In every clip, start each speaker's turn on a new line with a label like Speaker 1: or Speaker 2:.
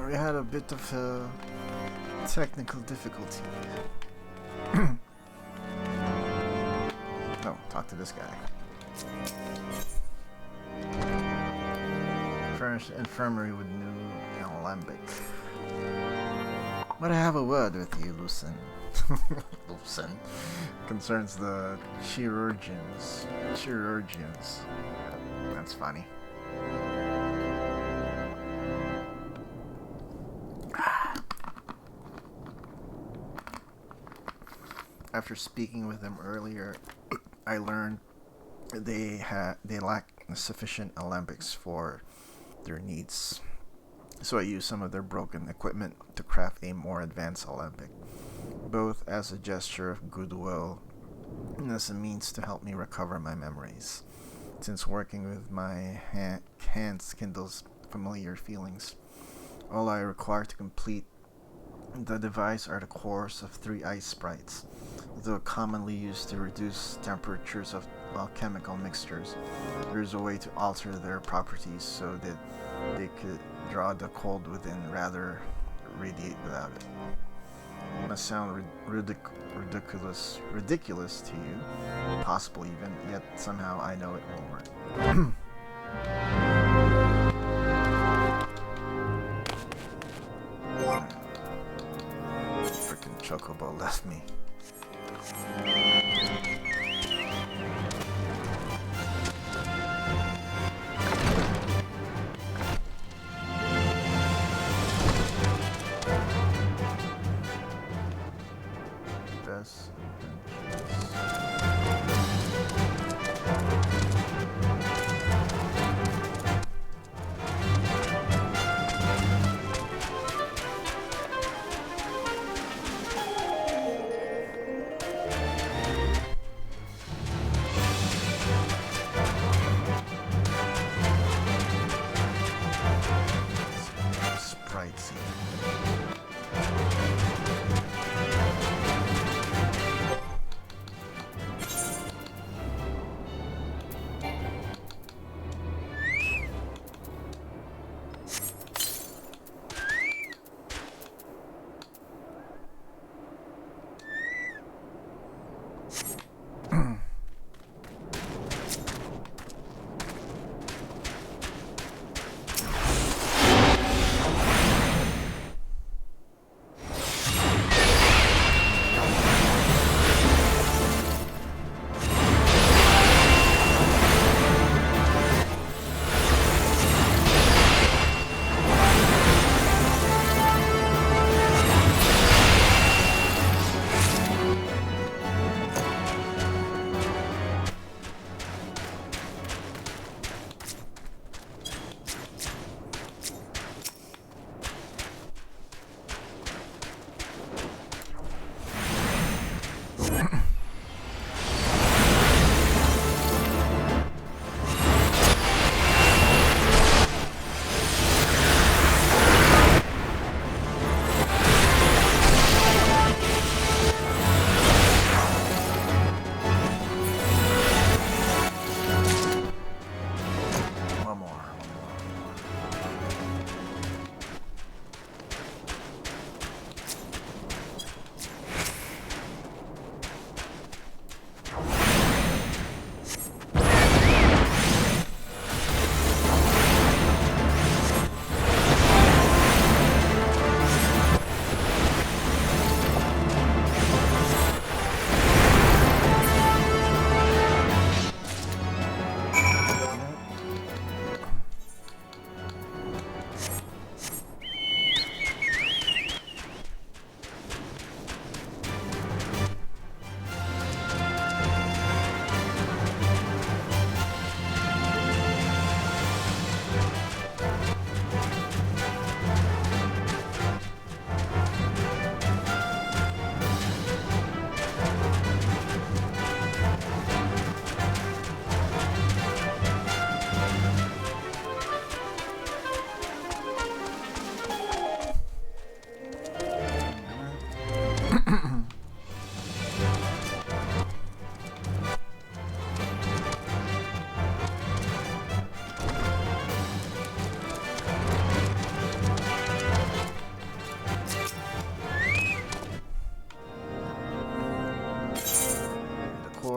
Speaker 1: we had a bit of a technical difficulty. No, talk to this guy. Furnished infirmary with new alembic. But I have a word with you, Lucen. Lucen. Concerns the chirurgeons. That's funny. After speaking with them earlier, I learned they lack sufficient alembics for their needs. So I used some of their broken equipment to craft a more advanced alembic, both as a gesture of goodwill and as a means to help me recover my memories, since working with my hands kindles familiar feelings. All I require to complete the device are the cores of 3 ice sprites, though commonly used to reduce temperatures of alchemical mixtures. There is a way to alter their properties so that they could draw the cold within rather radiate without it. It must sound ridiculous to you, possible even, yet somehow I know it will work. Freaking chocobo left me.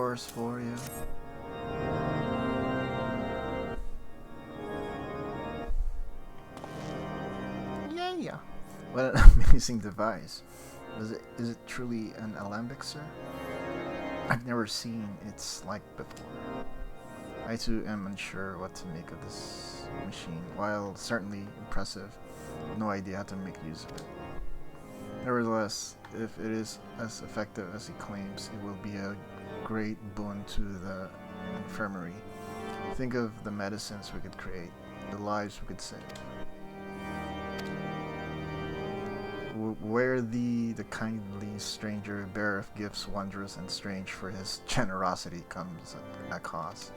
Speaker 1: flowers for you. Yeah. What an amazing device. Is it truly an alembic, sir? I've never seen its like before. I too am unsure what to make of this machine. While certainly impressive, no idea how to make use of it. Nevertheless, if it is as effective as he claims, it will be a great boon to the infirmary. Think of the medicines we could create, the lives we could save. Where the kindly stranger beareth gifts wondrous and strange, for his generosity comes at a cost.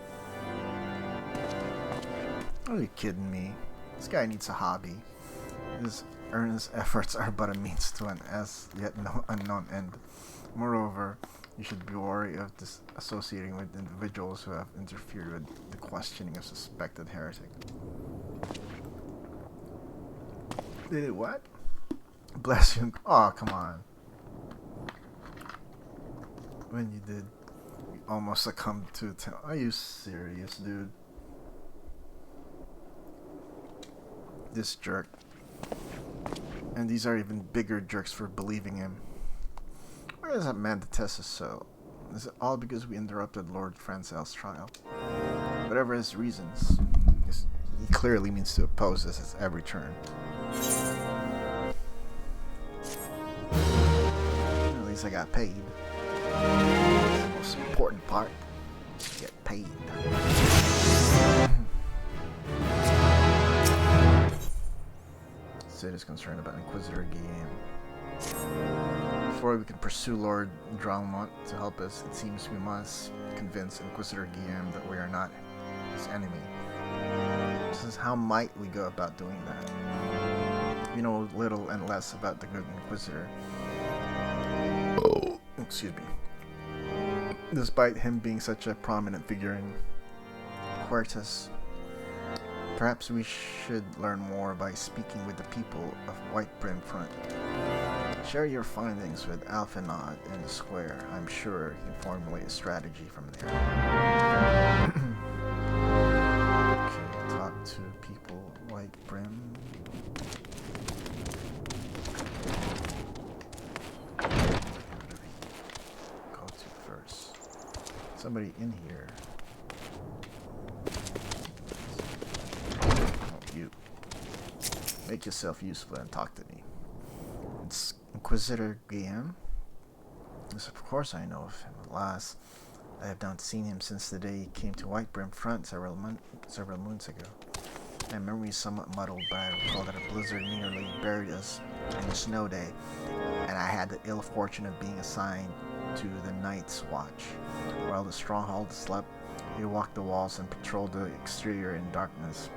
Speaker 1: Are you kidding me? This guy needs a hobby. His earnest efforts are but a means to an as yet unknown end. Moreover, you should be wary of associating with individuals who have interfered with the questioning of suspected heretic. Did it what? Bless you. Oh, come on. When you did, you almost succumbed to Are you serious, dude? This jerk. And these are even bigger jerks for believing him. Why does that man detest us so? Is it all because we interrupted Lord Francel's trial? Whatever his reasons, he clearly means to oppose us at every turn. At least I got paid. The most important part is to get paid. Sid is concerned about Inquisitor Guillaume. Before we can pursue Lord Dralmont to help us, it seems we must convince Inquisitor Guillaume that we are not his enemy. This is how might we go about doing that? We know little and less about the good Inquisitor. Excuse me. Despite him being such a prominent figure in Huertas, perhaps we should learn more by speaking with the people of White Brim Front. Share your findings with Alphanod in the square. I'm sure you can formulate a strategy from there. Okay, talk to people White Brim. Go to first. Somebody in here. You. Make yourself useful and talk to me. It's Inquisitor Guillaume? Yes, of course I know of him. Alas, I have not seen him since the day he came to White Brim Front several moons ago. My memory is somewhat muddled, but I recall that a blizzard nearly buried us in a snow day, and I had the ill fortune of being assigned to the Night's Watch. While the stronghold slept, we walked the walls and patrolled the exterior in darkness,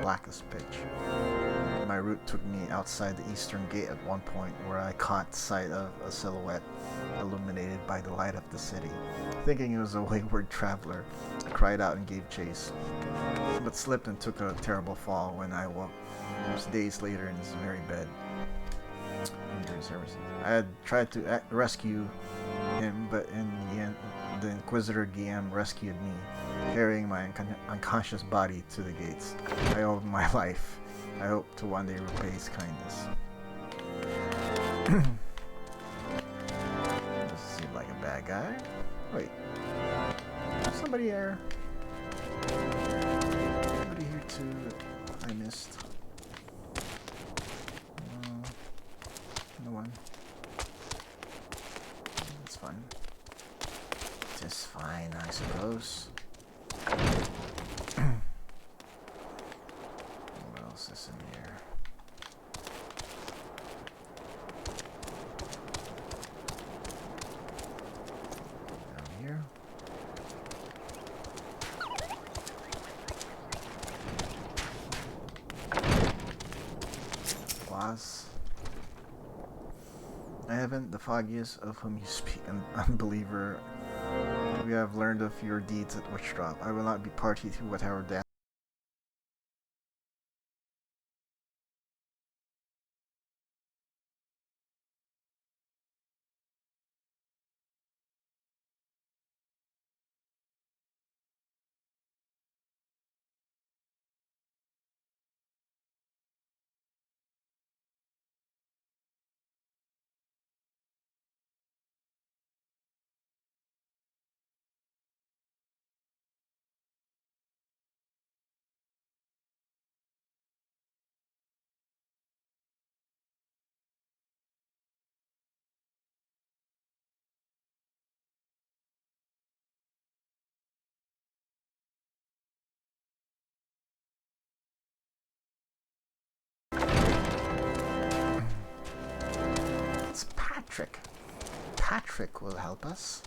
Speaker 1: black as pitch. My route took me outside the eastern gate at one point, where I caught sight of a silhouette illuminated by the light of the city. Thinking it was a wayward traveler, I cried out and gave chase, but slipped and took a terrible fall when I woke. It was days later in this very bed. I had tried to rescue him, but in the end, the Inquisitor Guillaume rescued me, carrying my unconscious body to the gates. I owe him my life. I hope to one day repay his kindness. Doesn't seem like a bad guy. Wait. Somebody here. Somebody here too I missed. No one. It's fine. Just fine, I suppose. What else is in here? Down here. Boss. I haven't the foggiest of whom you speak, an unbeliever. We have learned of your deeds at Witchdrop. I will not be party to whatever death Patrick. Patrick will help us.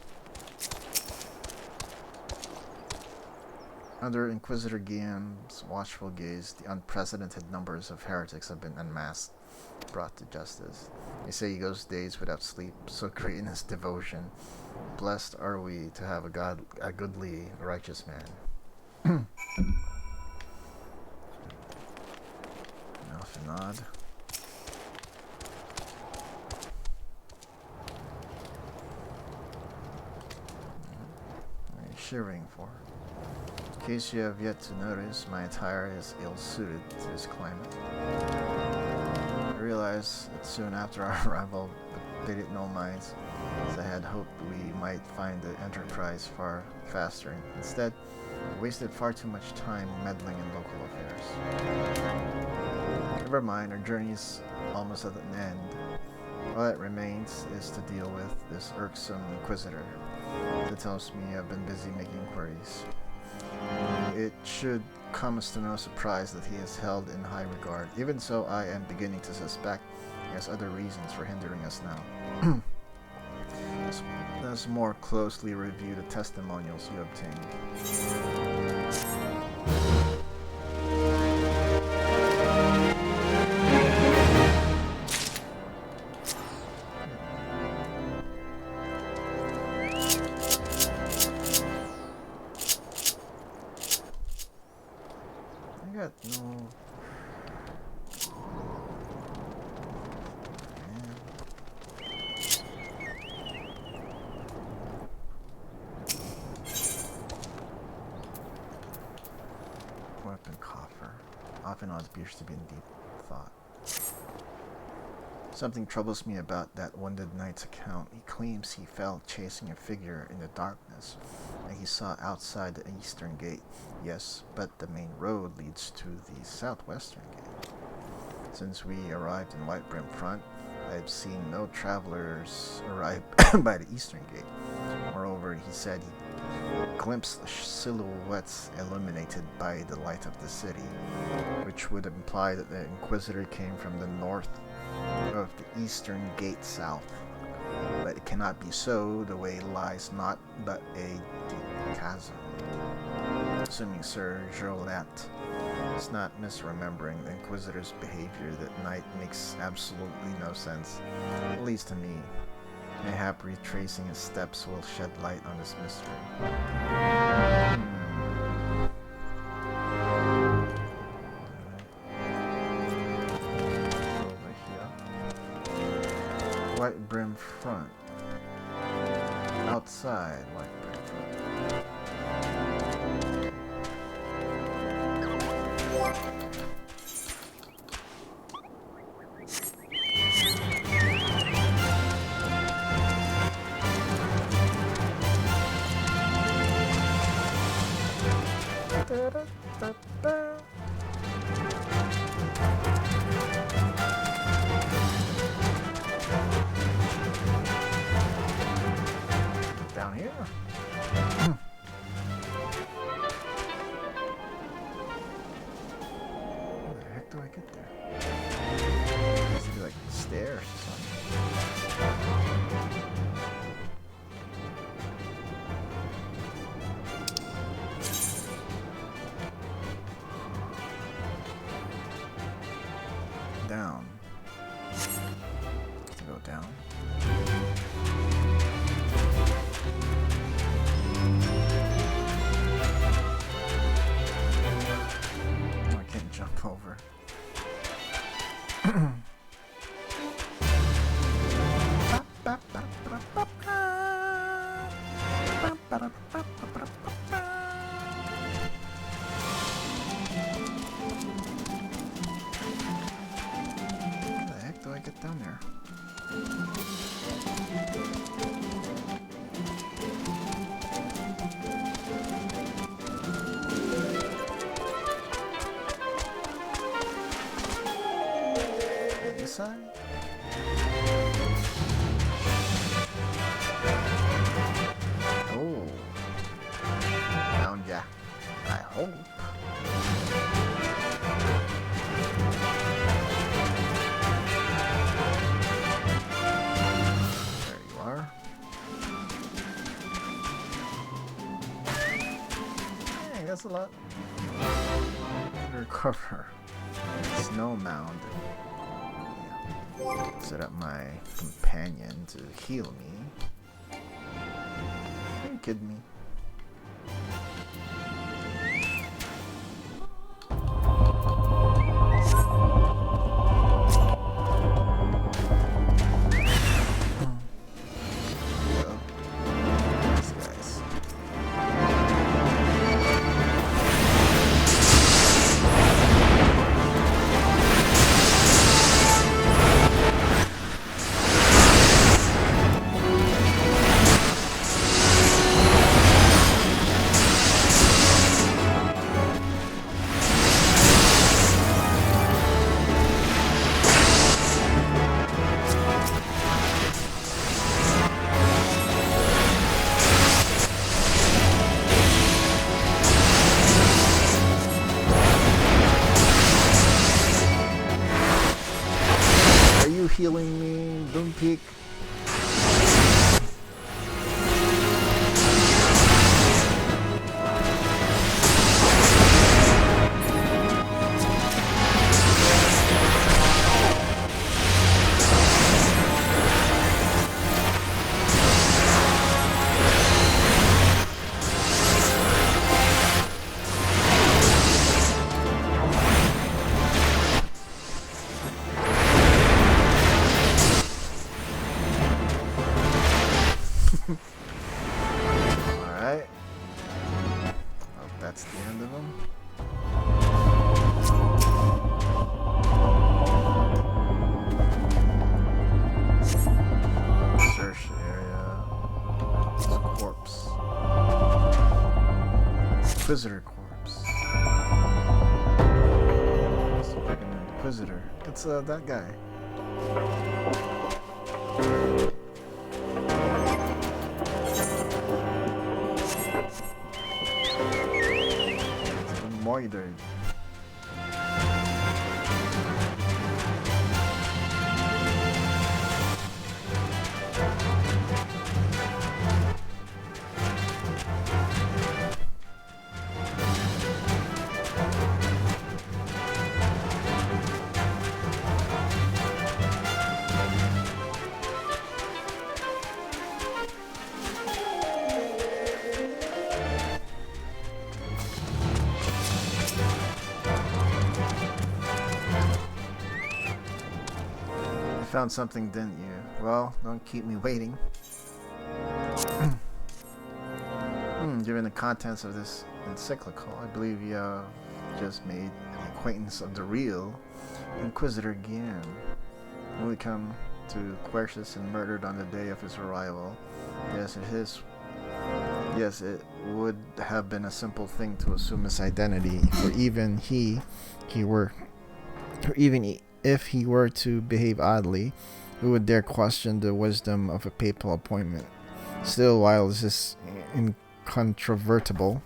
Speaker 1: Under Inquisitor Guillaume's watchful gaze, the unprecedented numbers of heretics have been unmasked, brought to justice. They say he goes days without sleep, so great in his devotion. Blessed are we to have a goodly, righteous man. Mouth and nod. What are you shivering for? In case you have yet to notice, my attire is ill-suited to this climate. I realized that soon after our arrival, but they didn't know mines, as I had hoped we might find the Enterprise far faster. Instead, we wasted far too much time meddling in local affairs. Never mind, our journey's almost at an end. All that remains is to deal with this irksome Inquisitor that tells me I've been busy making inquiries. It should come as to no surprise that he is held in high regard. Even so, I am beginning to suspect he has other reasons for hindering us now. Let's more closely review the testimonials you obtained. No. Weapon coffer. Often odds appears to be in deep thought. Something troubles me about that wounded knight's account. He claims he fell chasing a figure in the darkness that he saw outside the eastern gate. Yes, but the main road leads to the southwestern gate. Since we arrived in White Brim Front, I have seen no travelers arrive by the eastern gate. Moreover, he said he glimpsed silhouettes illuminated by the light of the city, which would imply that the Inquisitor came from the north of the eastern gate south. But it cannot be so. The way lies not but a deep chasm. Assuming Sir Jolette is not misremembering the Inquisitor's behavior, that night makes absolutely no sense, at least to me. Mayhap retracing his steps will shed light on this mystery. Over here. White Brim Front. Outside White Brim Front. Down here. How the heck do I get there? Must be like stairs or something. Down. To go down. Oh, I can't jump over. How the heck do I get down there? This side? Oh. Found ya. I hope. that's a lot. Recover snow mound. Yeah. Set up my companion to heal me. Are you kidding me? Healing me, don't peek. Alright. Well, that's the end of them. Search area. It's a corpse. Inquisitor corpse. It's a freaking Inquisitor. It's that guy. Moidered. Found something, didn't you? Well, don't keep me waiting. Given the contents of this encyclical, I believe you have just made the acquaintance of the real Inquisitor again. When we come to Quercius and murdered on the day of his arrival. Yes, it would have been a simple thing to assume his identity, for even if he were to behave oddly, who would dare question the wisdom of a papal appointment? Still, while this is incontrovertible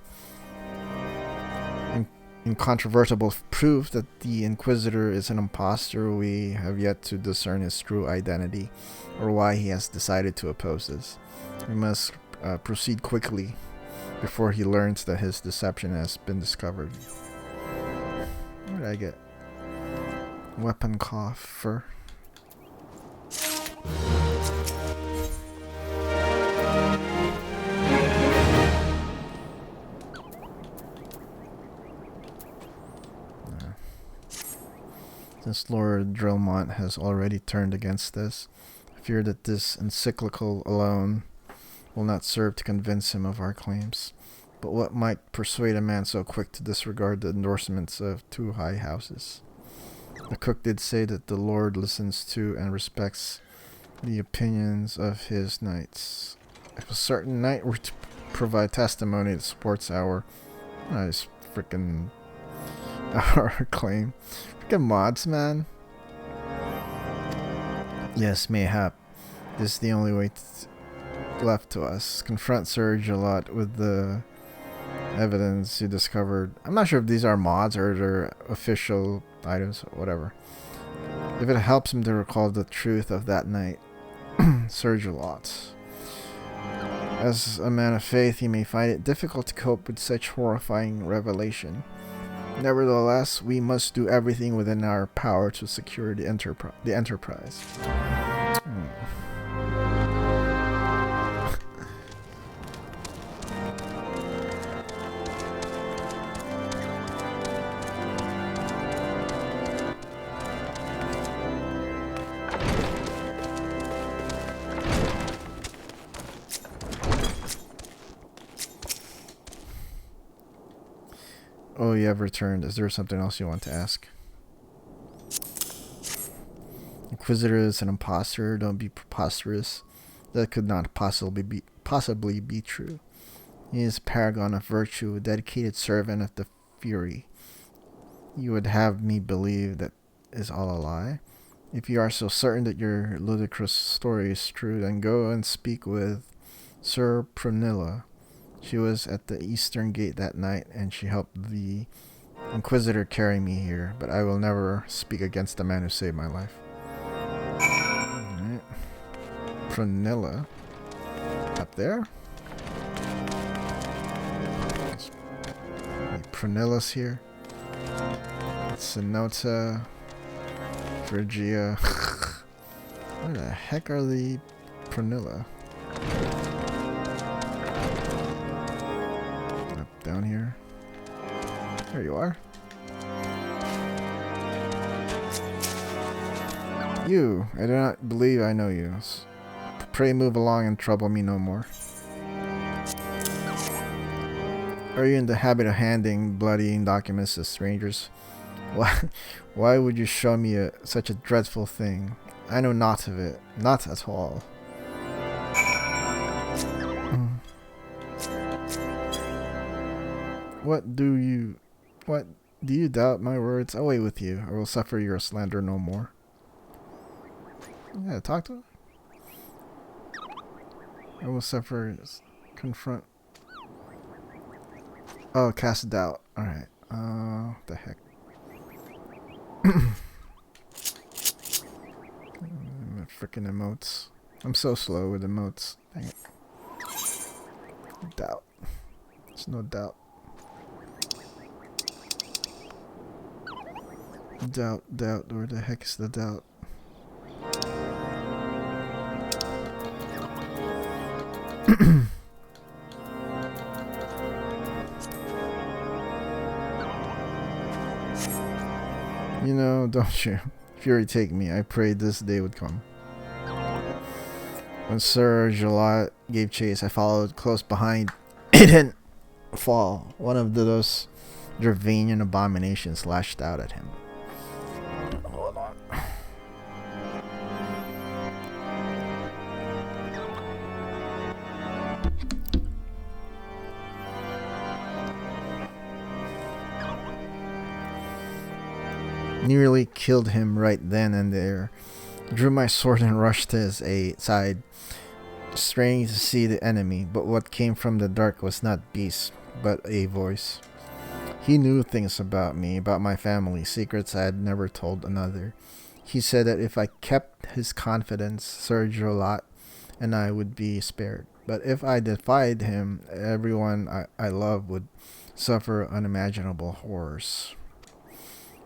Speaker 1: proof that the Inquisitor is an impostor, we have yet to discern his true identity, or why he has decided to oppose this. We must proceed quickly before he learns that his deception has been discovered. What did I get? Weapon coffer. Since Lord Drillmont has already turned against this, I fear that this encyclical alone will not serve to convince him of our claims. But what might persuade a man so quick to disregard the endorsements of two high houses? The cook did say that the Lord listens to and respects the opinions of his knights. If a certain knight were to provide testimony that supports our freaking our claim. Freaking mods, man. Yes, mayhap. This is the only way left to us. Confront Surge a lot with the evidence you discovered. I'm not sure if these are mods or they're official items or whatever. If it helps him to recall the truth of that night, Surge a lot. As a man of faith, you may find it difficult to cope with such horrifying revelation. Nevertheless, we must do everything within our power to secure the Enterprise. Oh, you have returned. Is there something else you want to ask? Inquisitor is an imposter. Don't be preposterous. That could not possibly be true. He is a paragon of virtue, a dedicated servant of the Fury. You would have me believe that is all a lie? If you are so certain that your ludicrous story is true, then go and speak with Sir Prunilla. She was at the eastern gate that night, and she helped the Inquisitor carry me here, but I will never speak against the man who saved my life. Alright. Prunilla. Up there? Prunilla's here. Sonota. Phrygia. Where the heck are the Prunilla? Down here. There you are. You. I do not believe I know you. Pray move along and trouble me no more. Are you in the habit of handing bloody documents to strangers? Why would you show me such a dreadful thing? I know naught of it. Not at all. What do you doubt my words? Away with you. I will suffer your slander no more. Yeah, talk to him. I will suffer. Confront. Oh, cast doubt. Alright. What the heck? Freaking emotes. I'm so slow with emotes. Dang it. Doubt. There's no doubt. Doubt. Where the heck is the doubt? You know, don't you? Fury take me. I prayed this day would come. When Sir Jolat gave chase, I followed close behind. It didn't fall. One of those Dravanian abominations lashed out at him. Hold on. Nearly killed him right then and there. Drew my sword and rushed to his side, straining to see the enemy, but what came from the dark was not beast, but a voice. He knew things about me, about my family, secrets I had never told another. He said that if I kept his confidence, Sir Jolat and I would be spared. But if I defied him, everyone I love would suffer unimaginable horrors.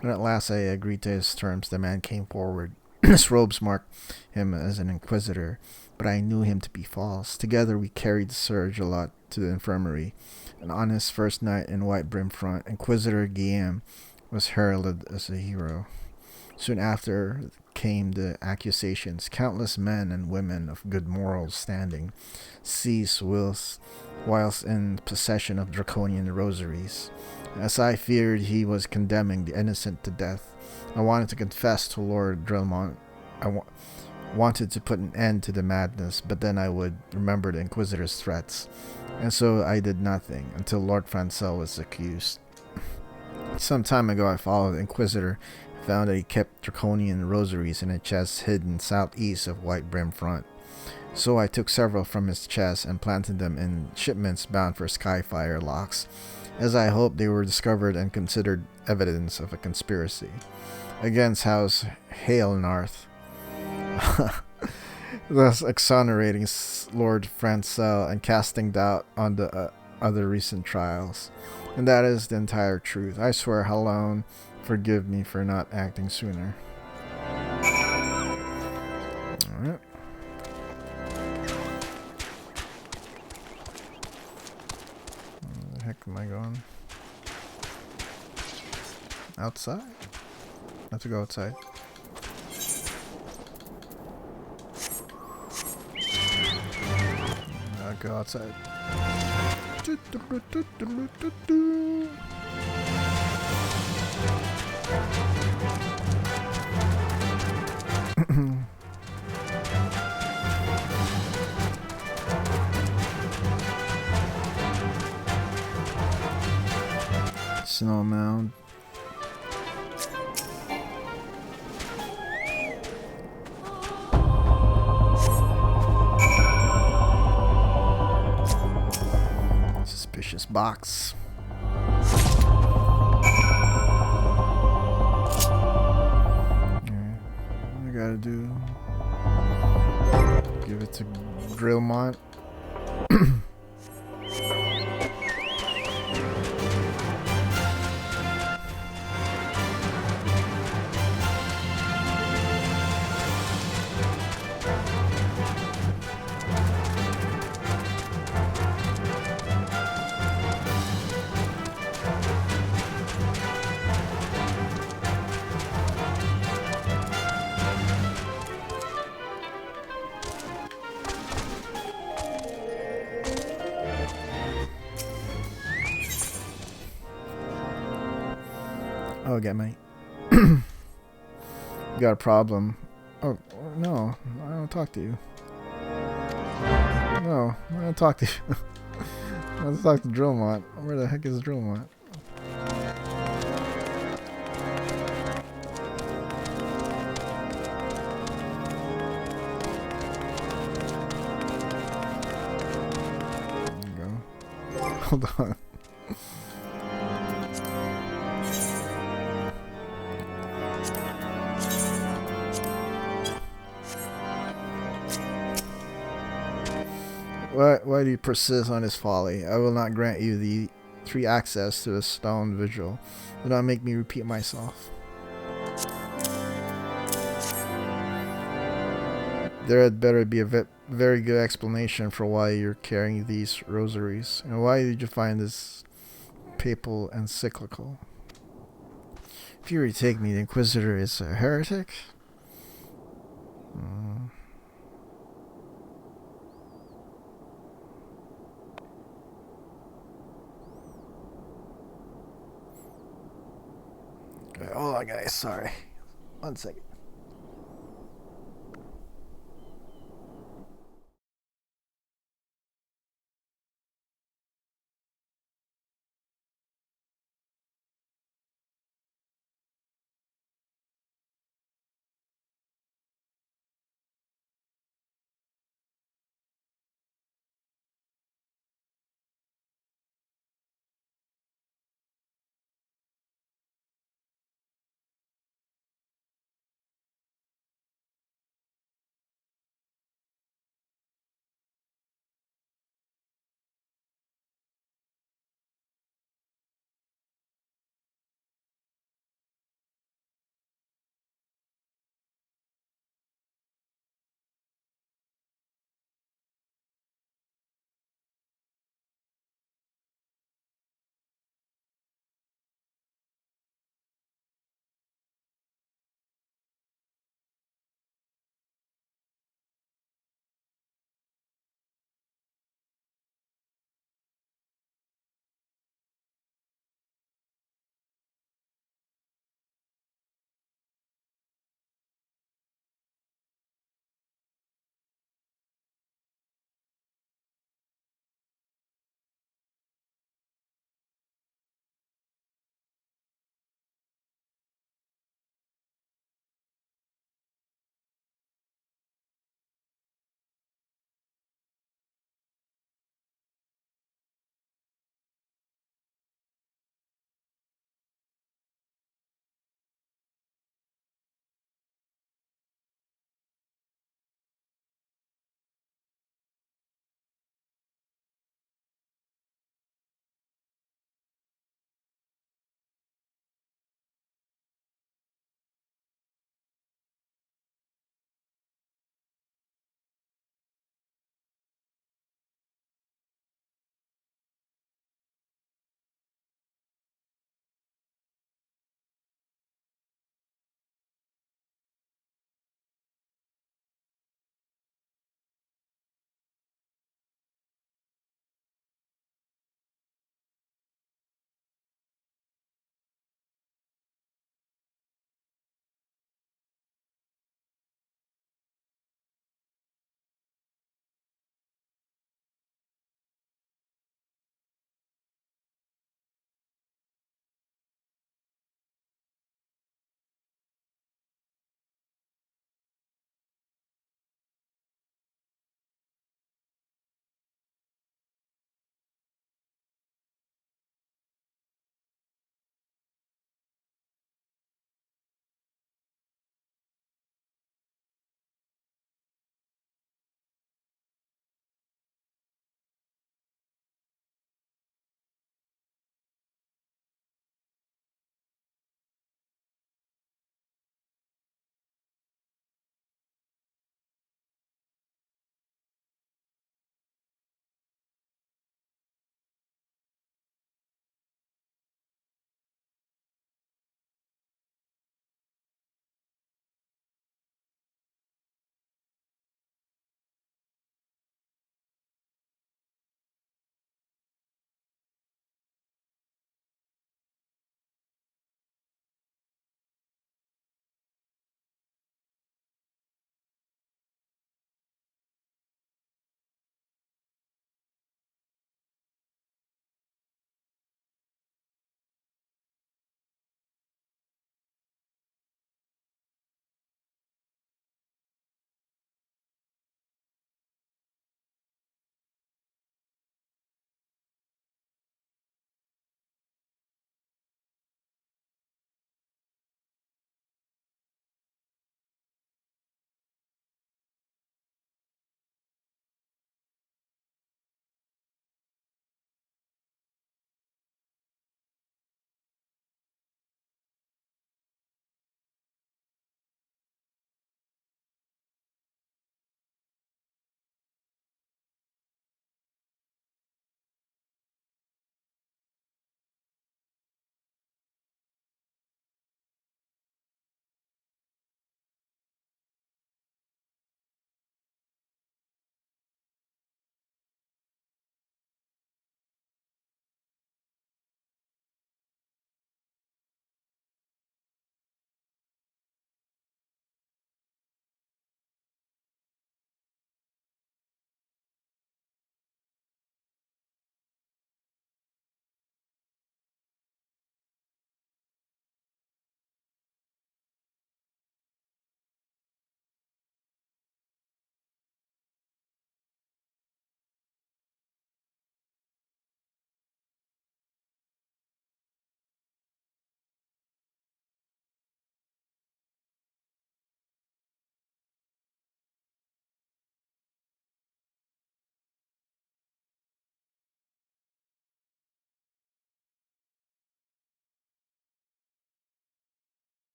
Speaker 1: When at last I agreed to his terms, the man came forward. His robes marked him as an inquisitor, but I knew him to be false. Together we carried Sir Jolat to the infirmary, and on his first night in White Brimfront, Inquisitor Guillaume was heralded as a hero. Soon after came the accusations. Countless men and women of good moral standing ceased whilst in possession of draconian rosaries. As I feared he was condemning the innocent to death, I wanted to confess to Lord Drelmont. I wanted to put an end to the madness, but then I would remember the Inquisitor's threats, and so I did nothing until Lord Francel was accused. Some time ago I followed the Inquisitor and found that he kept draconian rosaries in a chest hidden southeast of White Brimfront. So I took several from his chest and planted them in shipments bound for Skyfire locks, as I hoped they were discovered and considered evidence of a conspiracy against House Hailnarth. thus exonerating Lord Francel and casting doubt on the other recent trials. And that is the entire truth. I swear, Halone, forgive me for not acting sooner. Alright. Where the heck am I going? Outside? I have to go outside. I'll go outside. Snow mound. Suspicious box. What I gotta do? Give it to Drillmont. Oh, get me. You got a problem. Oh, no. I don't talk to you. No, I don't talk to you. I want to talk to Drillmont. Where the heck is Drillmont? There you go. Hold on. Why do you persist on this folly? I will not grant you the free access to the stone vigil. Do not make me repeat myself. There had better be a very good explanation for why you're carrying these rosaries. And why did you find this papal encyclical? If you retake me, the Inquisitor is a heretic? Okay, hold on, guys. Sorry. 1 second.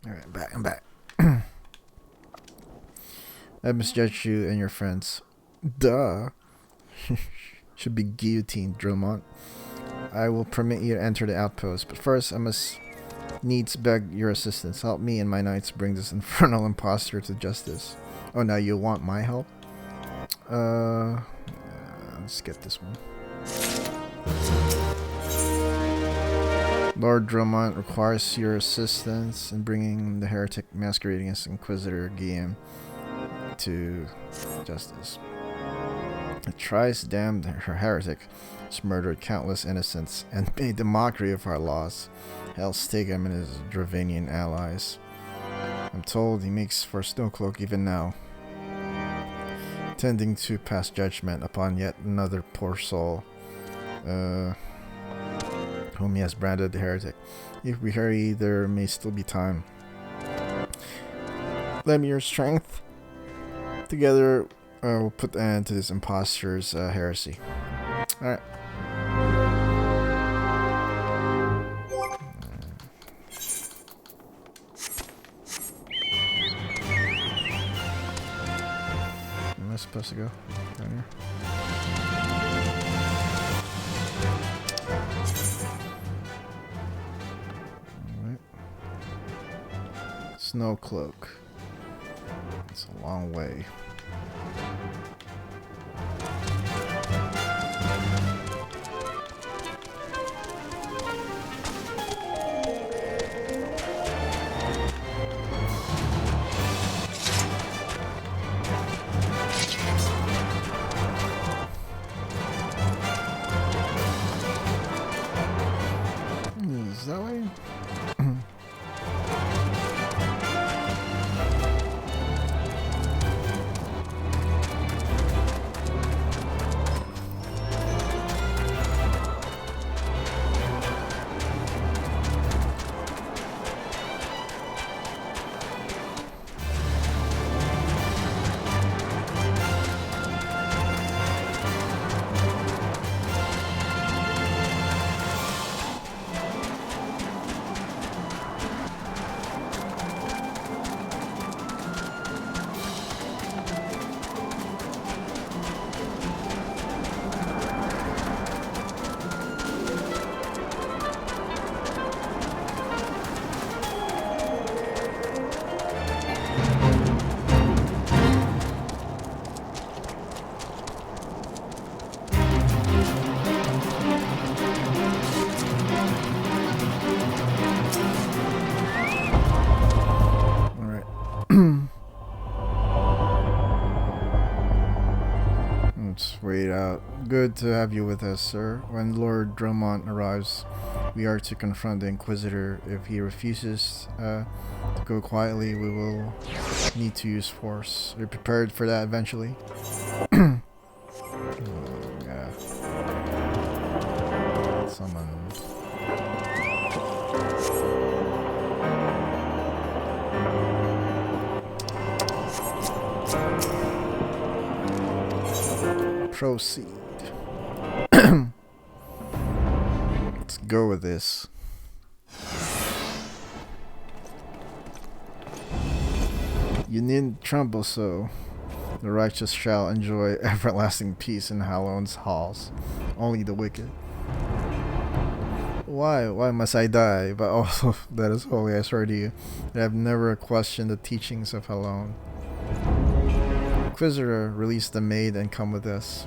Speaker 1: Alright, I'm back. I misjudged you and your friends. Duh. Should be guillotined, Drillmont. I will permit you to enter the outpost, but first I must needs beg your assistance. Help me and my knights bring this infernal imposter to justice. Oh, now you want my help? Let's get this one. Lord Drillmont requires your assistance in bringing the heretic masquerading as Inquisitor Guillaume to justice. The thrice damned heretic has murdered countless innocents and made a mockery of our laws. Hell take him and his Dravanian allies. I'm told he makes for Snowcloak even now, tending to pass judgment upon yet another poor soul, whom he has branded the heretic. If we hurry, there may still be time. Lend me your strength. Together, we'll put an end to this imposter's heresy. Alright. Am I supposed to go down here? Alright. Snowcloak. It's a long way. Is that way? Let's wait out. Good to have you with us, sir. When Lord Drillmont arrives, we are to confront the Inquisitor. If he refuses to go quietly, we will need to use force. Are you prepared for that eventually? Yeah. Summon. Proceed. Let's go with this. You needn't tremble so. The righteous shall enjoy everlasting peace in Halloween's halls. Only the wicked. Why must I die? But also that is holy, I swear to you, that I have never questioned the teachings of Halloween. Inquisitor, release the maid and come with us.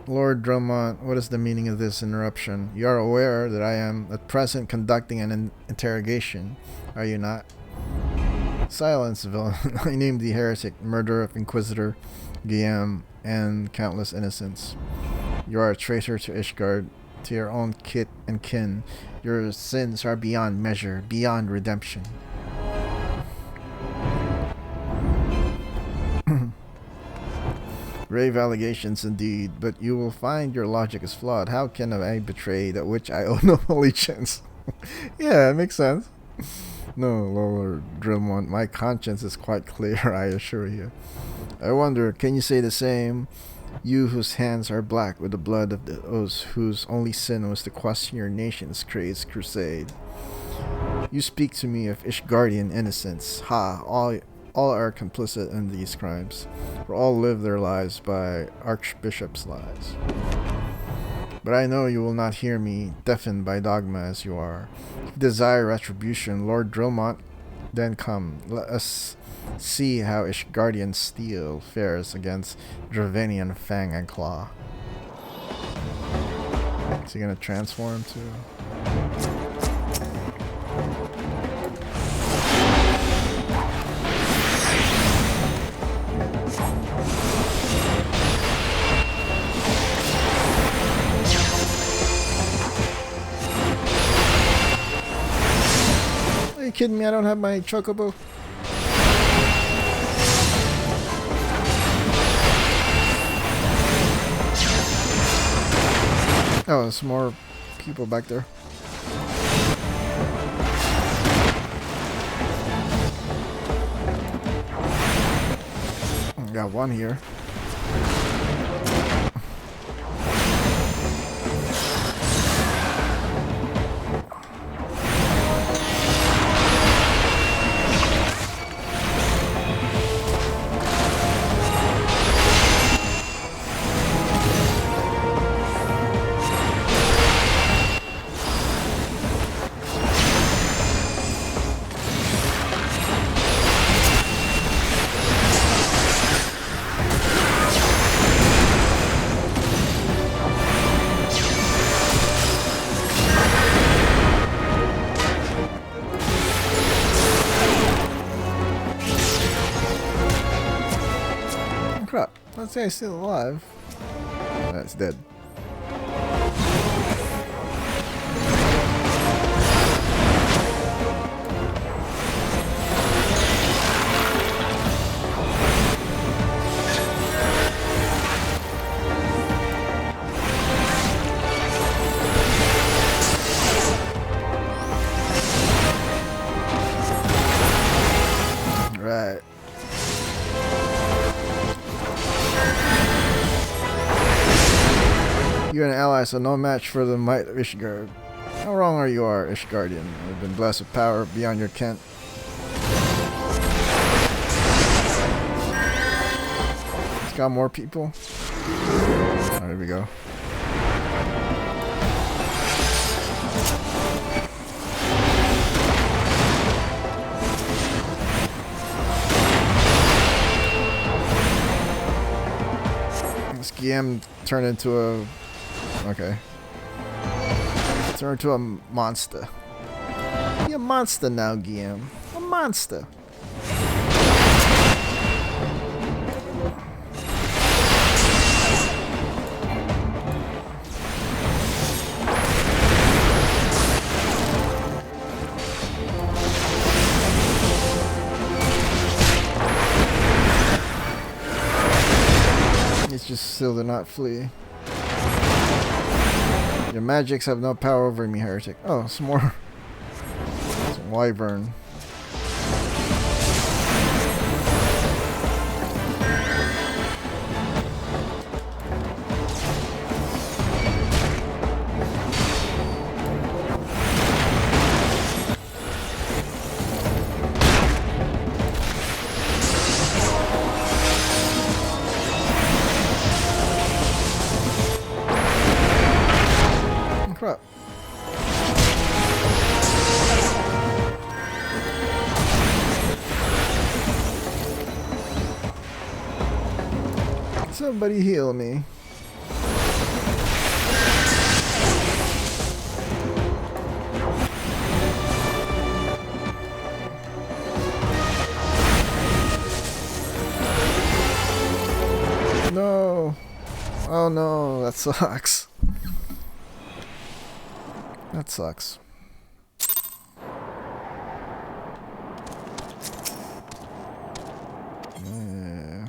Speaker 1: Lord Drillmont, what is the meaning of this interruption? You are aware that I am at present conducting an interrogation, are you not? Silence, villain. I named the heretic, murderer of Inquisitor Guillaume and countless innocents. You are a traitor to Ishgard, to your own kith and kin. Your sins are beyond measure, beyond redemption. Grave allegations indeed, but you will find your logic is flawed. How can I betray that which I owe no allegiance? Yeah, it makes sense. No, Lord Drillmont, my conscience is quite clear, I assure you. I wonder, can you say the same? You whose hands are black with the blood of those whose only sin was to question your nation's crazed crusade. You speak to me of Ishgardian innocence. Ha, all are complicit in these crimes. For all live their lives by Archbishop's lies. But I know you will not hear me, deafened by dogma as you are. If you desire retribution, Lord Drillmont, then come. Let us see how Ishgardian steel fares against Dravenian fang and claw. Is he gonna transform too? Are you kidding me? I don't have my chocobo. Oh, there's more people back there. Got one here. Crap, let's say he's still alive. That's dead. Right. You and allies are no match for the might of Ishgard. How wrong are you, Ishgardian? You've been blessed with power beyond your ken. It's got more people. Oh, here we go. This GM turned into a... Okay. Turn into a monster. Be a monster now, GM. A monster. It's just still to not flee. Your magics have no power over me, heretic. Oh, some more. Some wyvern. Crap. Somebody heal me. No. Oh no, that sucks. That sucks. Yeah.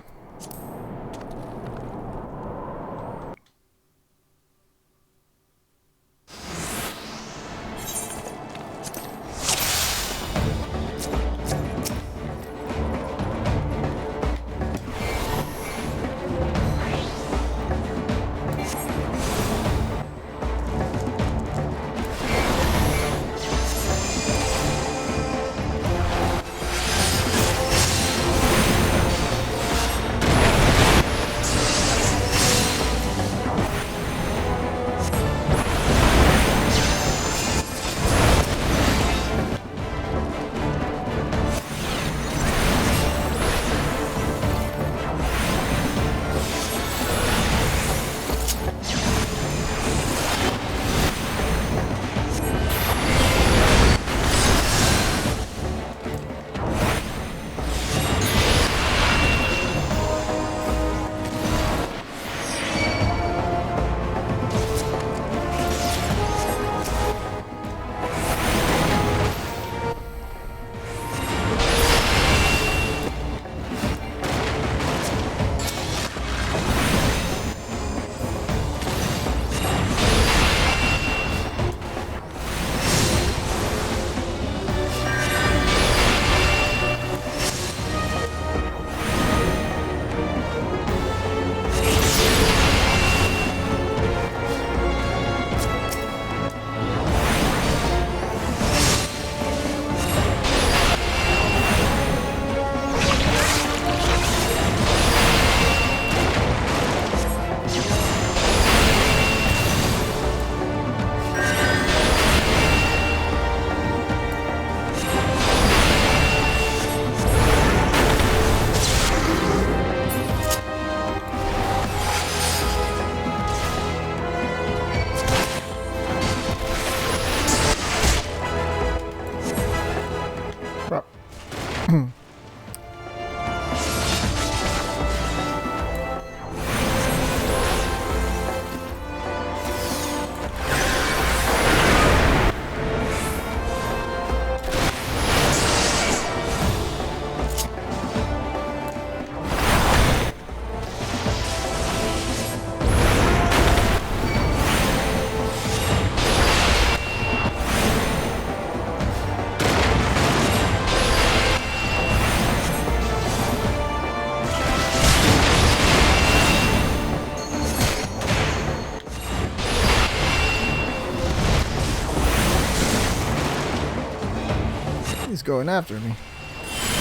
Speaker 1: going after me.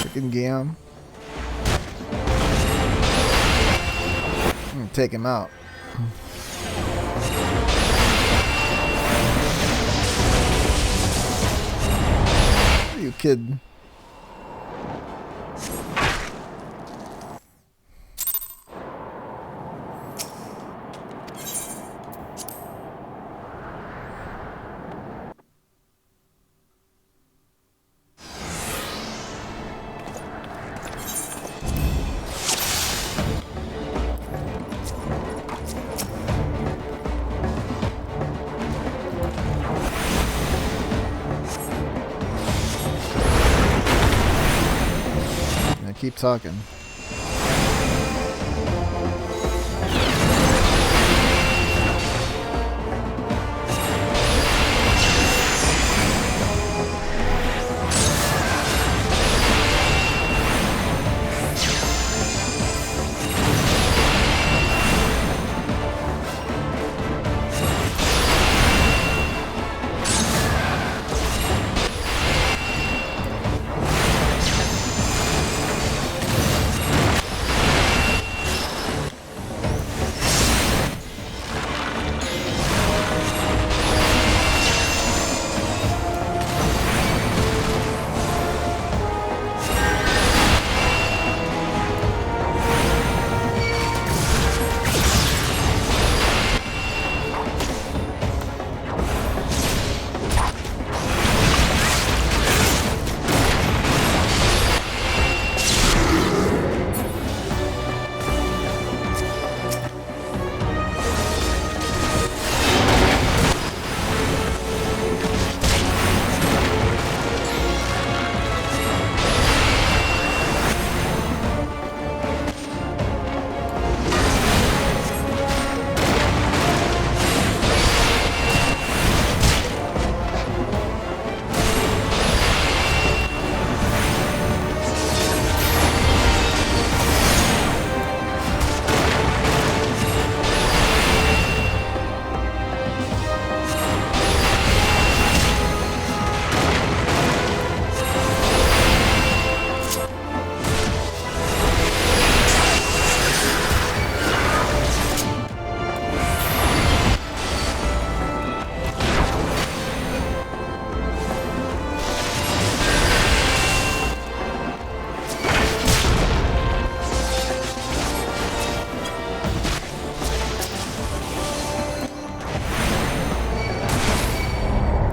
Speaker 1: Freaking game. I'm gonna take him out. Are you kidding? Keep talking.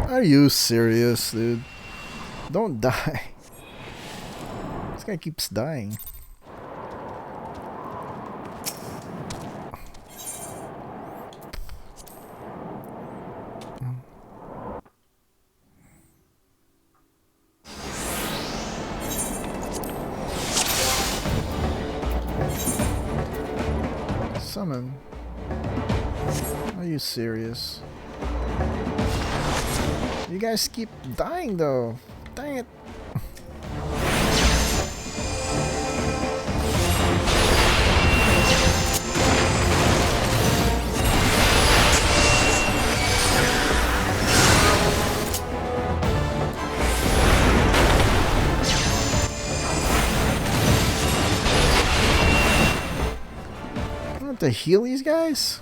Speaker 1: Are you serious, dude? Don't die. This guy keeps dying. Summon. Are you serious? You guys keep dying though. Dang it. I don't have to heal these guys?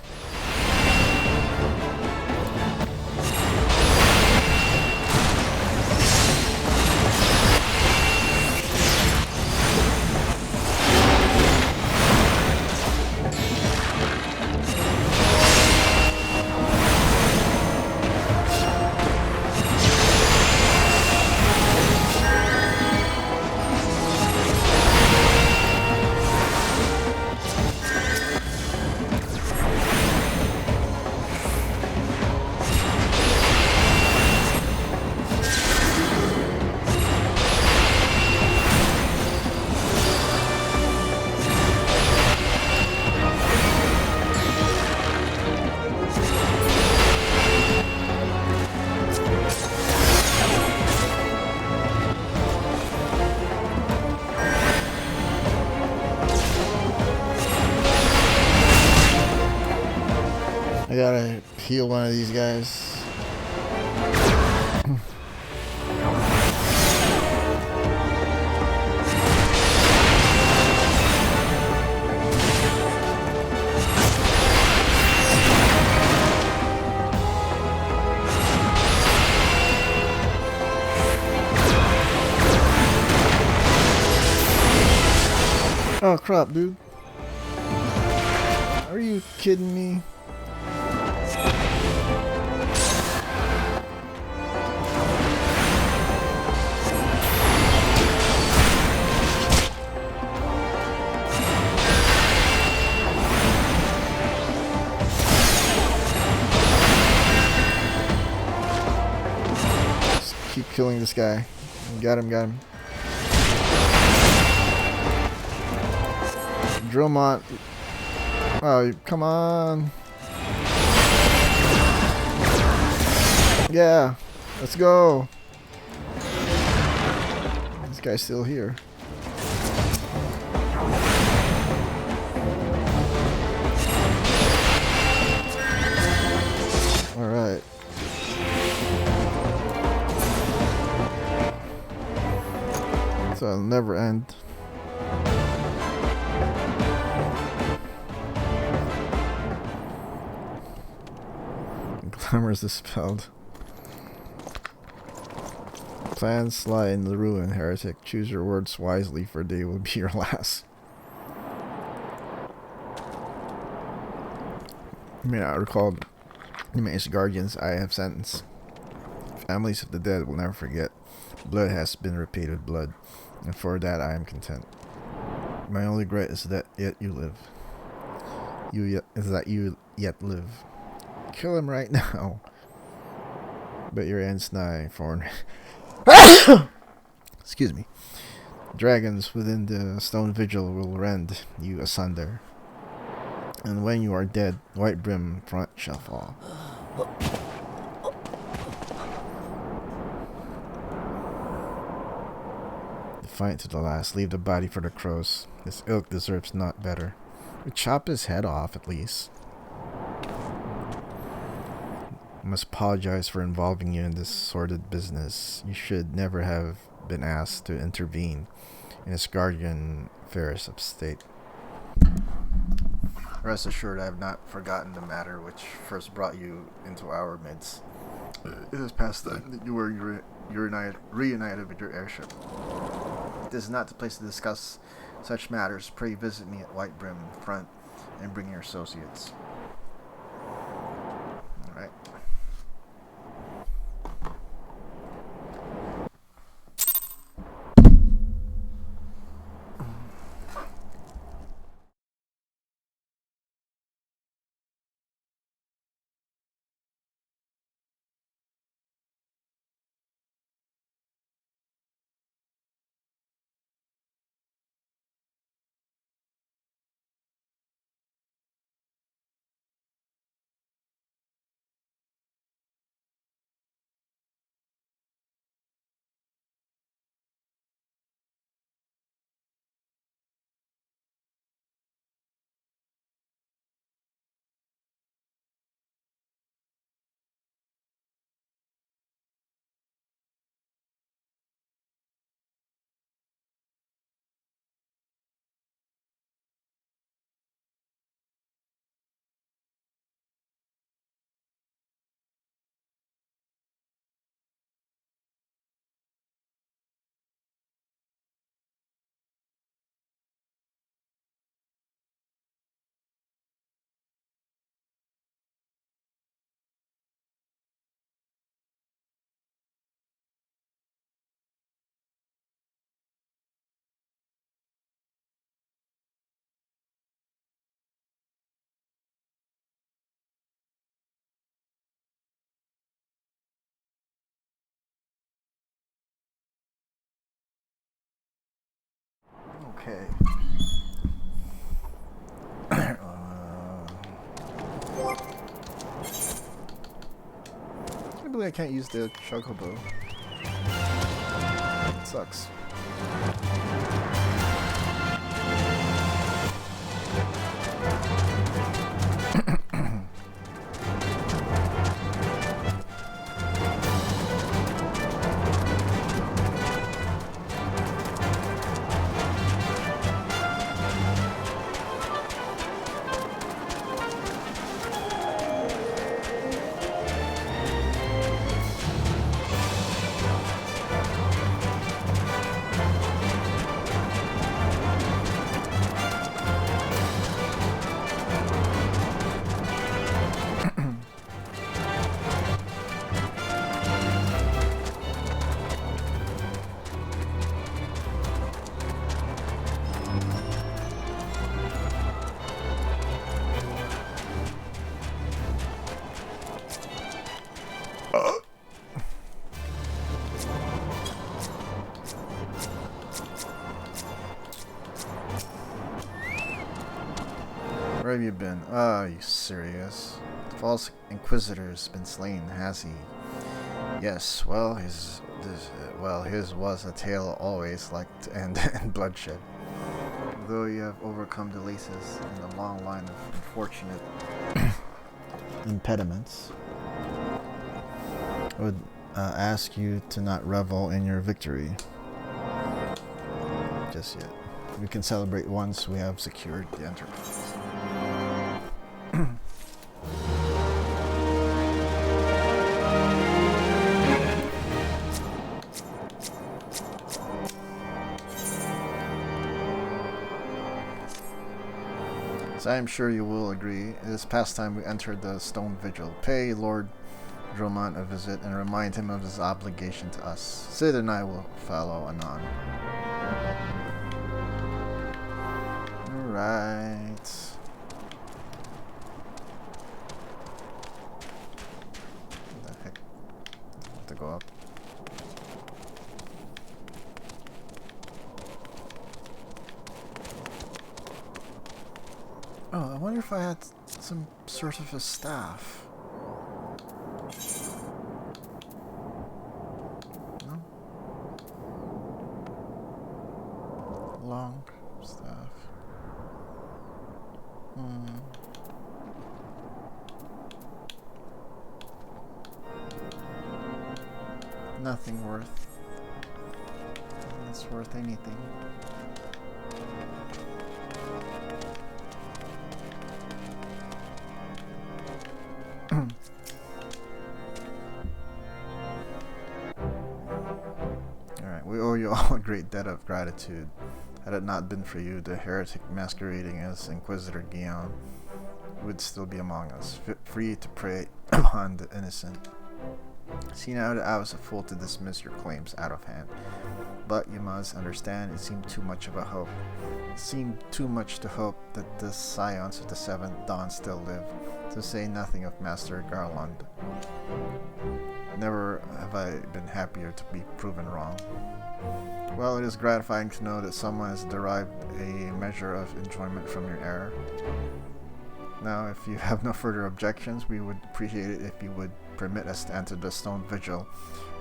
Speaker 1: I gotta heal one of these guys. Oh crap, dude. Are you kidding me? Just keep killing this guy. Got him, got him. Drillmont. Oh, come on. Yeah, let's go. This guy's still here. Alright. So it'll never end. Glamour is dispelled. Plans lie in the ruin, heretic. Choose your words wisely, for they will be your last. I mean, I recall the Maze Guardians I have sentenced. Families of the dead will never forget. Blood has been repaid with blood, and for that I am content. My only regret is that yet you live. You yet live. Kill him right now. But your end's nigh, foreign. Excuse me. Dragons within the stone vigil will rend you asunder. And when you are dead, white brim front shall fall. Defiant to the last, leave the body for the crows. This ilk deserves not better. We chop his head off at least. I must apologize for involving you in this sordid business. You should never have been asked to intervene in his guardian affairs of state. Rest assured, I have not forgotten the matter which first brought you into our midst. It is past time that you were reunited with your airship. This is not the place to discuss such matters. Pray visit me at White Brim Front and bring your associates. Alright. Okay. I believe I can't use the chocobo. It sucks. Where have you been? Ah, you serious? The false inquisitor's been slain, has he? Yes, well, his was a tale always like to end in bloodshed. Though you have overcome the laces in the long line of unfortunate impediments, I would ask you to not revel in your victory just yet. We can celebrate once we have secured the enterprise. As I am sure you will agree, it is past time we entered the Stone Vigil. Pay Lord Dromont a visit and remind him of his obligation to us. Sid and I will follow anon. Alright. What the heck? I have to go up. Oh, I wonder if I had some sort of a staff. No? Long staff. Nothing worth. That's worth anything. Alright, we owe you all a great debt of gratitude. Had it not been for you, the heretic masquerading as Inquisitor Guion would still be among us, free to prey upon the innocent. See now that I was a fool to dismiss your claims out of hand. But you must understand, it seemed too much of a hope. It seemed too much to hope that the scions of the Seventh Dawn still live, to say nothing of Master Garland. Never have I been happier to be proven wrong. Well, it is gratifying to know that someone has derived a measure of enjoyment from your error. Now, if you have no further objections, we would appreciate it if you would permit us to enter the Stone Vigil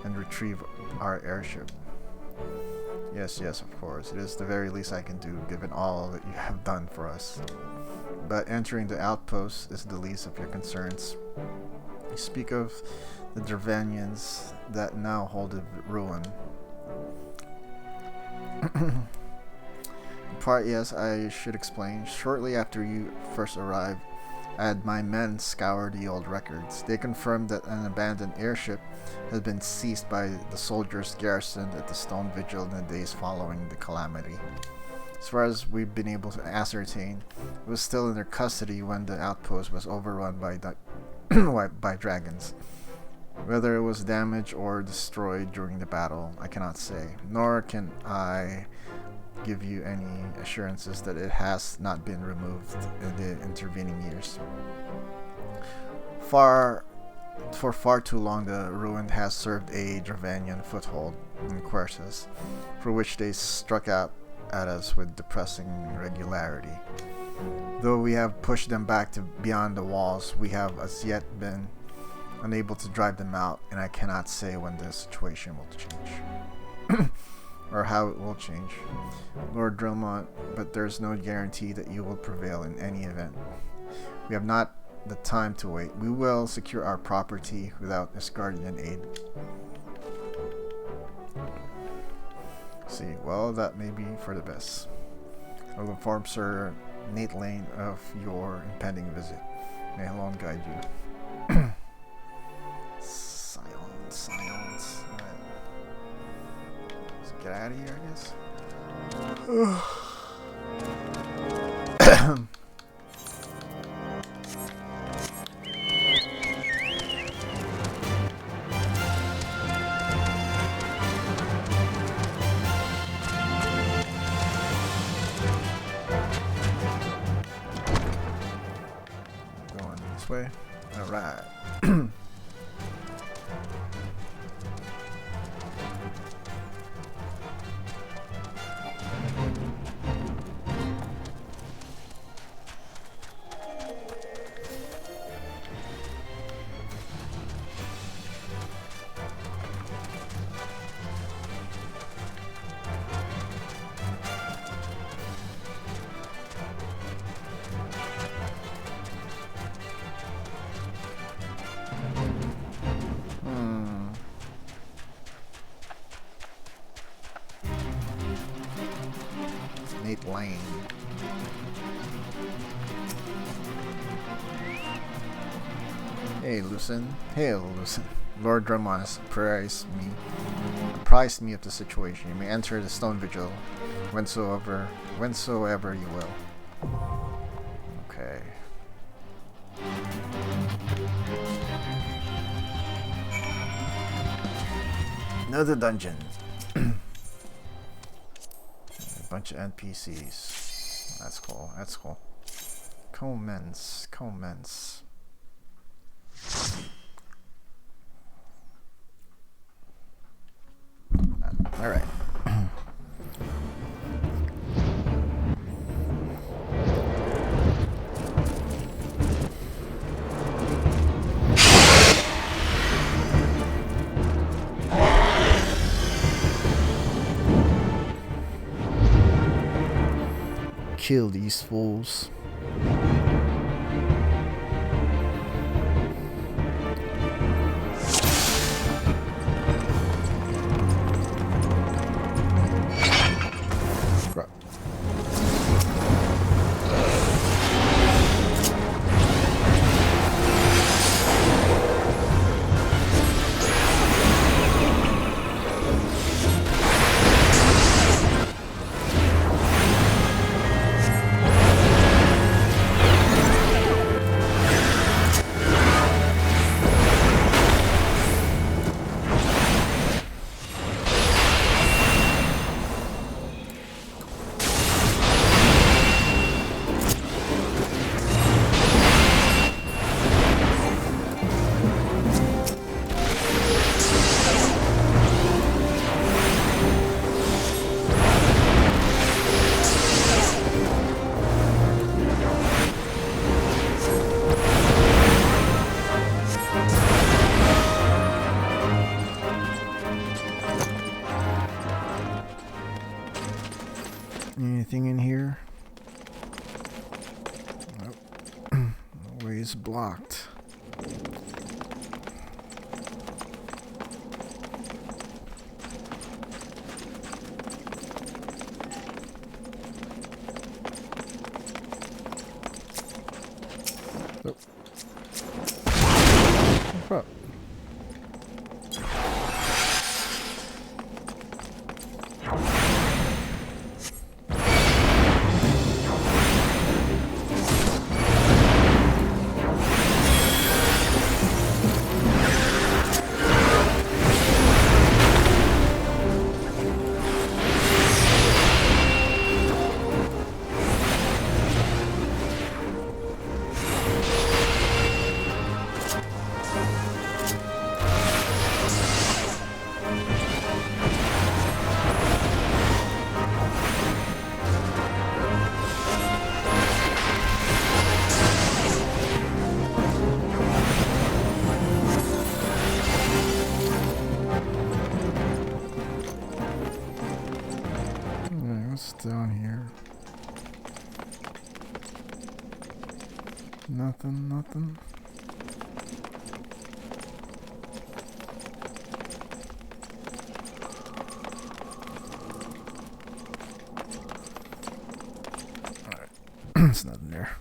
Speaker 1: and retrieve our airship. Yes, of course. It is the very least I can do, given all that you have done for us. But entering the outpost is the least of your concerns. You speak of the Dravanians that now hold the ruin. In part, yes, I should explain. Shortly after you first arrived, I had my men scour the old records. They confirmed that an abandoned airship had been seized by the soldiers garrisoned at the Stone Vigil in the days following the calamity. As far as we've been able to ascertain, it was still in their custody when the outpost was overrun by by dragons. Whether it was damaged or destroyed during the battle, I cannot say, nor can I give you any assurances that it has not been removed in the intervening years. For far too long, the ruin has served a Dravanian foothold in Quercus, for which they struck out at us with depressing regularity. Though we have pushed them back to beyond the walls, we have as yet been unable to drive them out, and I cannot say when the situation will change. Or how it will change. Lord Dromont, but there's no guarantee that you will prevail in any event. We have not the time to wait. We will secure our property without Asgardian aid. See, well, that may be for the best. I will inform Sir Nate Lane of your impending visit. May he alone guide you. Silence. Alright. Let's get out of here, I guess. Going this way. Alright. lane. Hey, Lucen. Hail, Lucen. Lord Drumon has apprised me of the situation. You may enter the Stone Vigil whensoever you will. Okay. Another dungeon. A bunch of NPCs. That's cool. That's cool. Commence. All right. Kill these fools. Anything in here? Nope. The way is blocked. Nope. What's up? Down here. Nothing. Alright. There's nothing there.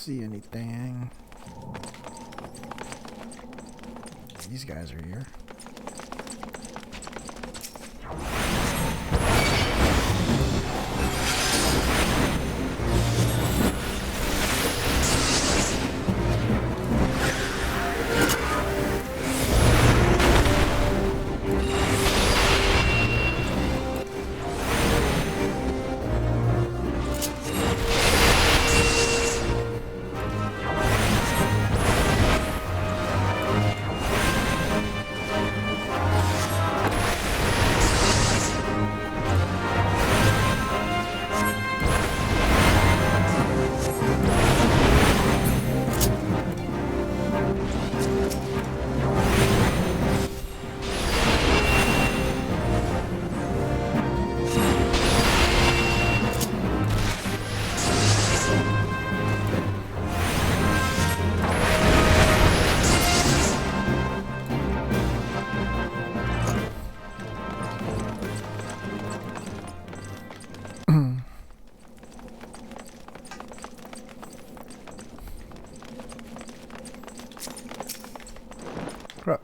Speaker 1: see anything. These guys are here. Crap.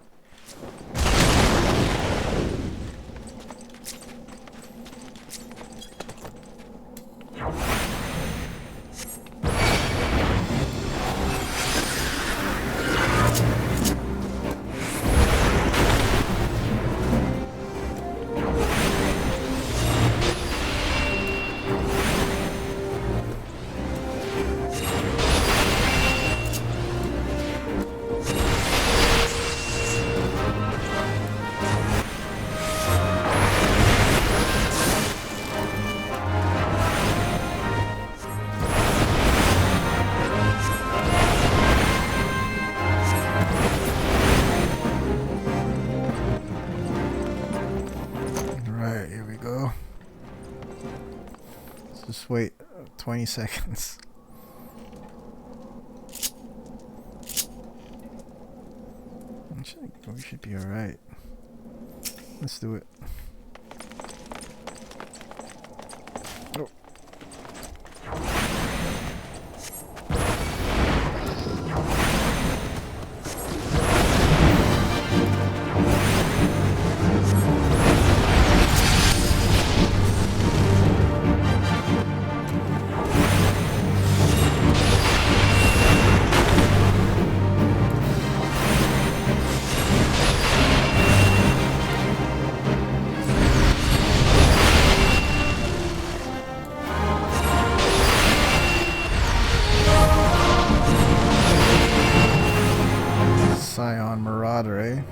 Speaker 1: Just wait 20 seconds. We should be alright. Let's do it. Oh. Marauder, eh?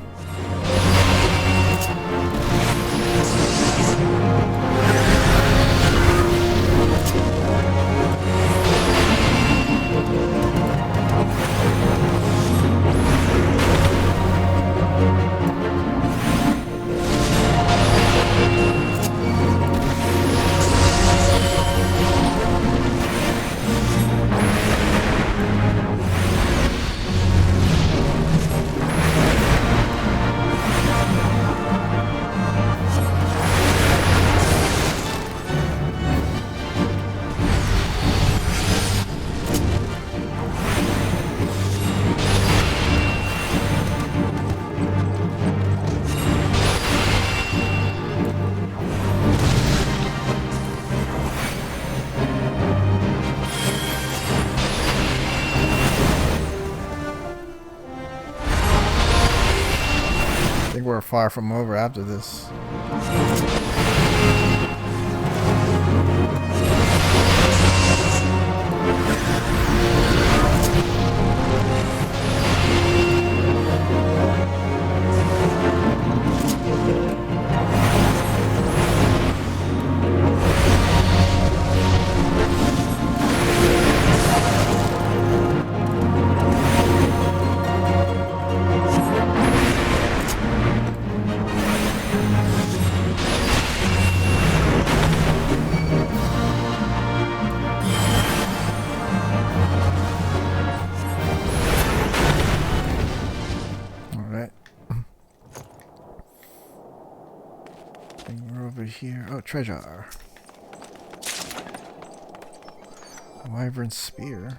Speaker 1: I think we're far from over after this. Here. Oh, treasure. Wyvern spear.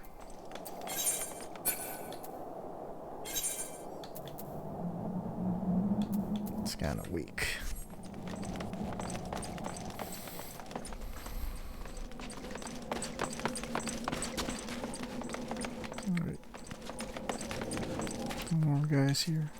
Speaker 1: kind of weak. Alright. More guys here.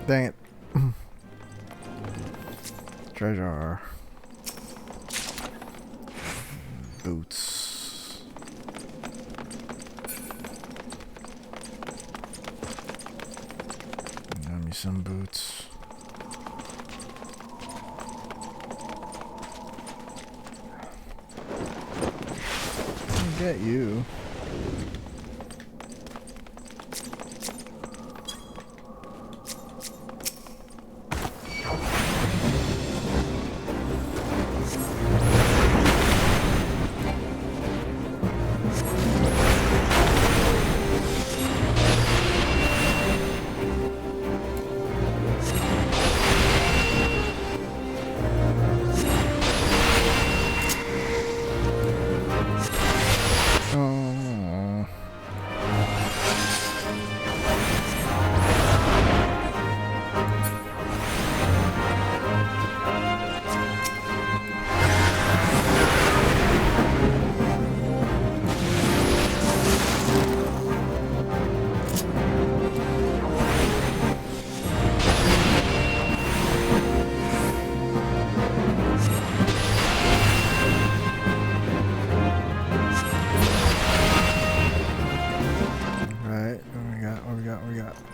Speaker 1: Dang it. Treasure. Boots. Got me some boots. I'll get you.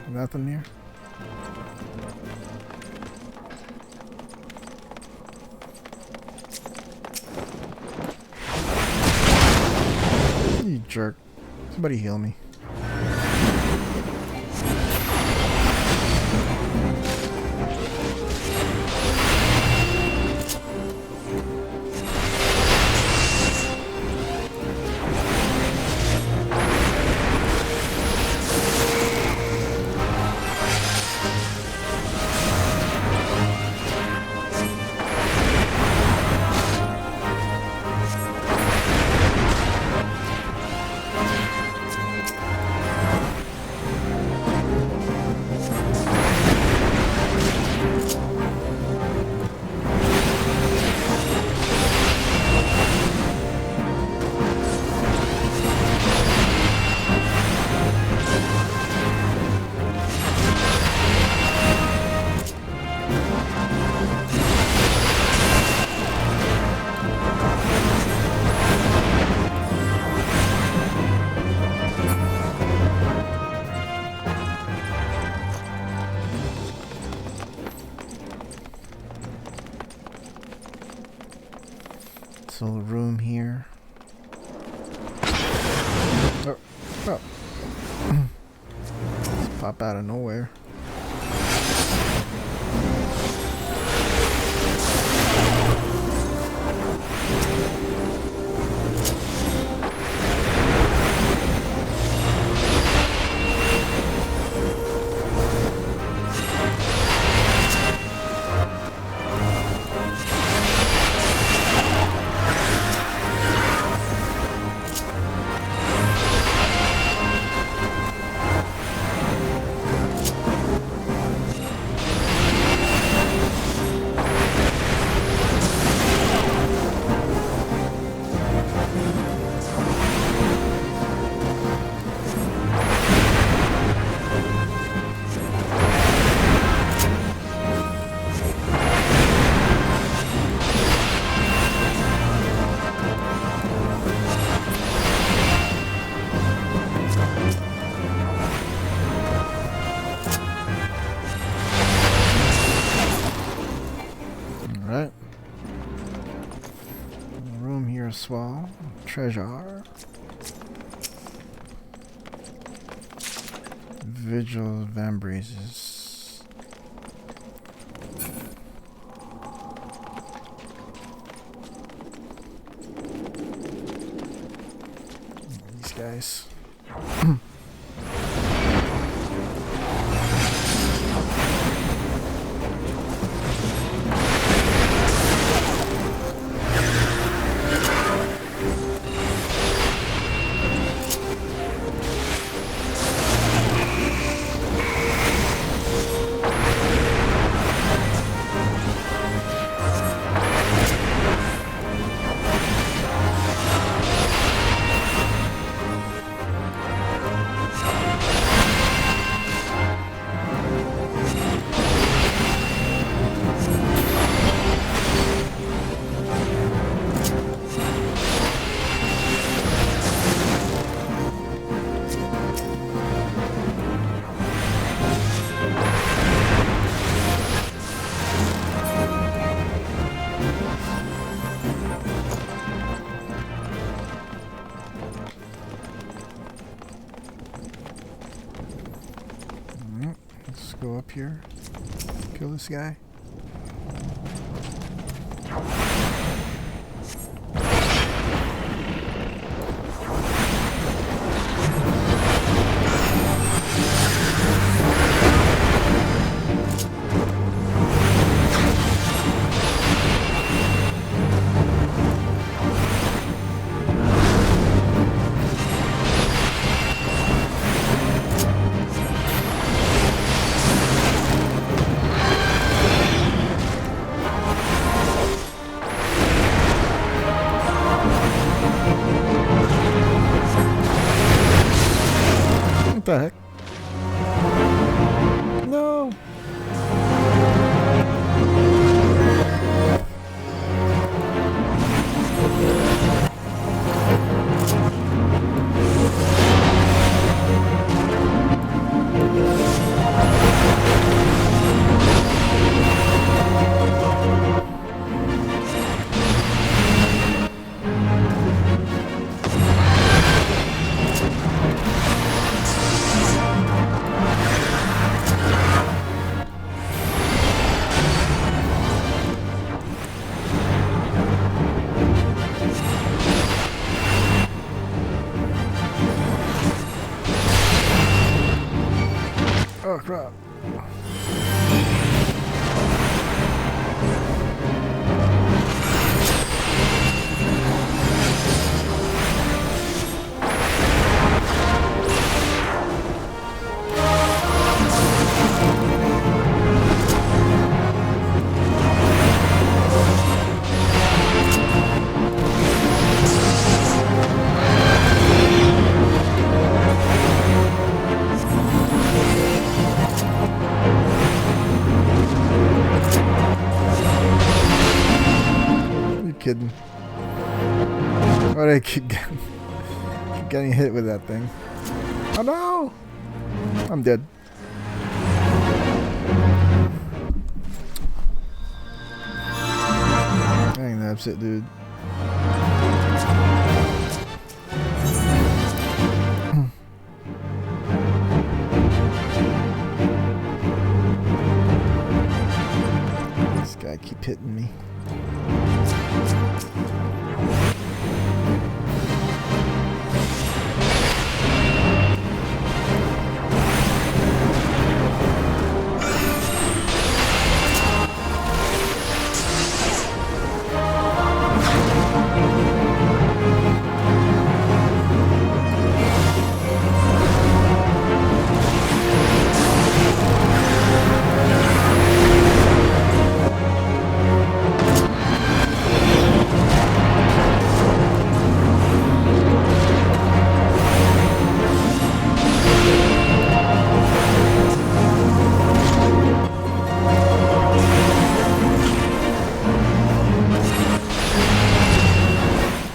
Speaker 1: Nothing here. You jerk. Somebody heal me. This little room here. Oh, oh. Just pop out of nowhere. this wall. Treasure. Vigil of Vambraces. These guys. Go up here, kill this guy. What the heck? No! Oh crap. Kidding. Why do I keep getting hit with that thing? Oh no! I'm dead. Dang, that's it, dude. This guy keep hitting me.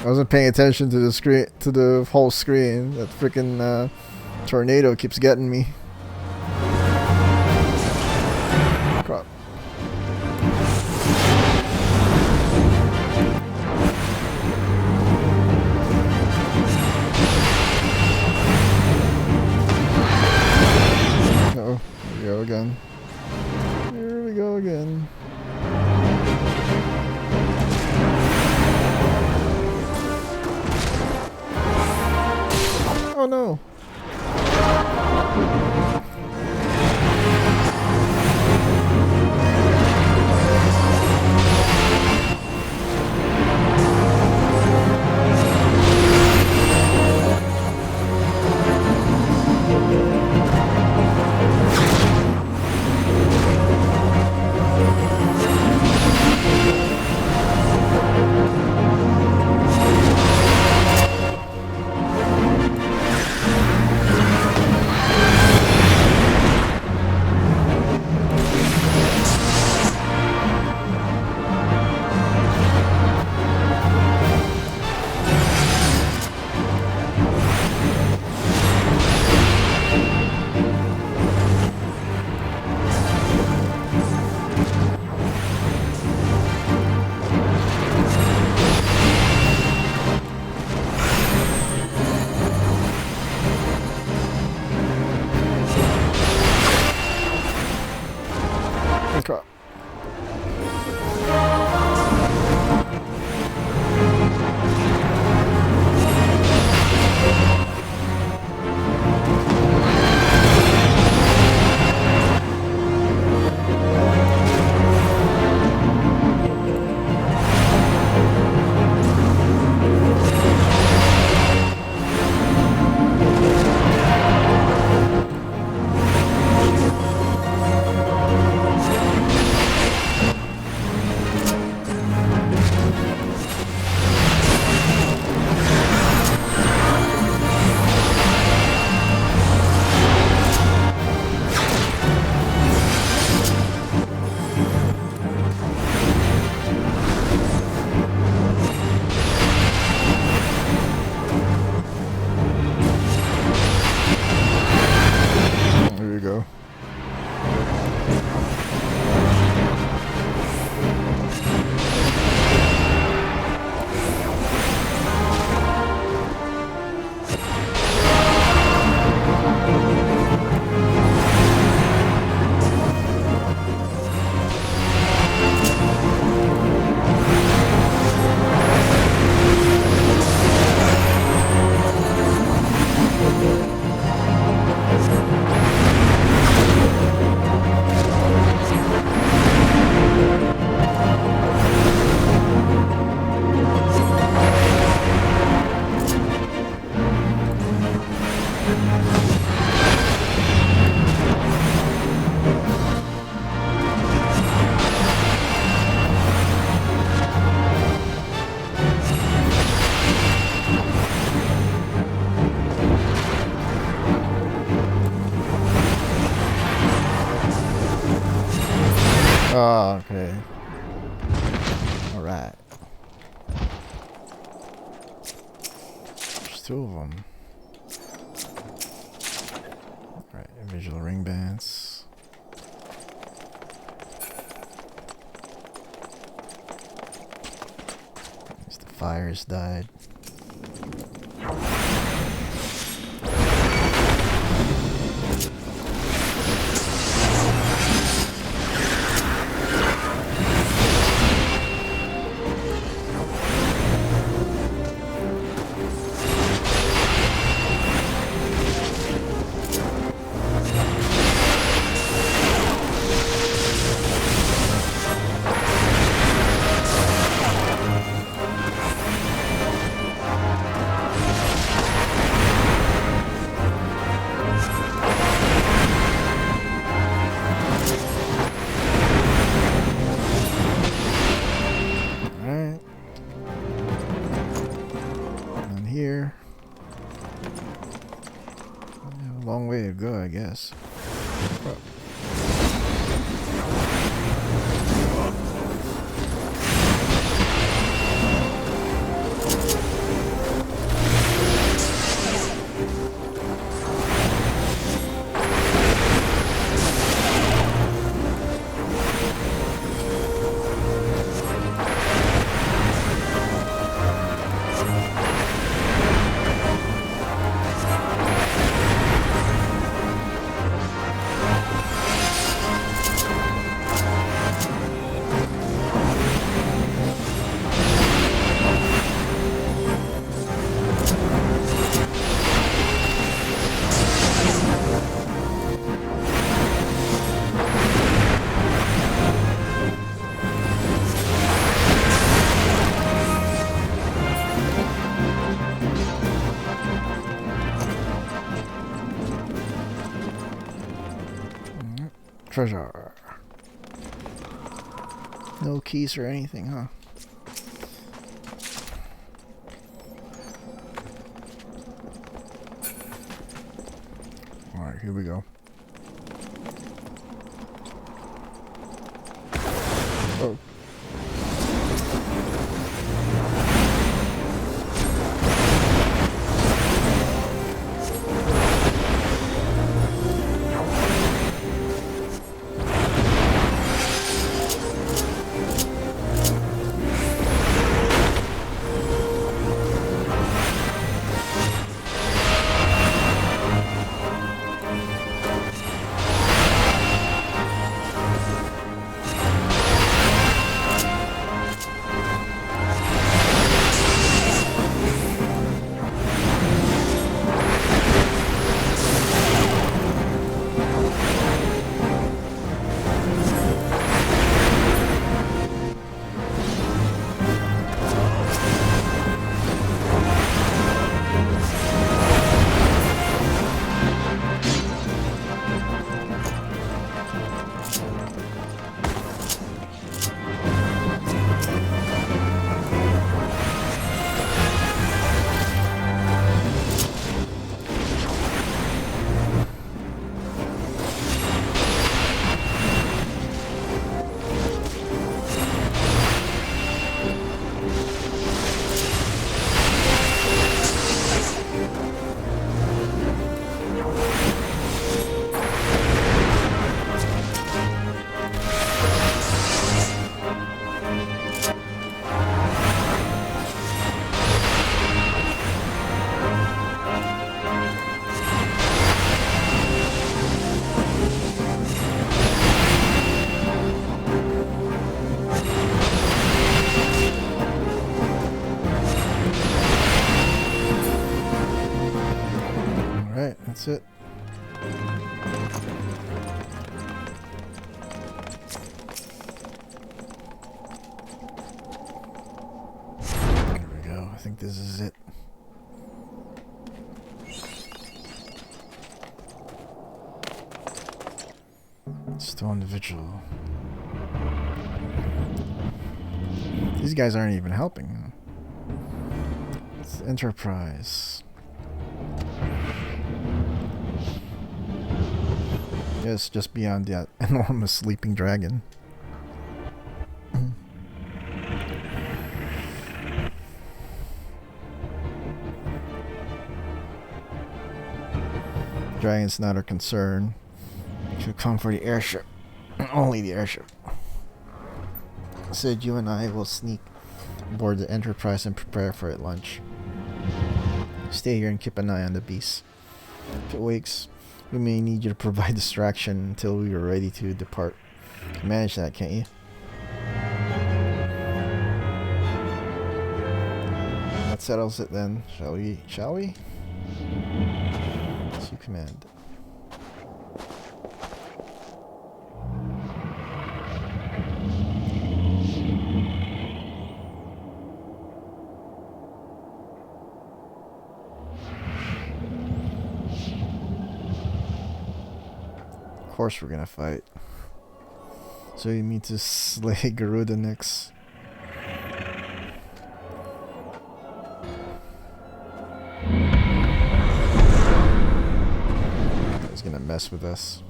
Speaker 1: I wasn't paying attention to the screen, to the whole screen. That freaking tornado keeps getting me. Crap. go again. Here we go again. Oh no! Crap. There you go. Oh, okay. All right. There's two of them. All right, visual ring bands. The fires died. Here. A long way to go, I guess. Oh. Treasure. No keys or anything, huh? Alright, here we go. Oh. That's it. There we go. I think this is it. Stone vigil. These guys aren't even helping. It's Enterprise. Yes, just beyond that enormous sleeping dragon. Dragon's not our concern. Should come for the airship. Only the airship. Said you and I will sneak aboard the Enterprise and prepare for it lunch. Stay here and keep an eye on the beast. If it wakes, we may need you to provide distraction until we are ready to depart. You can manage that, can't you? That settles it then, shall we? Shall we? As you command. Of course we're gonna fight. So you mean to slay Garuda next? He's gonna mess with us.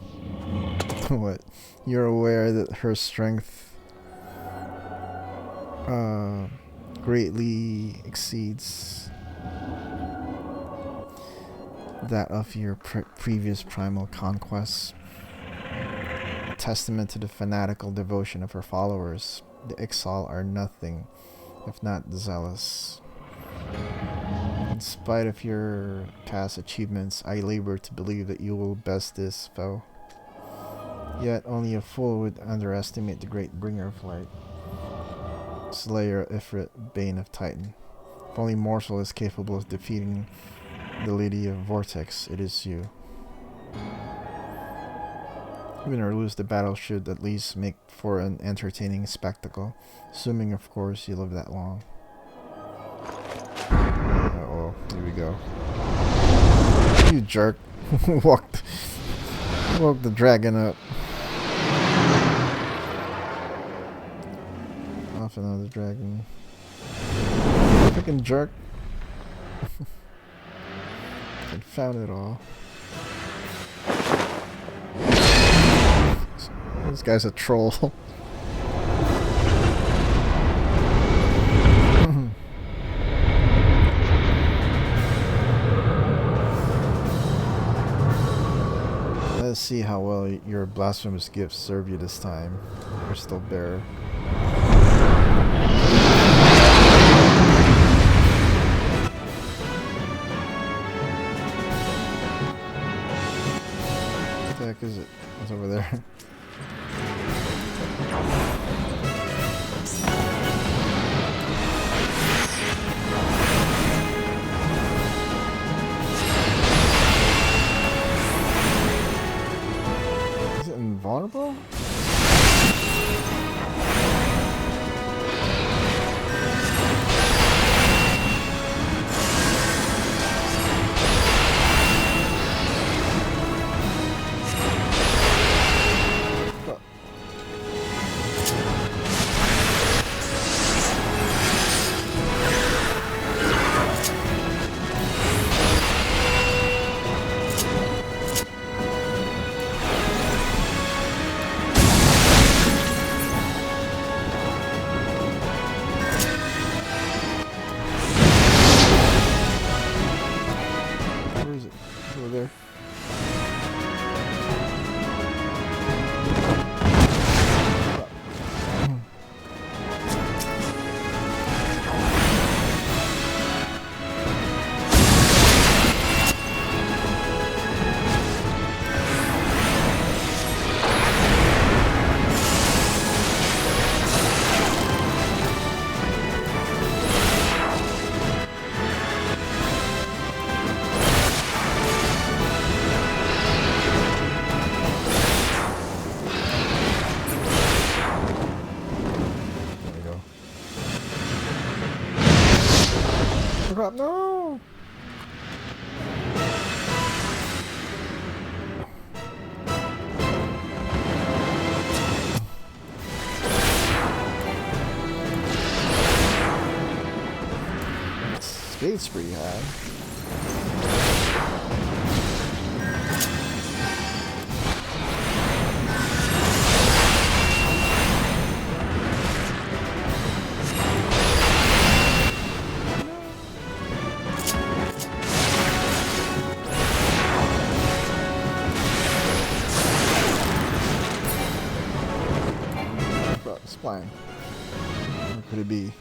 Speaker 1: What? You're aware that her strength greatly exceeds that of your previous primal conquests. A testament to the fanatical devotion of her followers. The Ixal are nothing if not zealous. In spite of your past achievements, I labor to believe that you will best this foe. Yet only a fool would underestimate the great bringer of light. Slayer of Ifrit, Bane of Titan. If only Morsel is capable of defeating the Lady of Vortex, it is you. Win or lose, the battle should at least make for an entertaining spectacle, assuming of course you live that long. Uh-oh, here we go. You jerk. Walked the dragon up. off another dragon. Freaking jerk. I found it all. This guy's a troll. Let's see how well your blasphemous gifts serve you this time, Crystal Bearer. What the heck is it? What's over there? Is it invulnerable? Crap, no! Spade's pretty high. Spline. What could it be?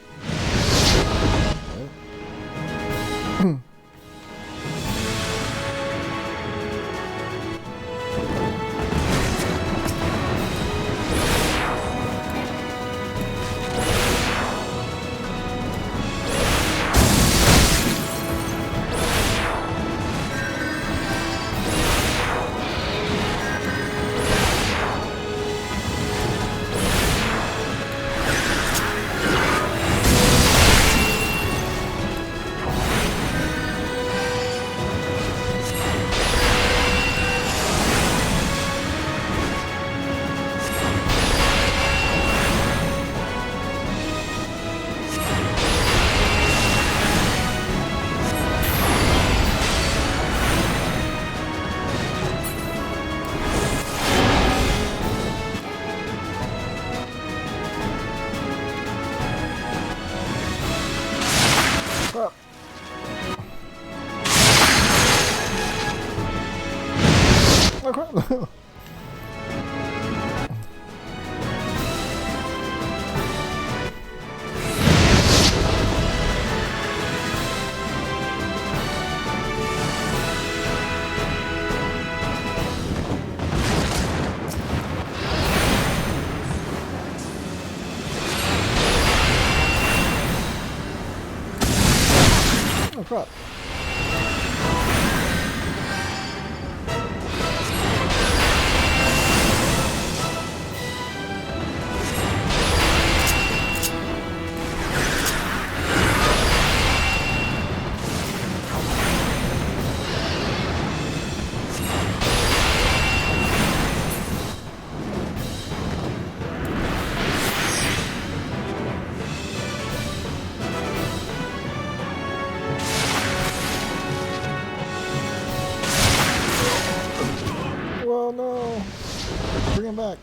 Speaker 1: Oh crap! Oh crap. bring him back.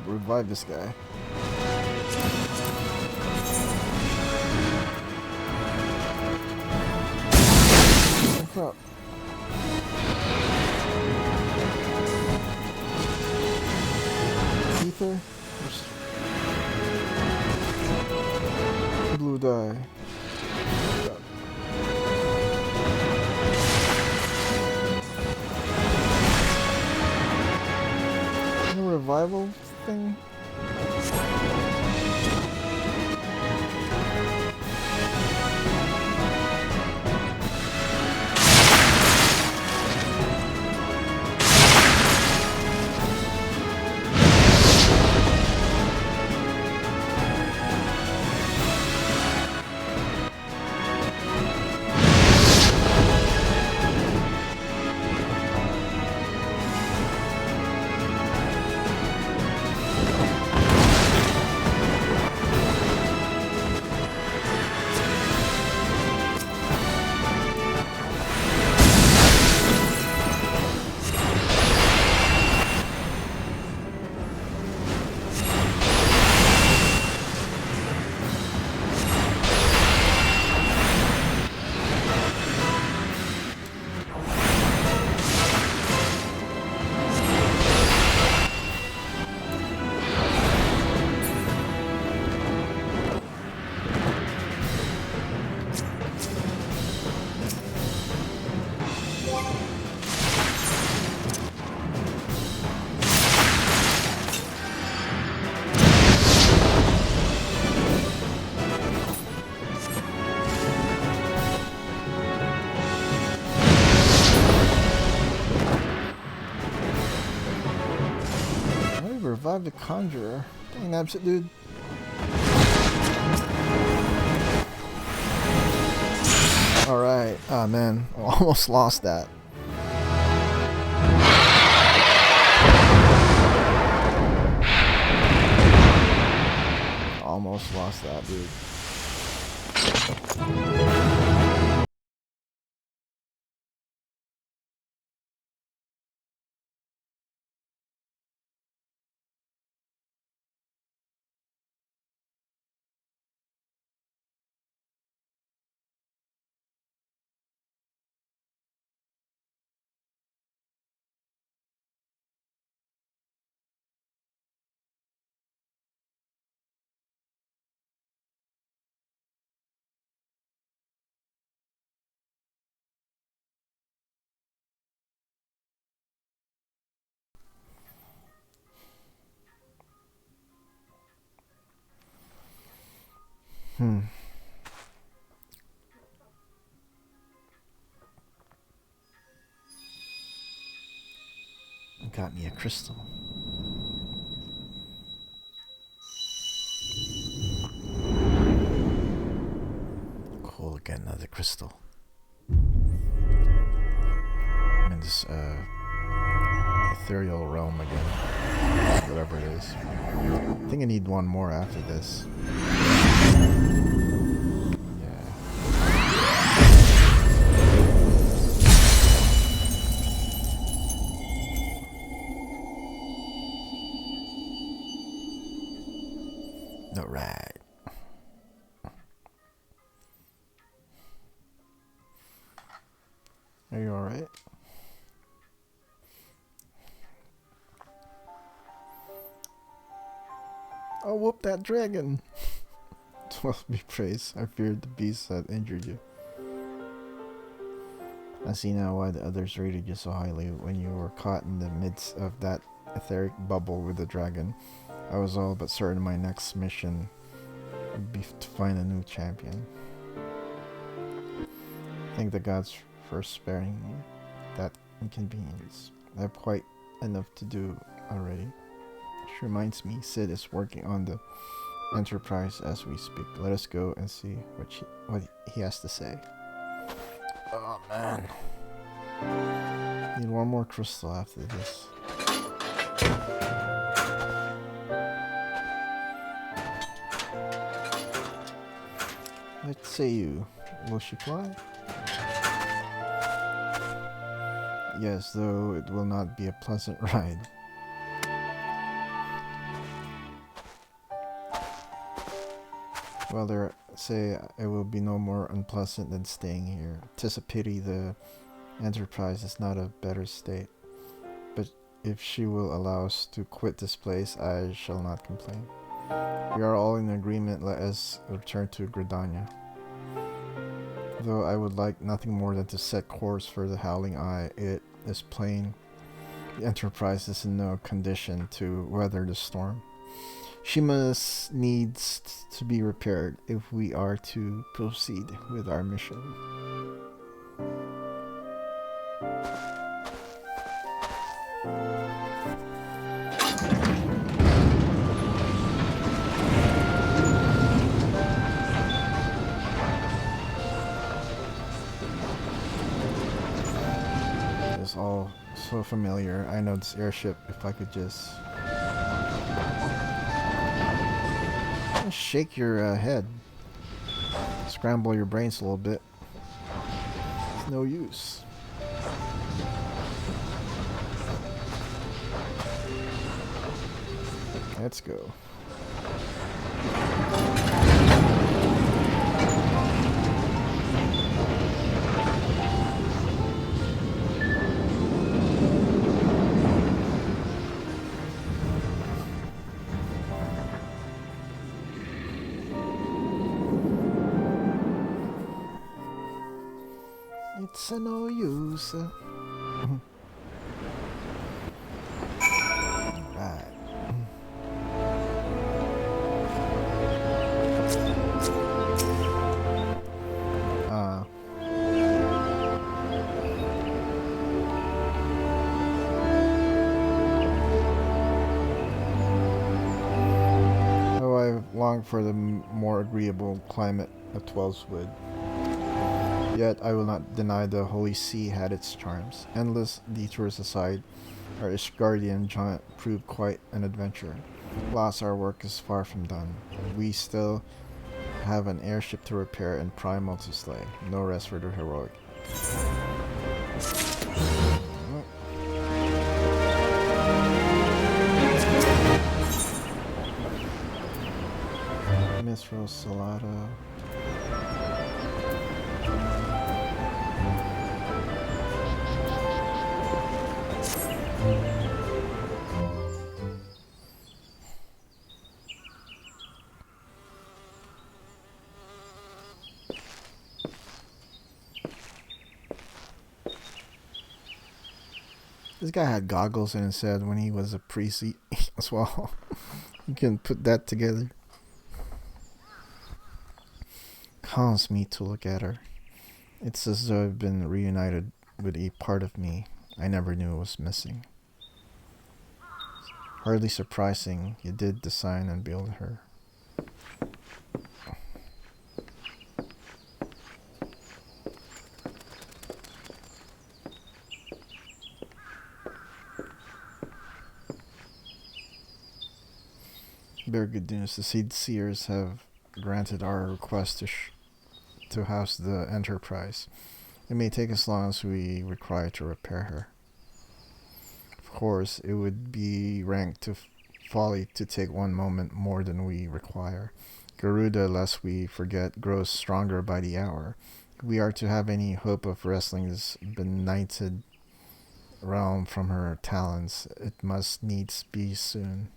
Speaker 1: Revive this guy. Oh, crap. Ether? Blue dye. Revival thing? Revive the Conjurer. Dang, absent dude. Alright. Oh man. Almost lost that. Almost lost that, dude. Got me a crystal. Cool, again, another crystal. I'm in this ethereal realm again. Whatever it is. I think I need one more after this. Alright. Are you alright? Oh, whoop that dragon! Well, be praised. I feared the beast that injured you. I see now why the others rated you so highly when you were caught in the midst of that etheric bubble with the dragon. I was all but certain my next mission would be to find a new champion. Thank the gods for sparing me that inconvenience. I have quite enough to do already. Which reminds me, Sid is working on the Enterprise as we speak. Let us go and see what he has to say. Oh man. Need one more crystal after this. Let's say you. Will she fly? Yes, though it will not be a pleasant ride. Well, there say it will be no more unpleasant than staying here. 'Tis a pity the Enterprise is not a better state. But if she will allow us to quit this place, I shall not complain. We are all in agreement, let us return to Gridania. Though I would like nothing more than to set course for the Howling Eye, it is plain the Enterprise is in no condition to weather the storm. She must needs to be repaired if we are to proceed with our mission. It's all so familiar. I know this airship if I could just shake your head. Scramble your brains a little bit. It's no use. Let's go. It's no use. Right. Oh, I long for the more agreeable climate of Twelveswood. Yet I will not deny the Holy See had its charms. Endless detours aside, our Ishgardian jaunt proved quite an adventure. Alas, our work is far from done. We still have an airship to repair and Primal to slay. No rest for the heroic. Miss Rosalada. This guy had goggles in his head when he was a priest as well. You can put that together. Calms me to look at her. It's as though I've been reunited with a part of me I never knew was missing. Hardly surprising you did design and build her. Very good news. The Seed Seers have granted our request to house the Enterprise. It may take as long as we require to repair her. Of course, it would be ranked to folly to take one moment more than we require. Garuda, lest we forget, grows stronger by the hour. If we are to have any hope of wresting this benighted realm from her talons, it must needs be soon.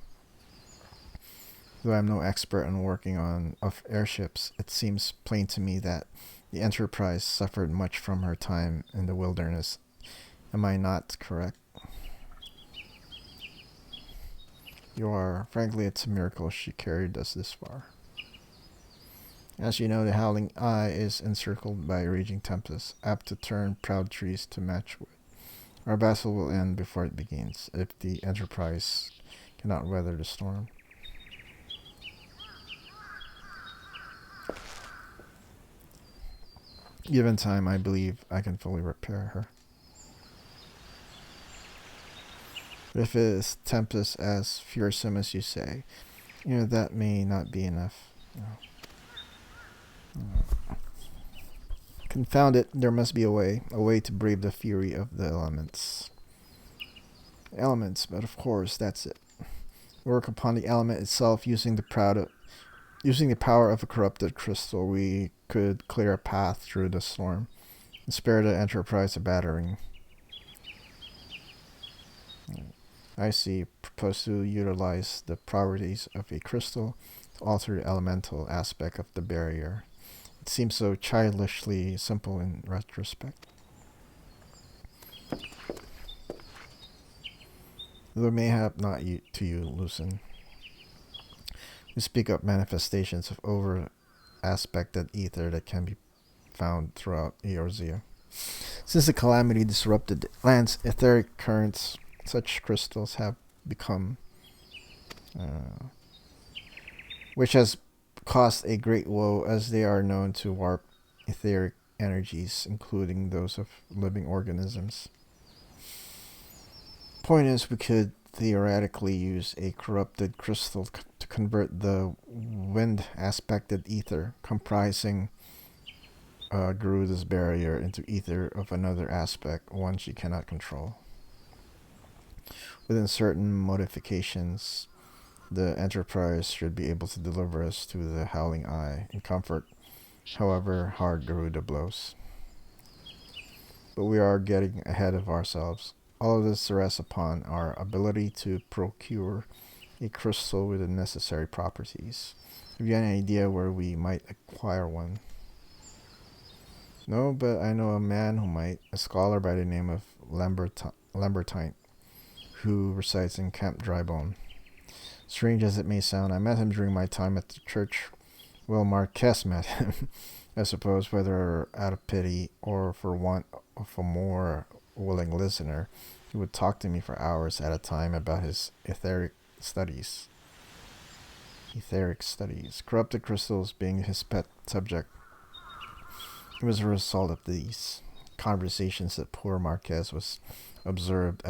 Speaker 1: Though I am no expert in working on airships, it seems plain to me that the Enterprise suffered much from her time in the wilderness. Am I not correct? You are. Frankly, it's a miracle she carried us this far. As you know, the Howling Eye is encircled by a raging tempest, apt to turn proud trees to matchwood. Our battle will end before it begins, if the Enterprise cannot weather the storm. Given time, I believe I can fully repair her. But if it is tempest as fearsome as you say, that may not be enough. Confound it, there must be a way to brave the fury of the elements. Elements, but of course, that's it. Work upon the element itself using the power of a corrupted crystal. We could clear a path through the storm and spare the Enterprise a battering. I see. Propose to utilize the properties of a crystal to alter the elemental aspect of the barrier. It seems so childishly simple in retrospect. Though mayhap not to you, Lucen. We speak of manifestations of over-aspected ether that can be found throughout Eorzea. Since the calamity disrupted the land's etheric currents, such crystals have become, which has caused a great woe, as they are known to warp etheric energies, including those of living organisms. Point is, we could theoretically use a corrupted crystal to convert the wind-aspected ether comprising Garuda's barrier into ether of another aspect, one she cannot control. Within certain modifications, the Enterprise should be able to deliver us to the Howling Eye in comfort, however hard Garuda blows. But we are getting ahead of ourselves. All of this rests upon our ability to procure a crystal with the necessary properties. Have you any idea where we might acquire one? No, but I know a man who might, a scholar by the name of Lambertine, who resides in Camp Drybone. Strange as it may sound, I met him during my time at the church. Well, Marquess met him, I suppose, whether out of pity or for want of a more willing listener. He would talk to me for hours at a time about his etheric studies. Corrupted crystals being his pet subject. It was a result of these conversations that poor Marquez was observed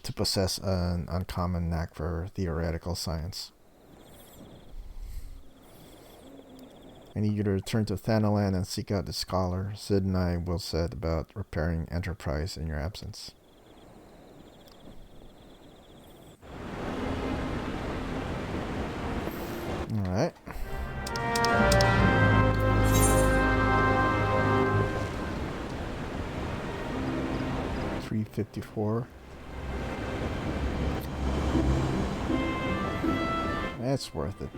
Speaker 1: to possess an uncommon knack for theoretical science. I need you to return to Thanalan and seek out the scholar. Sid and I will set about repairing Enterprise in your absence. Alright. $354. That's worth it.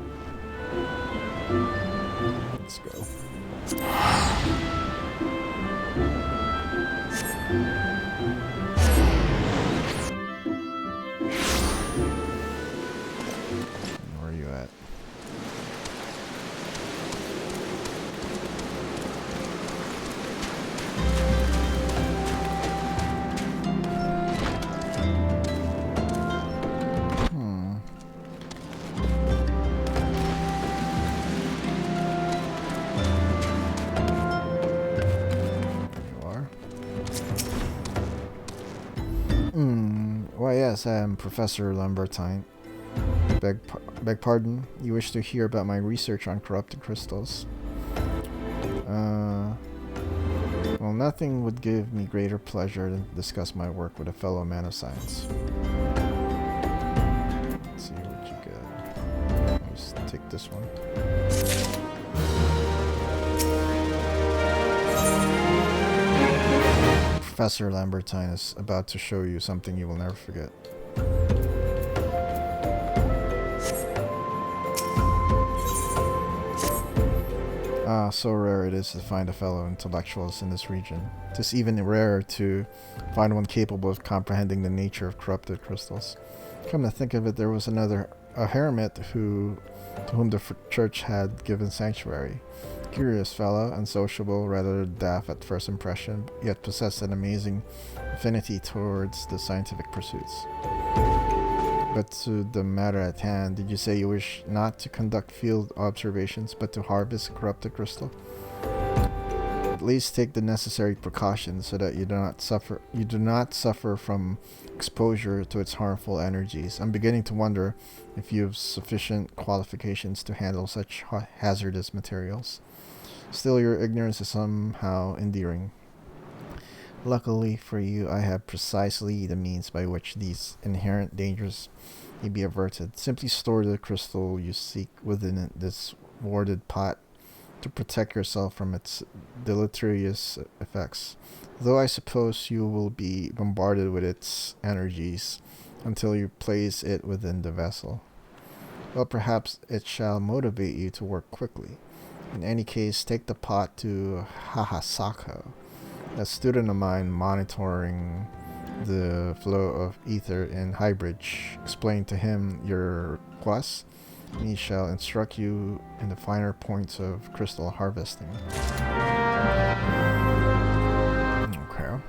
Speaker 1: Let's go. Where are you at? Why yes, I am Professor Lambertine. Beg pardon, you wish to hear about my research on corrupted crystals? Well, nothing would give me greater pleasure than to discuss my work with a fellow man of science. Let's see what you got. Let's take this one. Professor Lambertine is about to show you something you will never forget. So rare it is to find a fellow intellectuals in this region. It is even rarer to find one capable of comprehending the nature of corrupted crystals. Come to think of it, there was a hermit to whom the church had given sanctuary. Curious fellow, unsociable, rather daft at first impression, yet possessed an amazing affinity towards the scientific pursuits. But to the matter at hand, did you say you wish not to conduct field observations, but to harvest a corrupted crystal? At least take the necessary precautions so that you do not suffer from exposure to its harmful energies. I'm beginning to wonder if you have sufficient qualifications to handle such hazardous materials. Still, your ignorance is somehow endearing. Luckily for you, I have precisely the means by which these inherent dangers may be averted. Simply store the crystal you seek within this warded pot to protect yourself from its deleterious effects. Though I suppose you will be bombarded with its energies until you place it within the vessel. Well, perhaps it shall motivate you to work quickly. In any case, take the pot to Hahasako, a student of mine monitoring the flow of ether in Highbridge. Explain to him your request, and he shall instruct you in the finer points of crystal harvesting. Okay.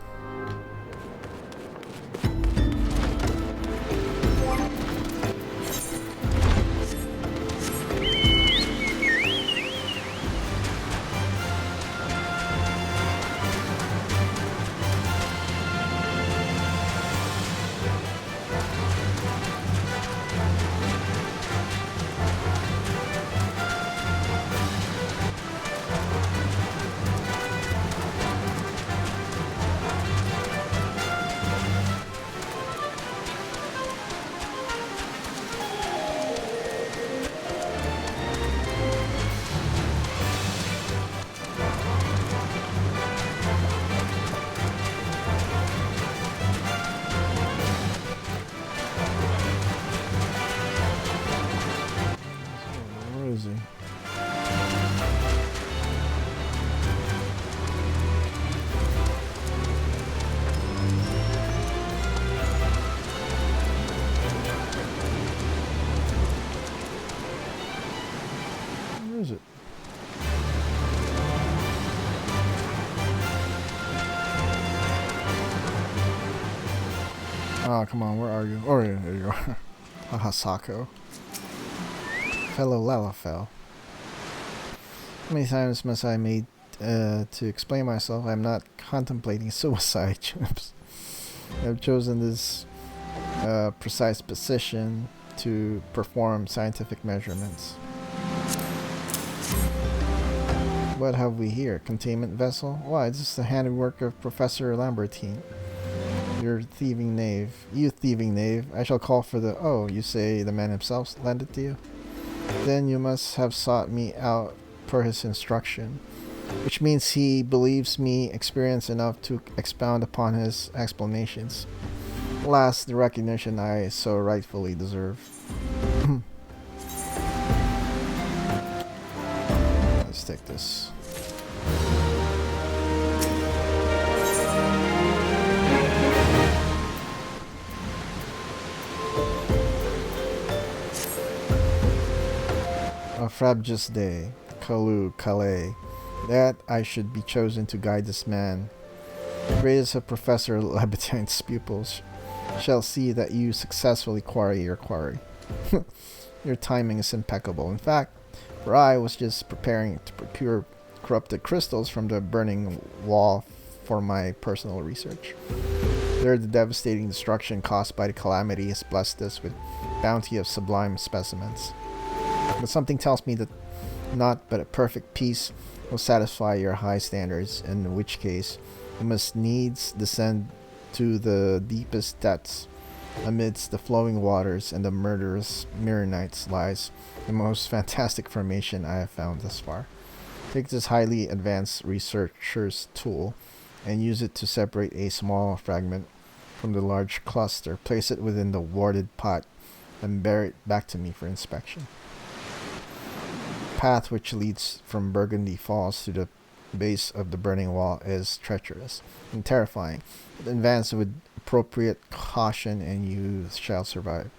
Speaker 1: Where is he? Where is it? Ah, come on, where are you? Oh, yeah, there you are. Hahasako. Fellow Lalafell. How many times must I made to explain myself? I'm not contemplating suicide, Chips. I've chosen this precise position to perform scientific measurements. What have we here? Containment vessel? Why, this is the handiwork of Professor Lambertine. You thieving knave. I shall call for the... Oh, you say the man himself lent it to you? Then you must have sought me out per his instruction, which means he believes me experienced enough to expound upon his explanations. Alas, the recognition I so rightfully deserve. Let's take this. A frabjous day, Calais, that I should be chosen to guide this man, the greatest of Professor Labertine's pupils, shall see that you successfully quarry your quarry. Your timing is impeccable. In fact, for I was just preparing to procure corrupted crystals from the burning wall for my personal research. There, the devastating destruction caused by the calamity has blessed us with bounty of sublime specimens. But something tells me that not but a perfect peace will satisfy your high standards, in which case you must needs descend to the deepest depths. Amidst the flowing waters and the murderous Mirrorites lies the most fantastic formation I have found thus far. Take this highly advanced researcher's tool and use it to separate a small fragment from the large cluster. Place it within the warded pot and bear it back to me for inspection. Path which leads from Burgundy Falls to the base of the burning wall is treacherous and terrifying, but advance with appropriate caution and you shall survive.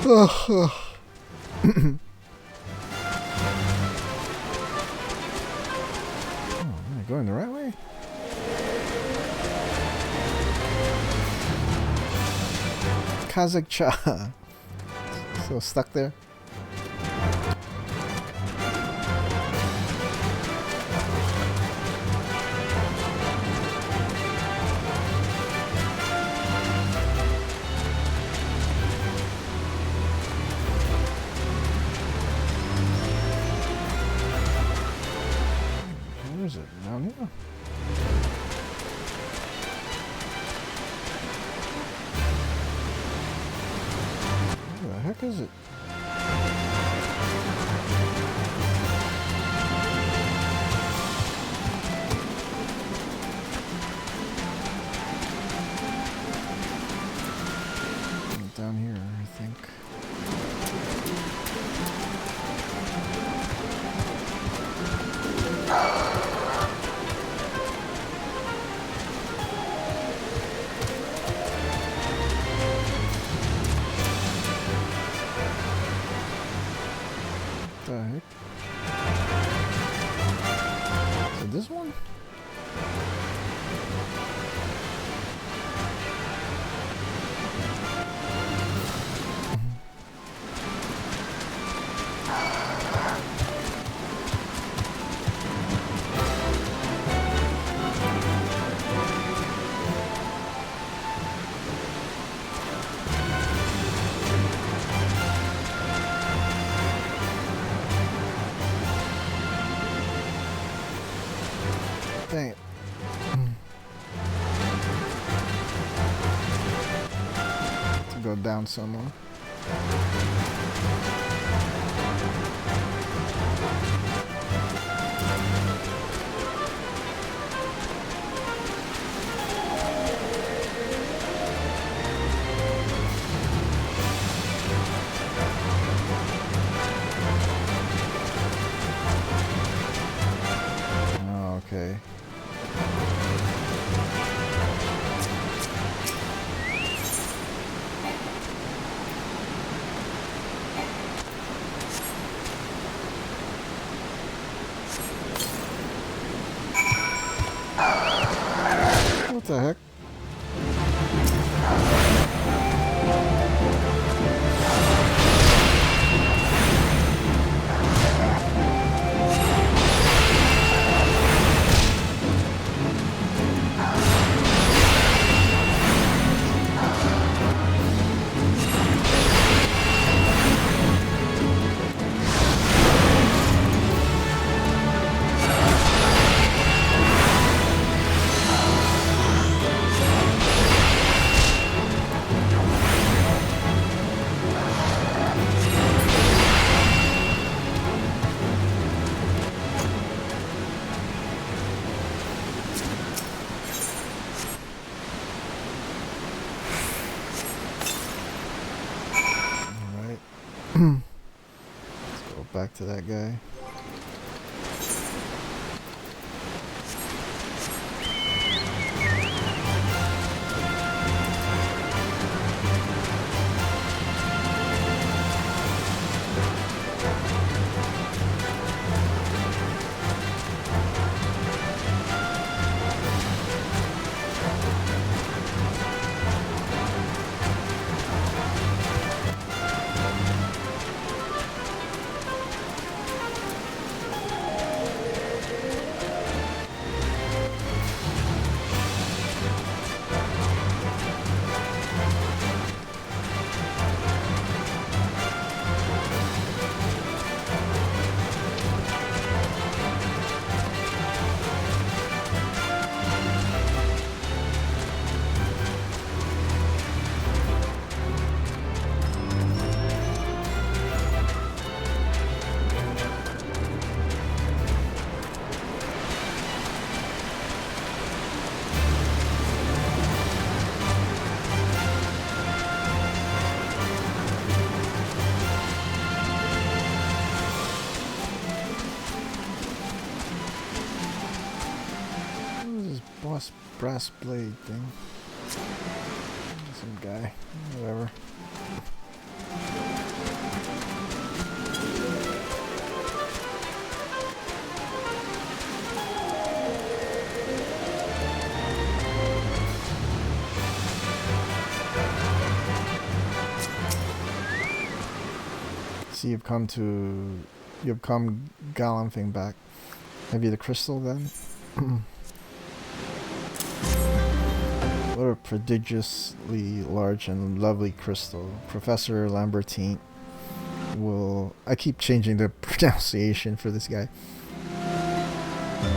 Speaker 1: Am I going the right way? Kazakh Cha. So stuck there. Where is it? Down here? Where the heck is it? Down here, I think. What the heck? Is it this one? Dang it. To go down somewhere. Oh, okay. What the heck? Let's go back to that guy. Boss brass blade thing. Some guy. Whatever. see you've come galumphing back. Have you the crystal then? What a prodigiously large and lovely crystal. Professor Lambertine will... I keep changing the pronunciation for this guy.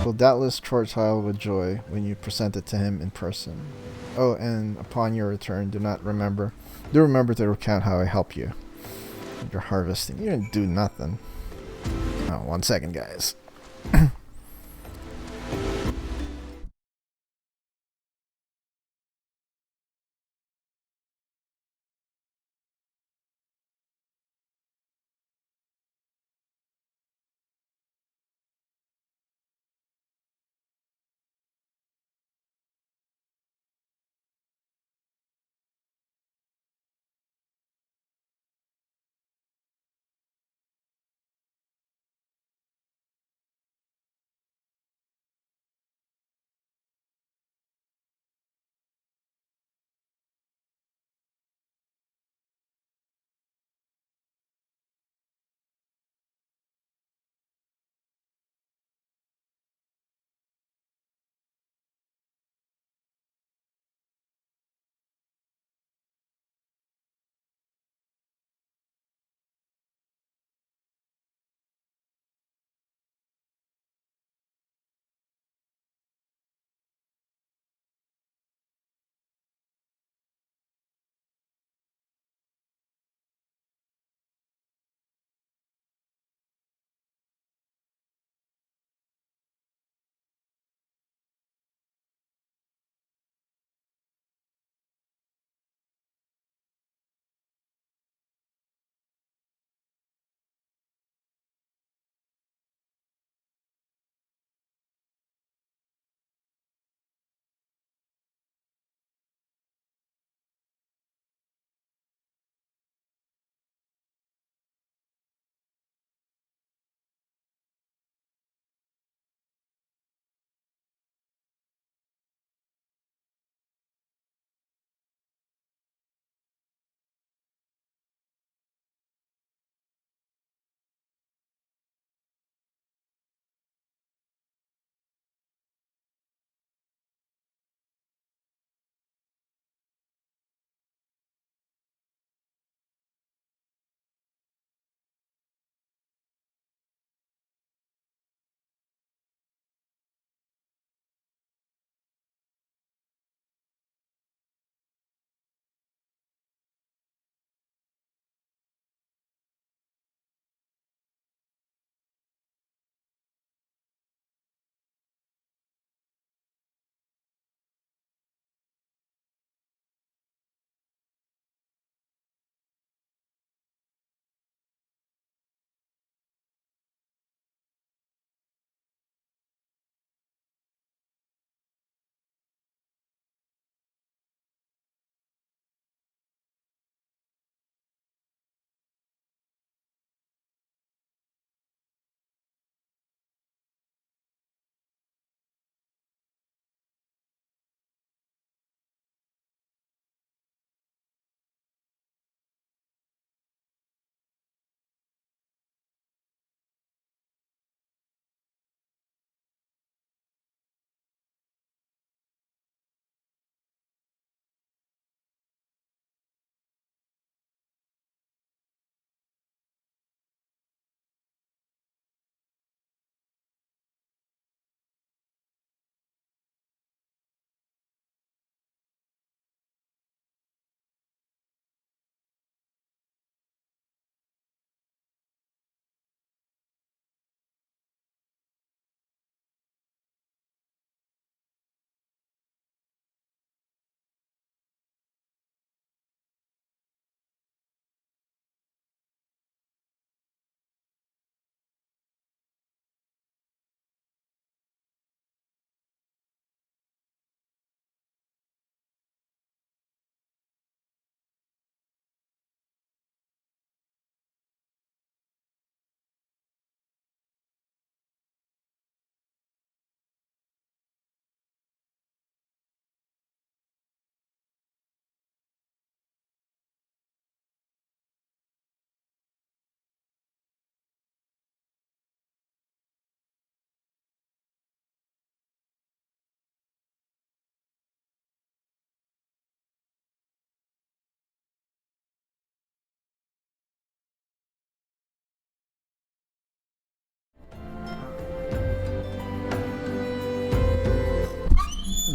Speaker 1: Will doubtless tortile with joy when you present it to him in person. Oh, and upon your return, do remember to recount how I help you. You're harvesting. You didn't do nothing. Oh, 1 second, guys.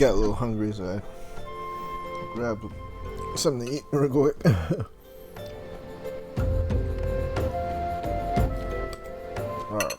Speaker 1: Got a little hungry, so I grabbed something to eat real quick. Alright.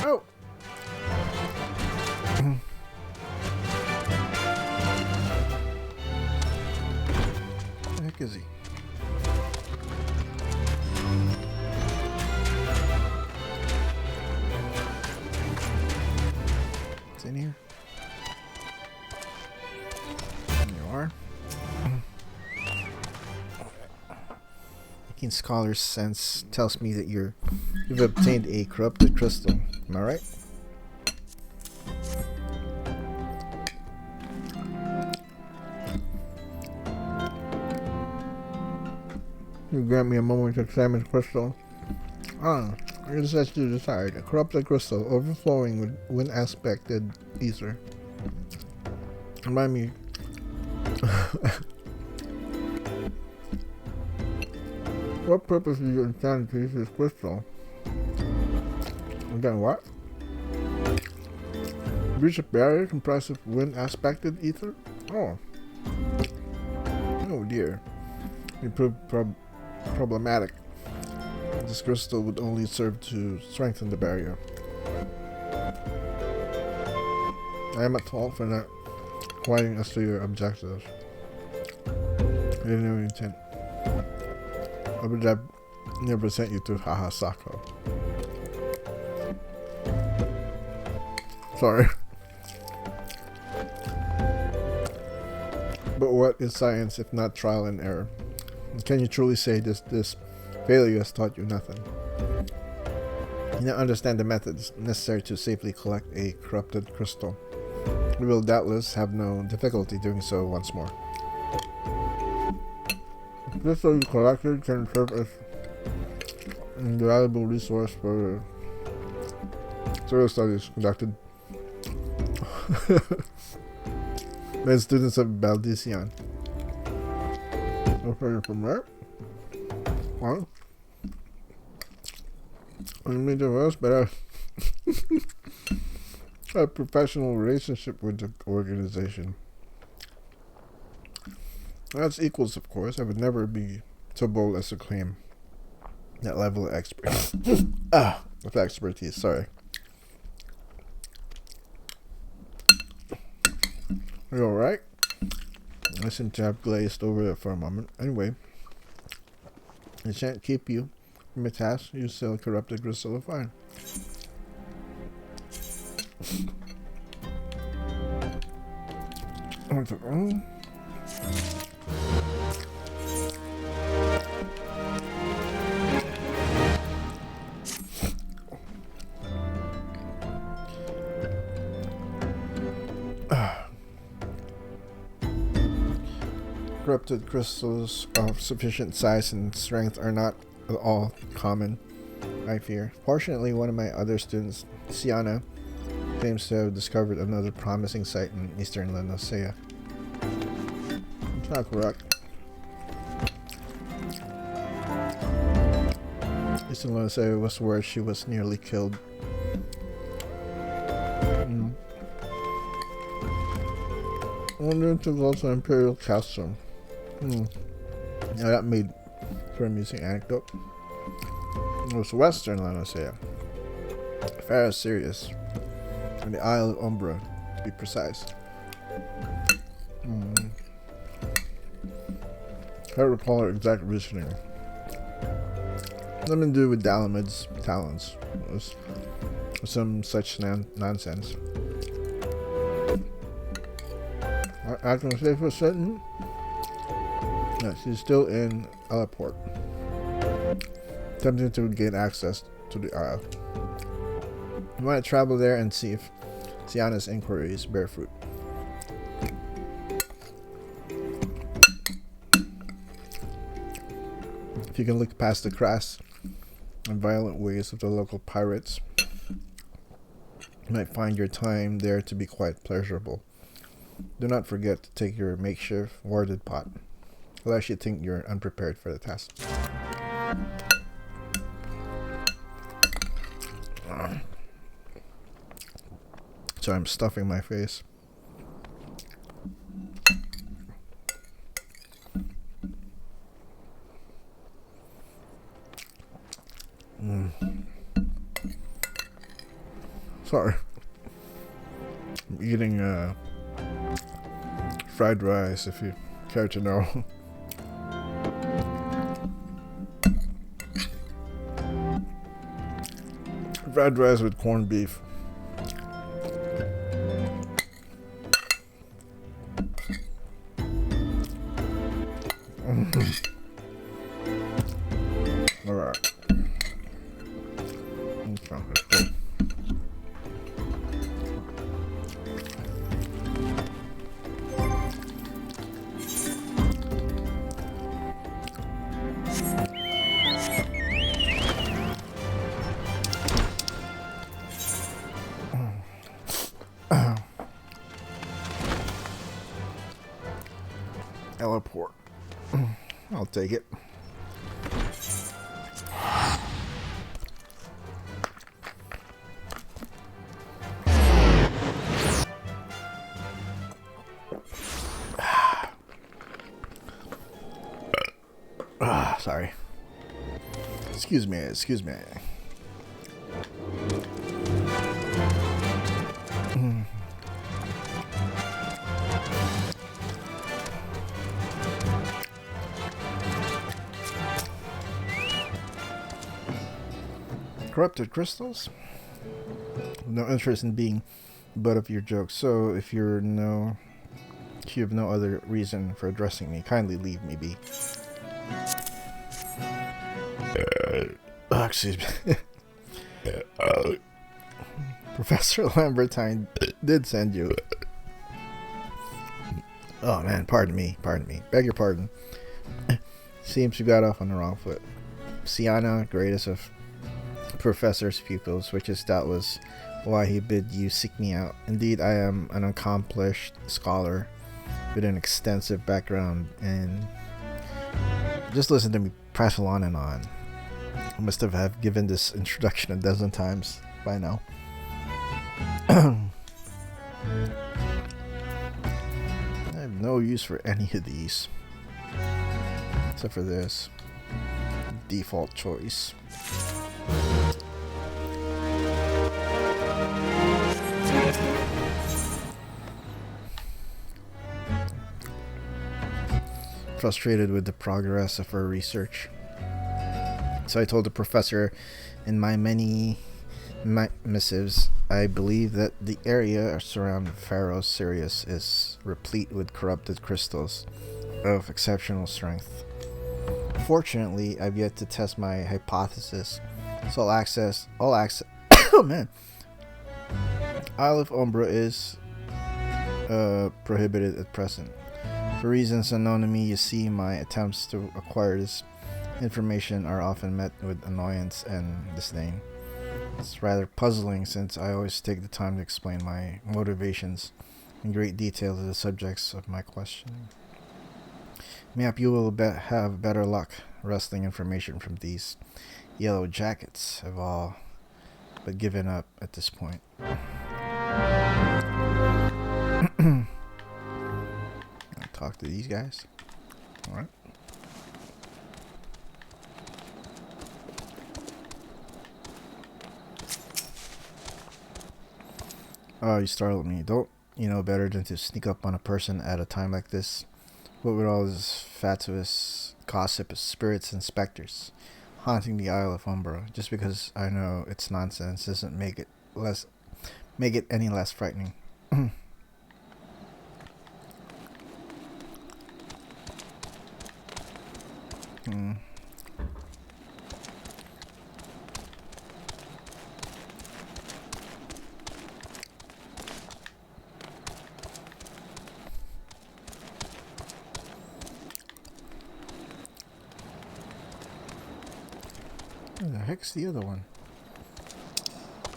Speaker 1: Oh. What the heck is he? It's in here. There you are. Keen Scholar's sense tells me that you've obtained a corrupted crystal. Am I right? You grant me a moment to examine the crystal. I just as you desired. A corrupted crystal overflowing with wind-aspected ether. Remind me. What purpose do you intend to use this crystal? Again, what? Reach a barrier comprised of wind-aspected ether? Oh. Oh dear. It proved problematic. This crystal would only serve to strengthen the barrier. I am at fault for not quieting us to your objectives. I didn't have any intent. I would have never sent you to Hahasako. Sorry. But what is science if not trial and error? Can you truly say this failure has taught you nothing? You now understand the methods necessary to safely collect a corrupted crystal. You will doubtless have no difficulty doing so once more. The crystal you collected can serve as a valuable resource for thorough studies conducted by students of Baldician. Okay, from there. Well, I mean, there was, but a professional relationship with the organization. That's equals, of course. I would never be so bold as to claim that level of of expertise. Sorry. Are you alright? I seem to have glazed over it for a moment. Anyway, I shan't keep you from a task. You sell corrupted crystal fine. Corrupted crystals of sufficient size and strength are not at all common, I fear. Fortunately, one of my other students, Siana, claims to have discovered another promising site in eastern Lanosea. It's not correct. Eastern Lanosea was where she was nearly killed. I wonder if there's also Imperial Castle. Now that made for an amusing anecdote. It was western Lanosea. Affair is serious. And the Isle of Umbra, to be precise. I can't recall her exact reasoning. Nothing to do with Dalamid's talons. It was some such nonsense. I can say for certain that she's still in Aleport, attempting to gain access to the Isle. You want to travel there and see if Sienna's inquiries bear fruit. If you can look past the crass and violent ways of the local pirates, you might find your time there to be quite pleasurable. Do not forget to take your makeshift warded pot, unless you think you're unprepared for the task. So I'm stuffing my face. Sorry. I'm eating fried rice, if you care to know. Fried rice with corned beef. Alright. Okay. Teleport. I'll take it. Sorry. Excuse me. Corrupted crystals? No interest in being the butt of your jokes, so if you have no other reason for addressing me, kindly leave me be. Excuse me. Professor Lambertine did send you. Oh man, pardon me. Beg your pardon. Seems you got off on the wrong foot. Sienna, greatest of Professor's pupils, which is doubtless why he bid you seek me out. Indeed, I am an accomplished scholar with an extensive background, and just listen to me prattle on and on. I must have given this introduction a dozen times by now. I have no use for any of these, except for this default choice. Frustrated with the progress of our research, so I told the professor in my many missives, I believe that the area surrounding Pharaoh Sirius is replete with corrupted crystals of exceptional strength. Fortunately, I've yet to test my hypothesis, so I'll access oh man, Isle of Umbra is prohibited at present. For reasons unknown to me, you see, my attempts to acquire this information are often met with annoyance and disdain. It's rather puzzling, since I always take the time to explain my motivations in great detail to the subjects of my questioning. Mayhap you will have better luck wresting information from these yellow jackets have all but given up at this point. Talk to these guys. Alright. Oh, you startled me. Don't you know better than to sneak up on a person at a time like this? What with all this fatuous gossip of spirits and specters haunting the Isle of Umbra. Just because I know it's nonsense doesn't make it any less frightening. Where the heck's the other one?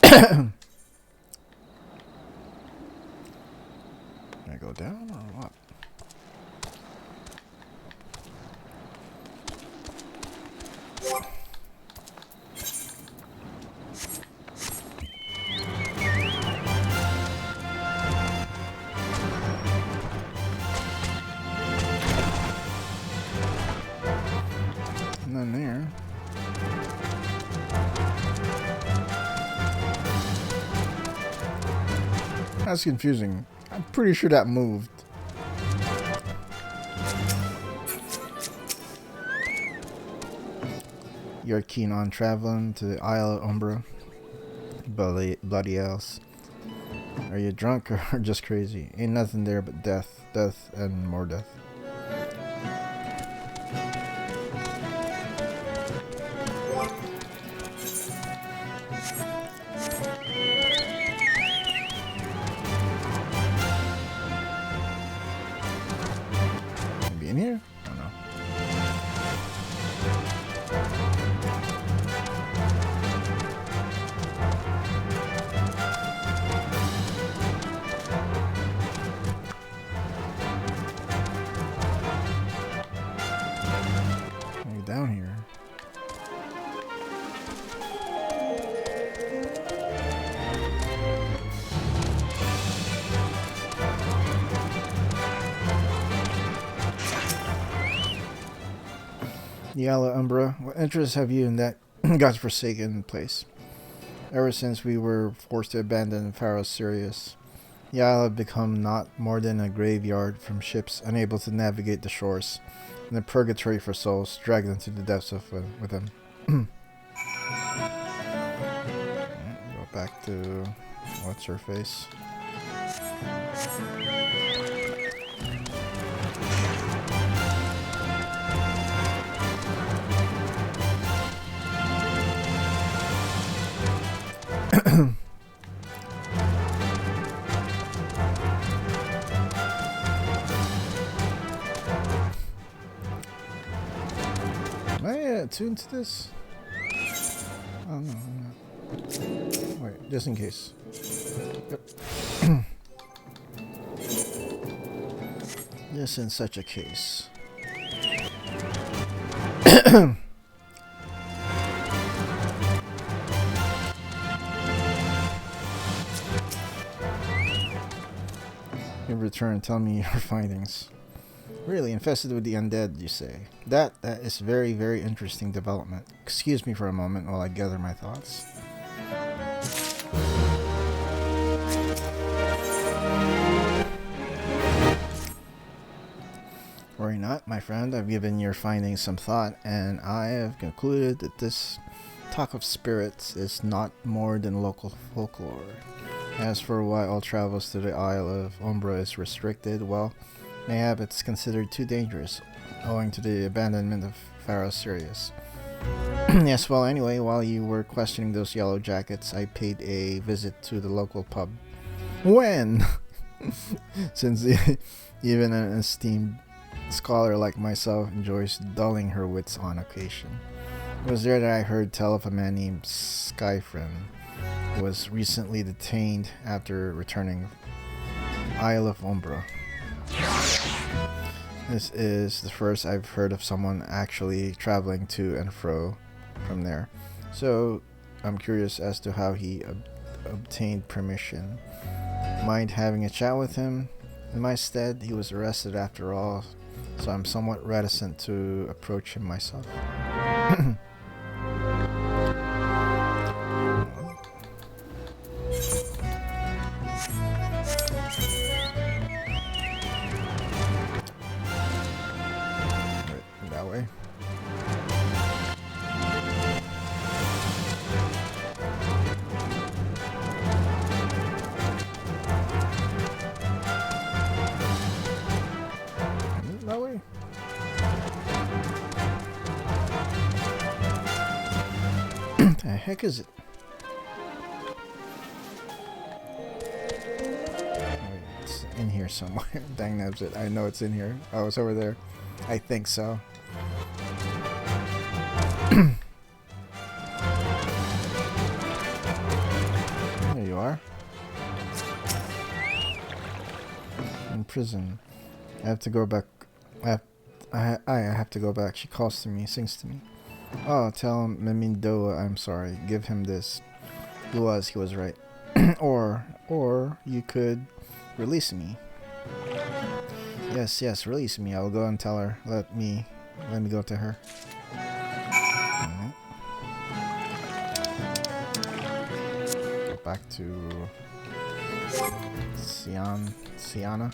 Speaker 1: Can I go down or what? None there. That's confusing. I'm pretty sure that moved. You're keen on traveling to the Isle of Umbra? Bloody else. Are you drunk or just crazy? Ain't nothing there but death, death, and more death. Maybe in here? I don't know. Maybe down here. Yala Umbra, what interest have you in that godforsaken place? Ever since we were forced to abandon Pharaoh Sirius, Yala have become not more than a graveyard from ships unable to navigate the shores, and a purgatory for souls dragged into the depths of with them. Go back to what's her face. Am I attuned to this? Oh no, I'm not. Wait, just in case. Yep. Just in such a case. In return, tell me your findings. Really infested with the undead, you say? That is very, very interesting development. Excuse me for a moment while I gather my thoughts. Worry not, my friend. I've given your findings some thought, and I have concluded that this talk of spirits is not more than local folklore. As for why all travels to the Isle of Umbra is restricted, well, mayhap it's considered too dangerous, owing to the abandonment of Pharaoh Sirius. Yes, well, anyway, while you were questioning those yellow jackets, I paid a visit to the local pub. When? Since even an esteemed scholar like myself enjoys dulling her wits on occasion. It was there that I heard tell of a man named Skyfriend, who was recently detained after returning Isle of Umbra. This is the first I've heard of someone actually traveling to and fro from there. So I'm curious as to how he obtained permission. Mind having a chat with him? In my stead, he was arrested after all, so I'm somewhat reticent to approach him myself. That way. that way. What the heck is it? It's in here somewhere. Dang nabbit it. I know it's in here. Oh, it's over there. I think so. There you are. In prison. I have to go back. I have to go back. She calls to me, sings to me. Oh, tell him Mimidoa I'm sorry. Give him this. He was right. or you could release me. Yes, release me. I'll go and tell her. Let me go to her. Alright. Go back to Siana.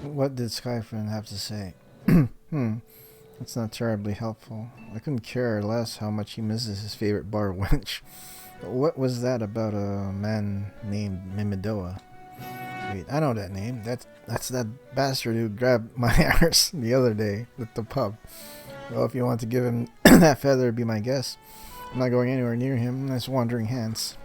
Speaker 1: What did Skyfriend have to say? That's not terribly helpful. I couldn't care less how much he misses his favorite bar wench. What was that about a man named Mimidoa? Wait, I know that name. That's that bastard who grabbed my arse the other day at the pub. Well, if you want to give him that feather, be my guest. I'm not going anywhere near him. Nice wandering hands.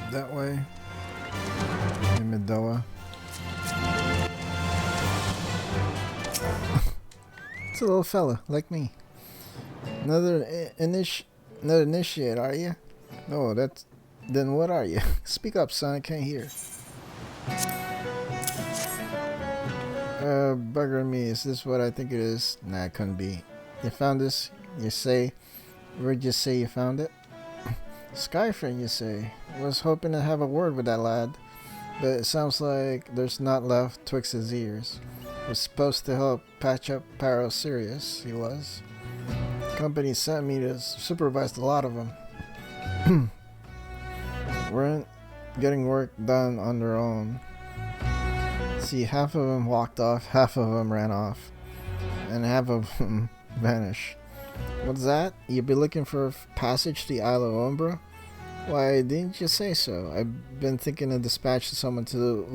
Speaker 1: That way. Mimidoa. It's a little fella like me. Another initiate, are you? No, that's... Then what are you? Speak up, son. I can't hear. Bugger me. Is this what I think it is? Nah, it couldn't be. You found this? You say? Where'd you say you found it? Skyfriend, you say? Was hoping to have a word with that lad, but it sounds like there's not left twixt his ears. Was supposed to help patch up Paro Sirius, he was. Company sent me to supervise a lot of them. Weren't getting work done on their own. See, half of them walked off, half of them ran off, and half of them vanished. What's that? You be looking for a passage to the Isle of Umbra? Why didn't you say so? I've been thinking of dispatch to someone to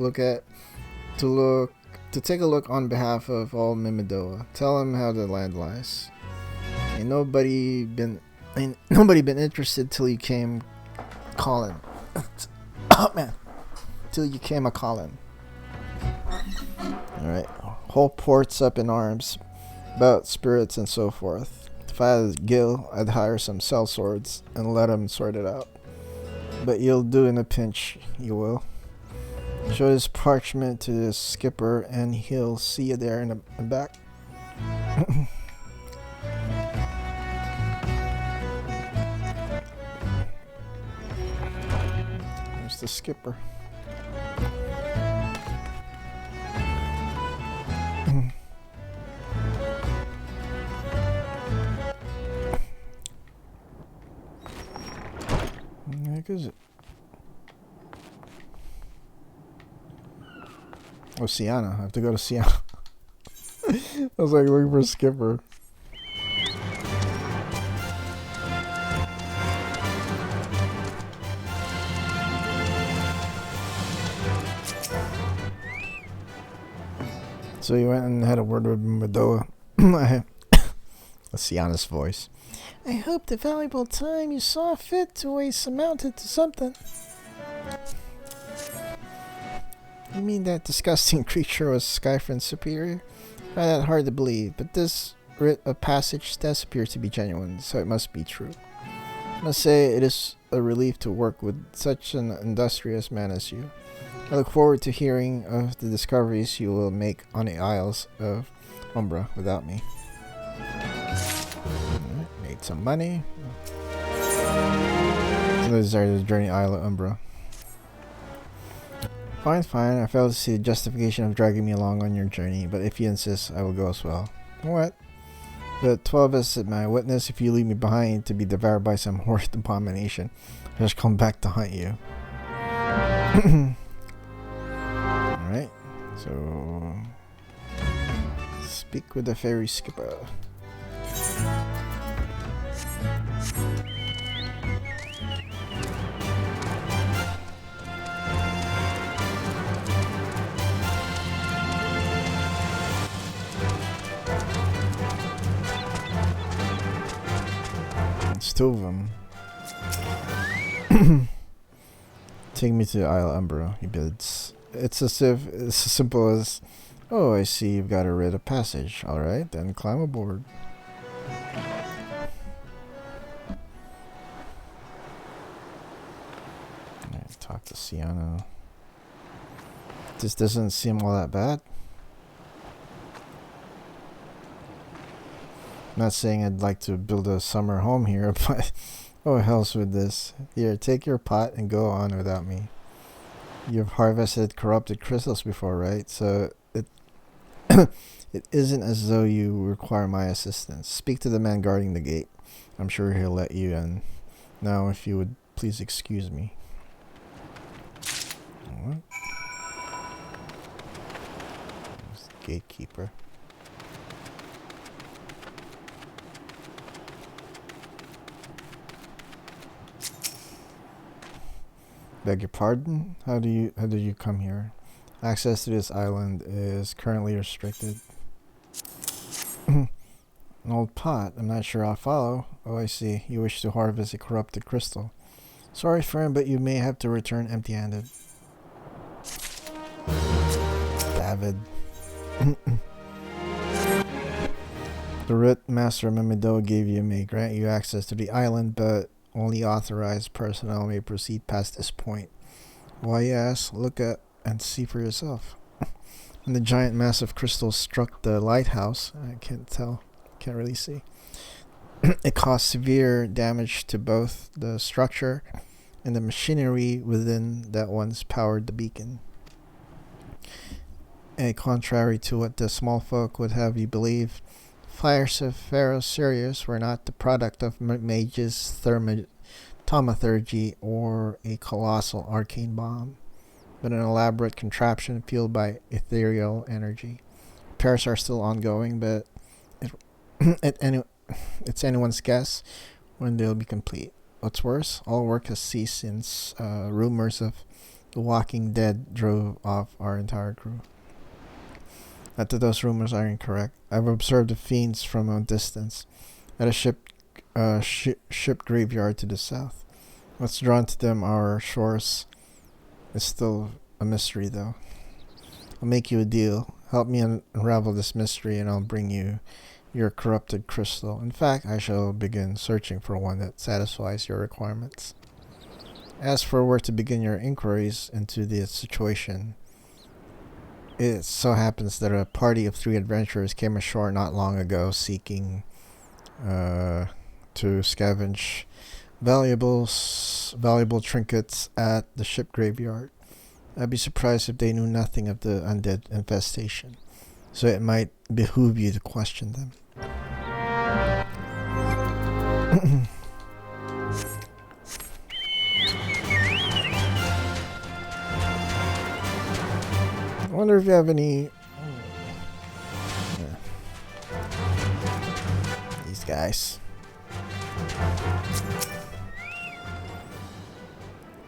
Speaker 1: take a look on behalf of all Mimidoa. Tell him how the land lies. Ain't nobody been interested till you came calling. Oh man, till you came a calling. All right, whole port's up in arms about spirits and so forth. If I had Gil, I'd hire some sellswords and let him sort it out. But you'll do in a pinch, you will. Show this parchment to the skipper and he'll see you there in the back. There's the skipper. What is it? Oh, Siana. I have to go to Siana. I was like looking for a skipper. So you went and had a word with Medoa. Siana's voice. I hope the valuable time you saw fit to waste amounted to something. You mean that disgusting creature was Skyfriend's superior? I find that hard to believe, but this writ of passage does appear to be genuine, so it must be true. I must say it is a relief to work with such an industrious man as you. I look forward to hearing of the discoveries you will make on the Isles of Umbra without me.
Speaker 2: Need some money. Those are the journey Isle of Umbra. Fine, fine. I fail to see the justification of dragging me along on your journey, but if you insist, I will go as well. What? The 12 is my witness. If you leave me behind to be devoured by some horrid abomination, I shall come back to hunt you. Alright, so speak with the ferry skipper. It's two of them. Take me to the Isle of Umbra, he bids. It's as simple as, oh, I see you've got a writ of passage. Alright, then climb aboard. Alright, talk to Sienna. This doesn't seem all that bad. I'm not saying I'd like to build a summer home here, but oh, hell's with this. Here, take your pot and go on without me. You've harvested corrupted crystals before, right? So it it isn't as though you require my assistance. Speak to the man guarding the gate. I'm sure he'll let you in. Now, if you would please excuse me. What? There's the gatekeeper. Beg your pardon? How did you come here? Access to this island is currently restricted. An old pot. I'm not sure I'll follow. Oh, I see. You wish to harvest a corrupted crystal. Sorry, friend, but you may have to return empty-handed. David. The writ Master Mimido gave you may grant you access to the island, but only authorized personnel may proceed past this point. Why, yes, look at and see for yourself. When the giant mass of crystals struck the lighthouse, I can't tell, can't really see. It caused severe damage to both the structure and the machinery within that once powered the beacon. And contrary to what the small folk would have you believe, fires of Pharaoh Sirius were not the product of mages' thaumaturgy or a colossal arcane bomb, but an elaborate contraption fueled by ethereal energy. Repairs are still ongoing, but it's anyone's guess when they'll be complete. What's worse, all work has ceased since rumors of The Walking Dead drove off our entire crew. Not that those rumors are incorrect. I've observed the fiends from a distance at a ship graveyard to the south. What's drawn to them our shores is still a mystery, though. I'll make you a deal. Help me unravel this mystery, and I'll bring you your corrupted crystal. In fact, I shall begin searching for one that satisfies your requirements. As for where to begin your inquiries into the situation, it so happens that a party of 3 adventurers came ashore not long ago seeking to scavenge valuable trinkets at the ship graveyard. I'd be surprised if they knew nothing of the undead infestation, so it might behoove you to question them. I wonder if you have any... These guys.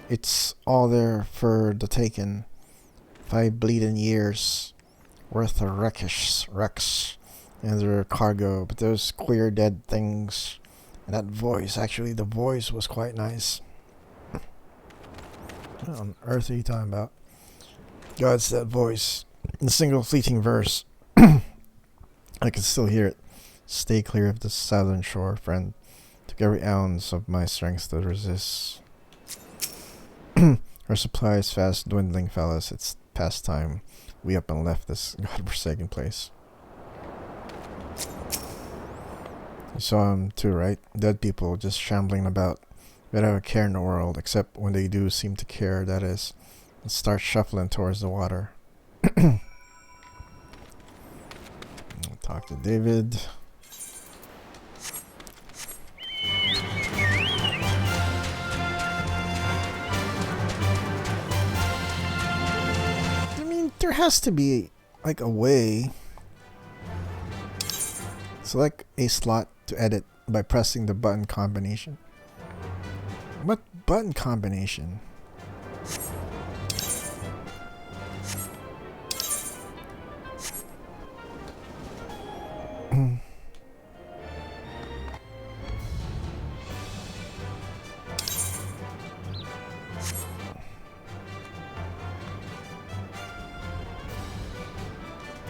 Speaker 2: It's all there for the taking. 5 bleeding years worth of wrecks and their cargo. But those queer dead things and that voice, actually the voice was quite nice. What on earth are you talking about? God, it's that voice. In a single fleeting verse. I can still hear it. Stay clear of the southern shore, friend. Took every ounce of my strength to resist. Our supply is fast dwindling, fellas. It's past time we up and left this godforsaken place. You saw them too, right? Dead people just shambling about without a care in the world, except when they do seem to care, that is, and start shuffling towards the water. Talk to David. I mean, there has to be like a way. Select a slot to edit by pressing the button combination. What button combination?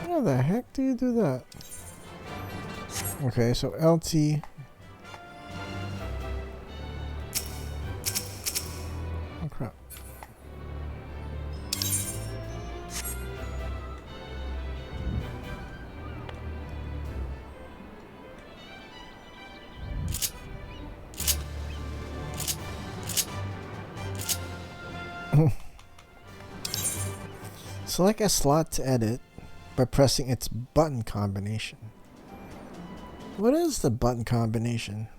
Speaker 2: How the heck do you do that? Okay, so LT. Oh crap. Select a slot to edit by pressing its button combination. What is the button combination?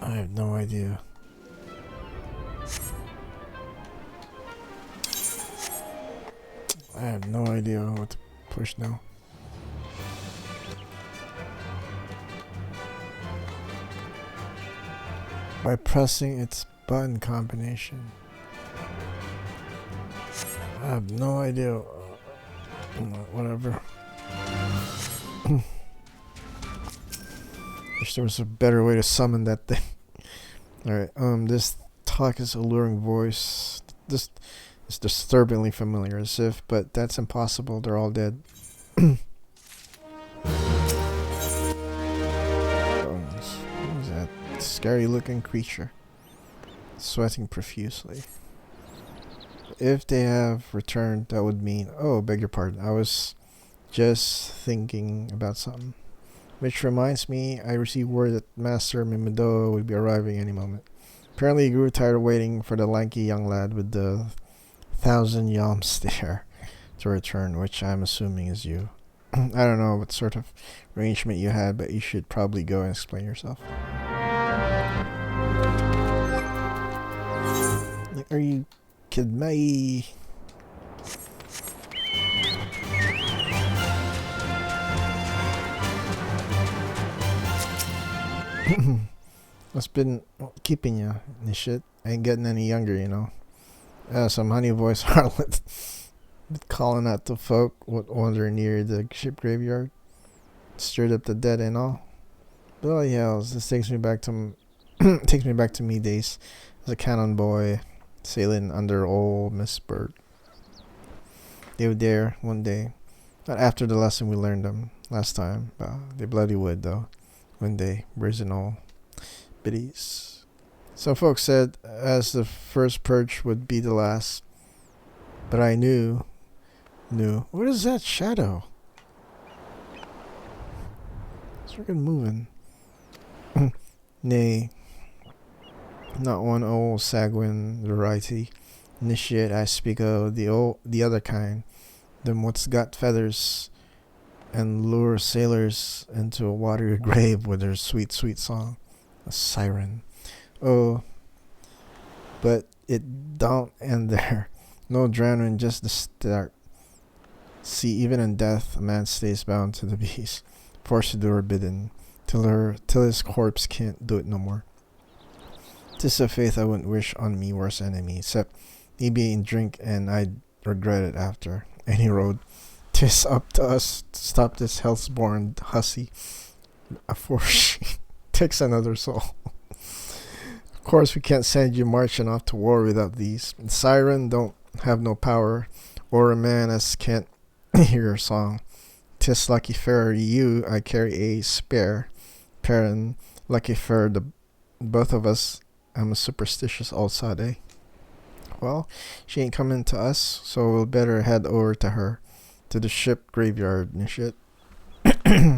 Speaker 2: I have no idea. I have no idea what to push now. By pressing its button combination. I have no idea. Whatever. Wish there was a better way to summon that thing. Alright, this talk is alluring voice. This is disturbingly familiar, as if, but that's impossible. They're all dead. Who's that scary looking creature? Sweating profusely. If they have returned, that would mean... Oh, beg your pardon. I was just thinking about something. Which reminds me, I received word that Master Mimido would be arriving any moment. Apparently he grew tired of waiting for the lanky young lad with the 1,000 yalm stare to return, which I'm assuming is you. I don't know what sort of arrangement you had, but you should probably go and explain yourself. Like, are you kidding me? What's been keeping you in this shit? Ain't getting any younger, you know. Some honey voice harlot calling out to folk wandering near the ship graveyard. Stirred up the dead and all. Bloody hells, this takes me back to me days as a cannon boy sailing under old Miss Bird. They were there one day. Not after the lesson we learned them last time. They bloody would though. One day, brazen all biddies. Some folks said as the first purge would be the last. But I knew. What is that shadow? It's freaking moving. Nay. Not one old sanguine variety. Initiate I speak of the other kind. Them what's got feathers and lure sailors into a watery grave with their sweet, sweet song. A siren. Oh, but it don't end there. No drowning, just the start. See, even in death, a man stays bound to the beast, forced to do her bidding, till his corpse can't do it no more. 'Tis a faith I wouldn't wish on me worst enemy, except he be in drink and I'd regret it after. Any road. 'Tis up to us to stop this health-born hussy afore she takes another soul. Of course, we can't send you marching off to war without these. The siren don't have no power, or a man as can't hear your song. 'Tis lucky for you I carry a spare parent. Lucky for the both of us, I'm a superstitious old sade. Well, she ain't coming to us, so we'll better head over to her. To the ship graveyard and shit. Alright.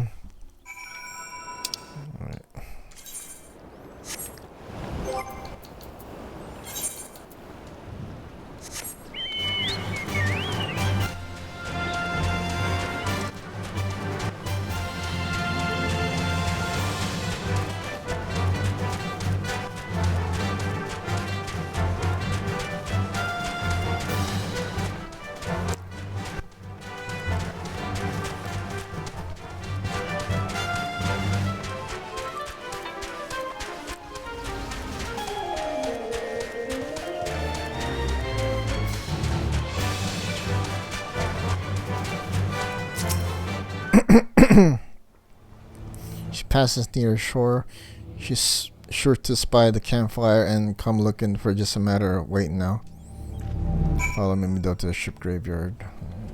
Speaker 2: She passes near shore. She's sure to spy the campfire and come looking for just a matter of waiting now. Follow me to the ship graveyard.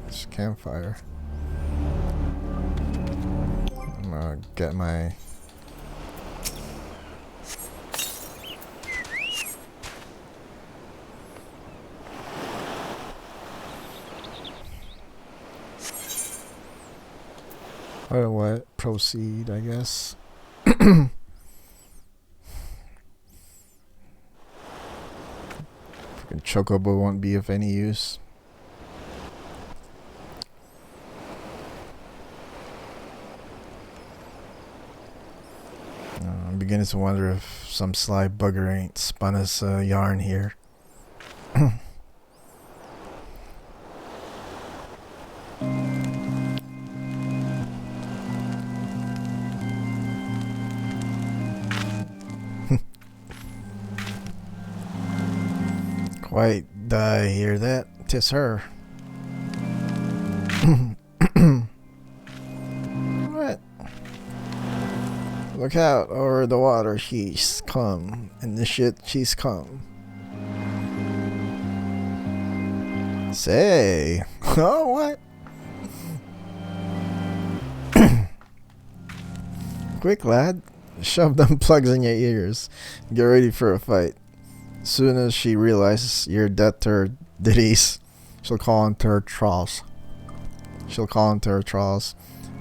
Speaker 2: It's campfire. I'm gonna get my... what? Proceed, I guess. Fucking chocobo won't be of any use. I'm beginning to wonder if some sly bugger ain't spun us a yarn here. Quite, hear that? 'Tis her. What? Look out, over the water she's come, and the shit she's come. Say, oh, what? Quick, lad, shove them plugs in your ears. Get ready for a fight. As soon as she realizes you're dead to her ditties, she'll call into her trawls.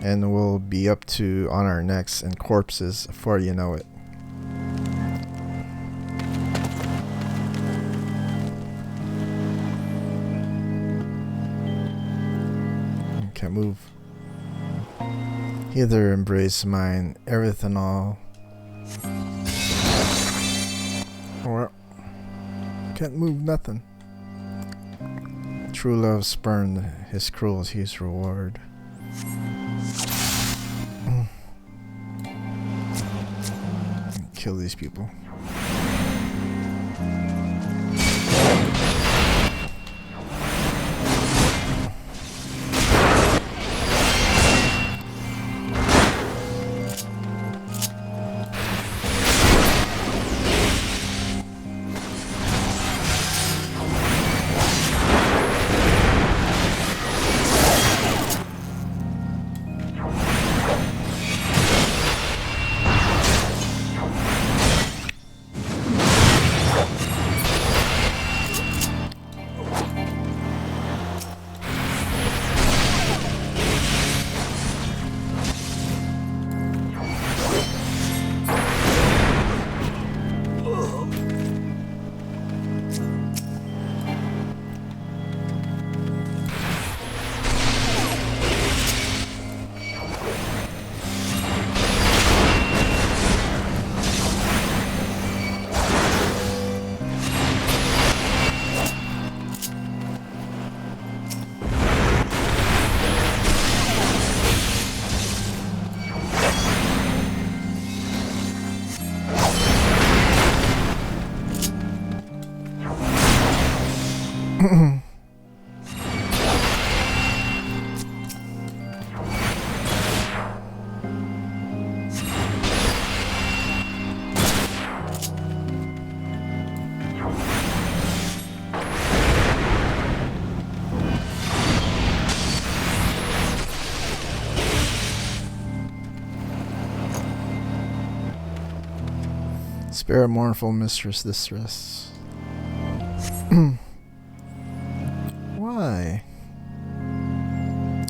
Speaker 2: And we'll be up to on our necks and corpses before you know it. Can't move. Hither embrace mine, everything all. Or can't move nothing. True love spurned his cruelty's reward. Kill these people. Spare a mournful mistress distress.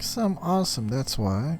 Speaker 2: 'Cause I'm awesome, that's why.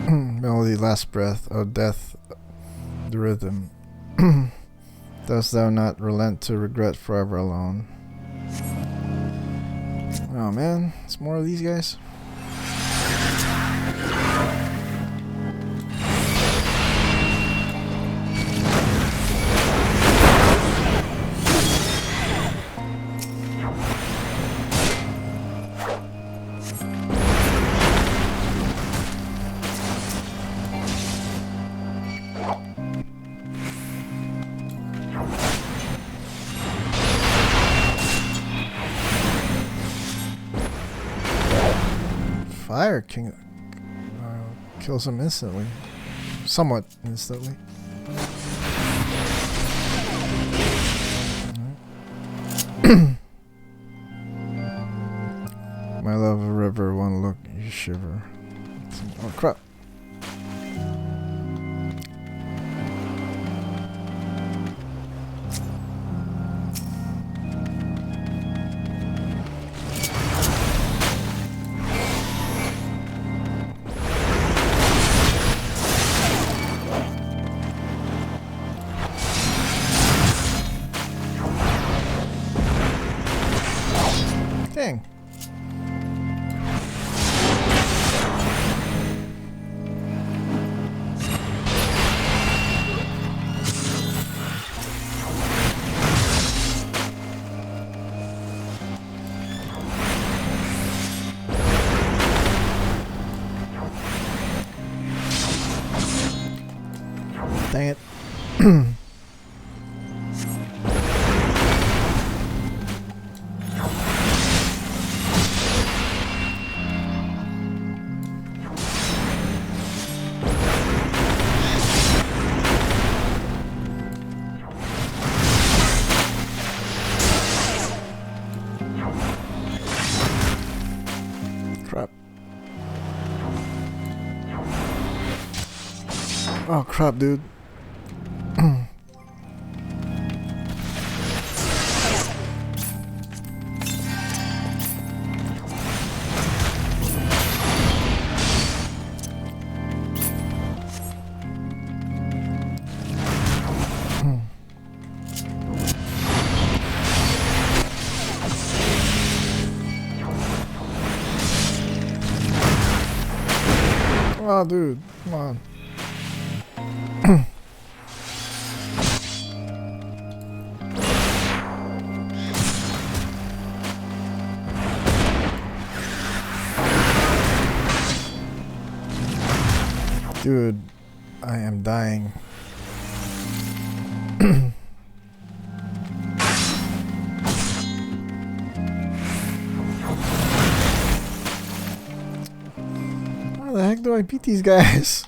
Speaker 2: Melody, last breath, O death, the rhythm. Dost thou not relent to regret forever alone? Oh man, it's more of these guys. Fire King kills him instantly. Somewhat instantly. My love of a river, one look, you shiver. Oh crap. Dang. Dang it. Crap. Oh crap, dude. Oh, dude, come on. Dude, I am dying. How the heck do I beat these guys?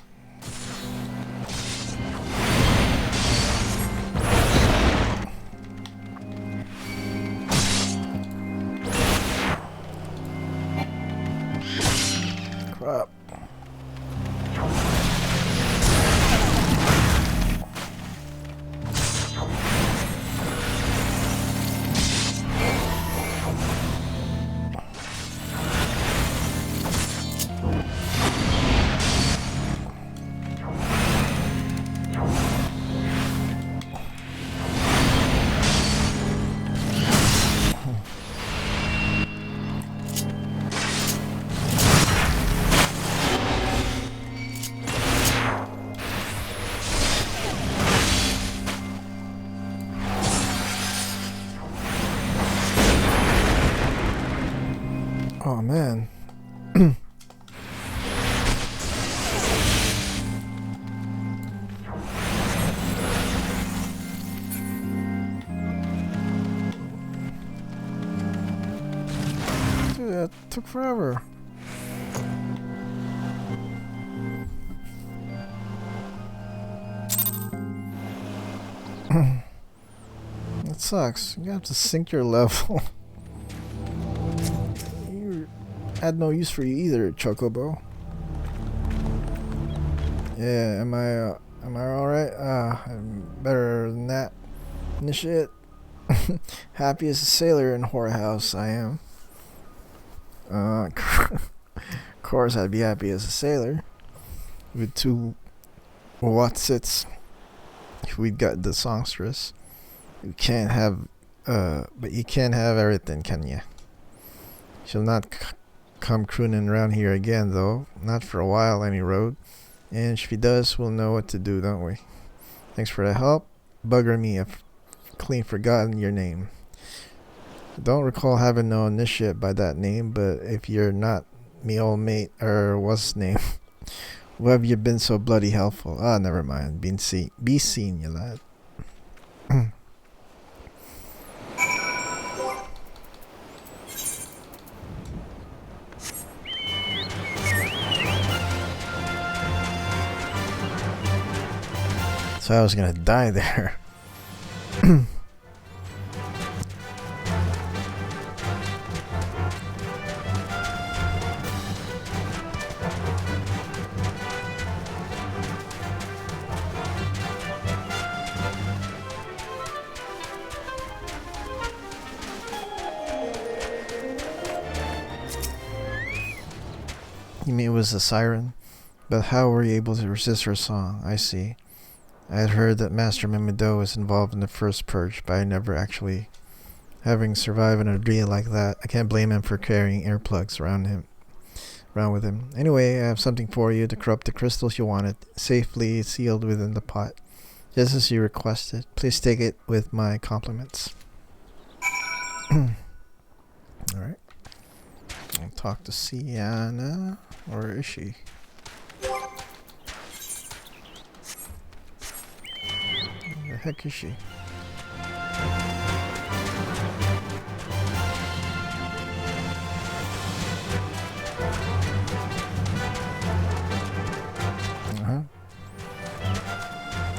Speaker 2: Crap. Oh man. Dude, that took forever. That sucks. You have to sync your level. Had no use for you either, Chocobo. Yeah, am I alright? I'm better than that. Shit. Happy as a sailor in whorehouse, I am. Of course I'd be happy as a sailor. With 2 Watsits. If we'd got the songstress. You can't have, but you can't have everything, can ya? She'll not come crooning around here again, though. Not for a while, any road. And if he does, we'll know what to do, don't we? Thanks for the help. Bugger me, I've clean forgotten your name. I don't recall having known this shit by that name, but if you're not me old mate, or what's his name? Why have you been so bloody helpful? Ah, never mind. Be seen, you lad. So I was gonna die there. You mean it was a siren? But how were you able to resist her song? I see. I had heard that Master Mimido was involved in the first purge, but I never actually... Having survived an ordeal like that, I can't blame him for carrying earplugs around with him. Anyway, I have something for you to corrupt the crystals you wanted, safely sealed within the pot. Just as you requested. Please take it with my compliments. Alright. I'll talk to Sienna. Or is she? Where the heck is she?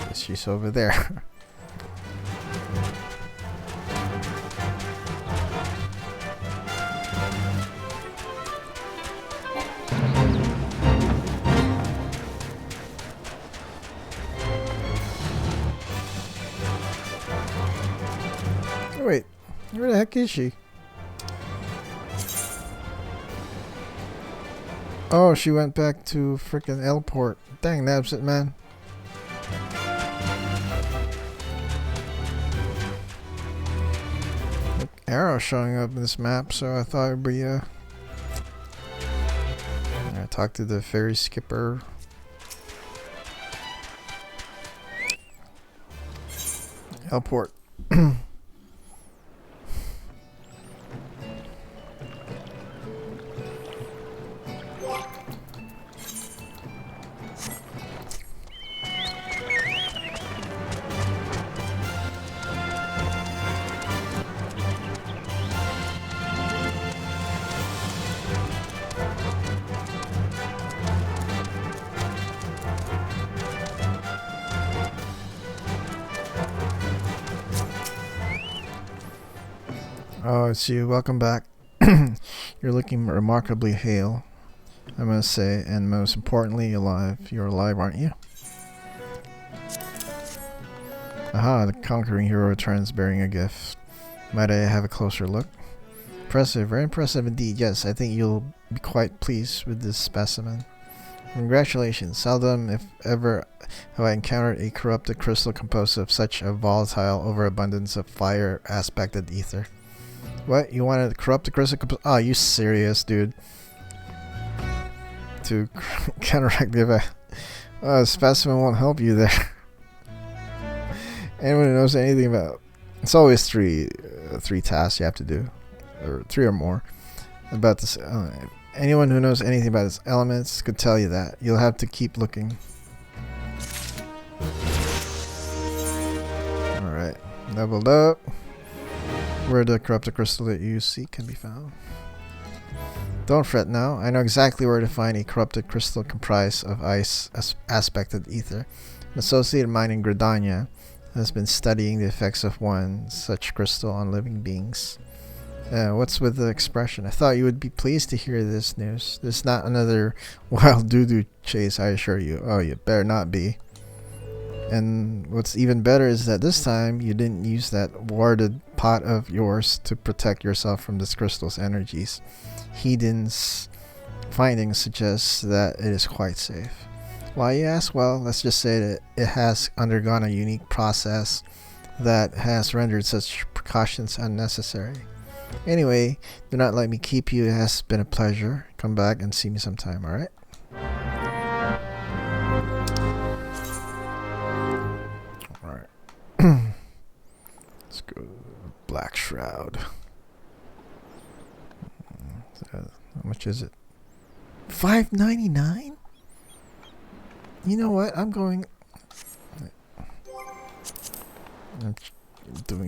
Speaker 2: Guess she's over there. Wait, where the heck is she? Oh, she went back to frickin' L-Port. Dang, nabs it, man. Look, arrow showing up in this map, so I thought it'd be, I talked to the ferry skipper. L-Port. Oh, it's you. Welcome back. You're looking remarkably hale, I must say, and most importantly, alive. You're alive, aren't you? Aha, the conquering hero returns bearing a gift. Might I have a closer look? Impressive, very impressive indeed. Yes, I think you'll be quite pleased with this specimen. Congratulations. Seldom, if ever, have I encountered a corrupted crystal composed of such a volatile overabundance of fire-aspected ether. What? You wanted to corrupt the crystal? Oh, you serious, dude? To counteract the effect. Oh, specimen won't help you there. Anyone who knows anything about... It's always three tasks you have to do. Or 3 or more. about this. Anyone who knows anything about its elements could tell you that. You'll have to keep looking. Alright, leveled up. Where the corrupted crystal that you seek can be found. Don't fret now. I know exactly where to find a corrupted crystal comprised of ice aspected ether. An associate of mine in Gridania has been studying the effects of one such crystal on living beings. What's with the expression? I thought you would be pleased to hear this news. This is not another wild doo-doo chase, I assure you. Oh, you better not be. And what's even better is that this time you didn't use that warded pot of yours to protect yourself from this crystal's energies. Heden's findings suggest that it is quite safe. Why, you ask? Well, let's just say that it has undergone a unique process that has rendered such precautions unnecessary. Anyway, do not let me keep you. It has been a pleasure. Come back and see me sometime, alright? Alright. Let's go Black Shroud. How much is it? $5.99? You know what? I'm doing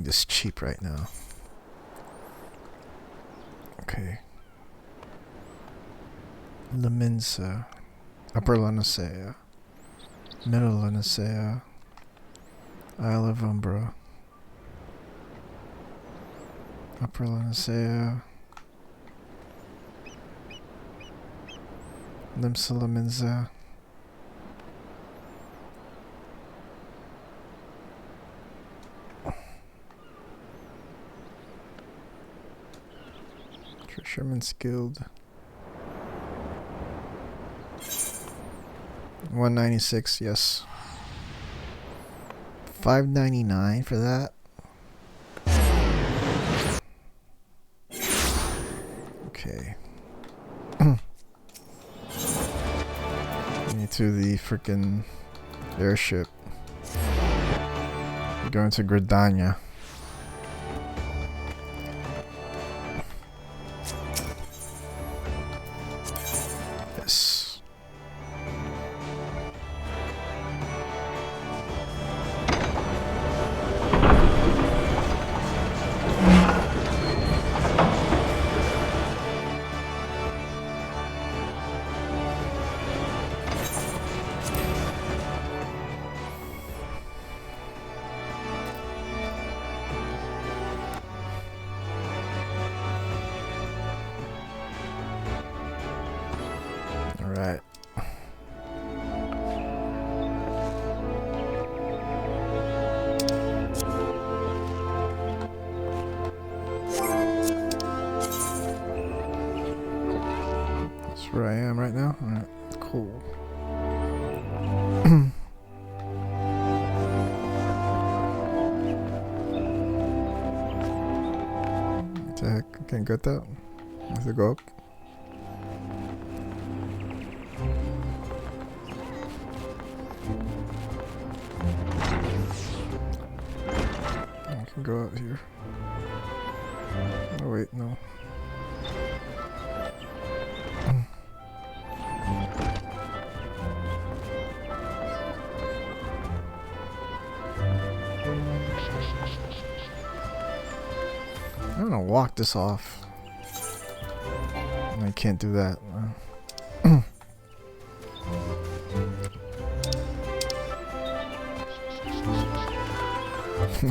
Speaker 2: this cheap right now. Okay. Laminsa. Upper Lanacea. Middle Lanacea. Isle of Umbra. Upper Lanacea. Limsa Laminsa. Fisherman's Guild. 196, yes. $5.99 for that. Okay. Me to the freaking airship. We're going to Gridania. Yes. Alright. That's where I am right now. Alright, cool. What the heck? I can't get that. I have to go up. I can go out here. Oh wait, no. I'm gonna walk this off. I can't do that.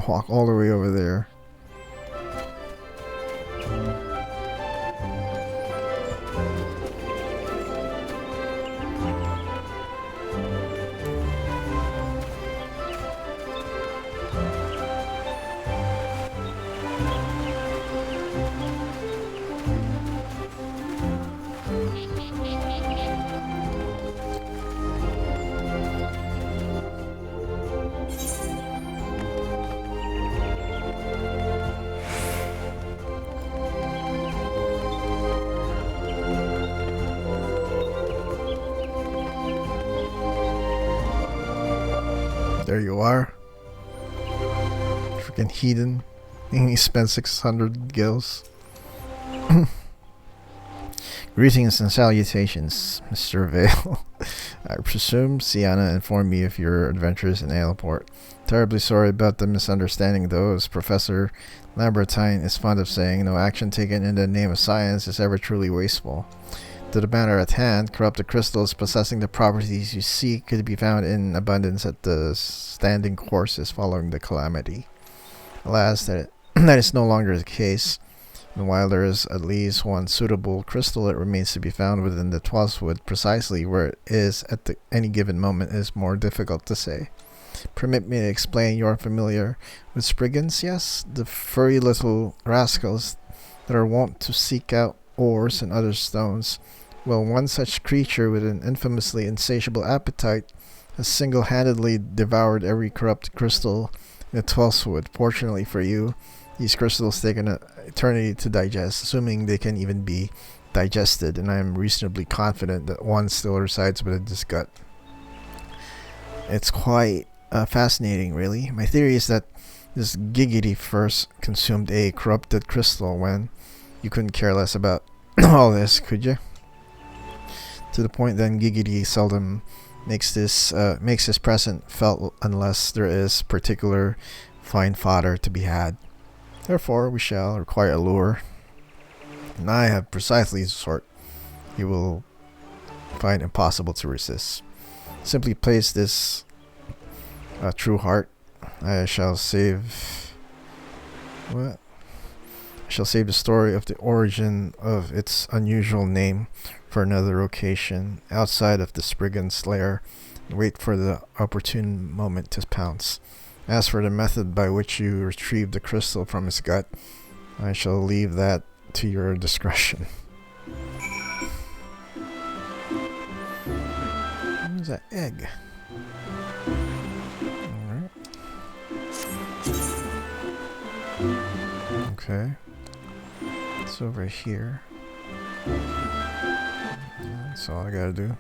Speaker 2: Walk all the way over there. There you are. Freaking Heden. And he spent 600 gills. Greetings and salutations, Mr. Vale. I presume Sienna informed me of your adventures in Aleport. Terribly sorry about the misunderstanding, though, as Professor Lambertine is fond of saying, no action taken in the name of science is ever truly wasteful. To the matter at hand, corrupted crystals possessing the properties you seek could be found in abundance at the standing courses following the calamity. Alas, that is no longer the case. And while there is at least one suitable crystal, it remains to be found within the 12th wood. Precisely where it is at any given moment is more difficult to say. Permit me to explain. You are familiar with Spriggans, yes? The furry little rascals that are wont to seek out ores and other stones. Well, one such creature with an infamously insatiable appetite has single-handedly devoured every corrupted crystal in the 12th wood. Fortunately for you, these crystals take an eternity to digest, assuming they can even be digested, and I am reasonably confident that one still resides within this gut. It's quite fascinating, really. My theory is that this Giggity first consumed a corrupted crystal when you couldn't care less about all this, could you? To the point that Giggity seldom makes his presence felt unless there is particular fine fodder to be had. Therefore, we shall require a lure, and I have precisely the sort you will find impossible to resist. Simply place this true heart. I shall save the story of the origin of its unusual name for another occasion, outside of the Spriggan's lair, and wait for the opportune moment to pounce. As for the method by which you retrieve the crystal from his gut, I shall leave that to your discretion. What is that egg? Alright. Okay. It's over here. That's all I gotta do.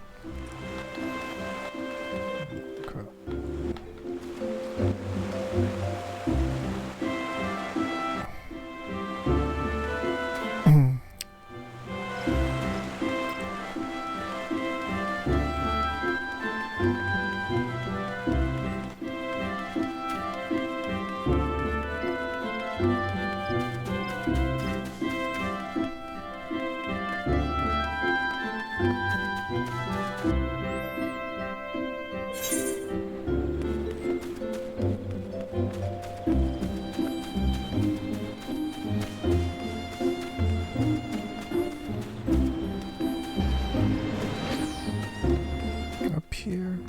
Speaker 2: Here.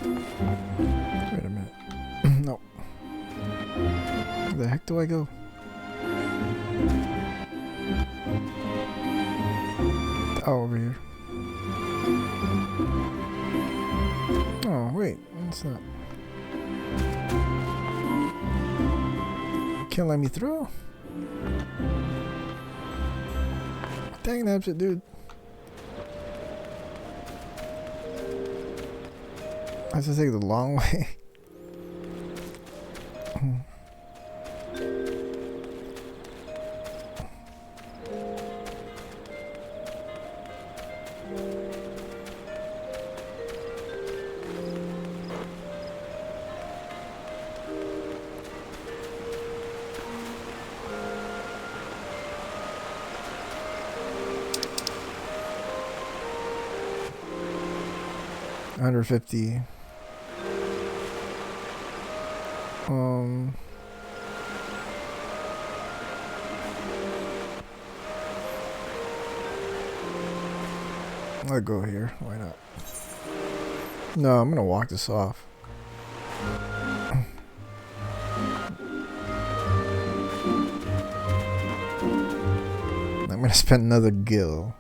Speaker 2: Wait a minute. No. Where the heck do I go? Oh, over here. Oh, wait. What's that? Can't let me through? Dang nabbit, dude. I have to take the long way. $150. I'll go here. Why not? No, I'm gonna walk this off. I'm gonna spend another gil.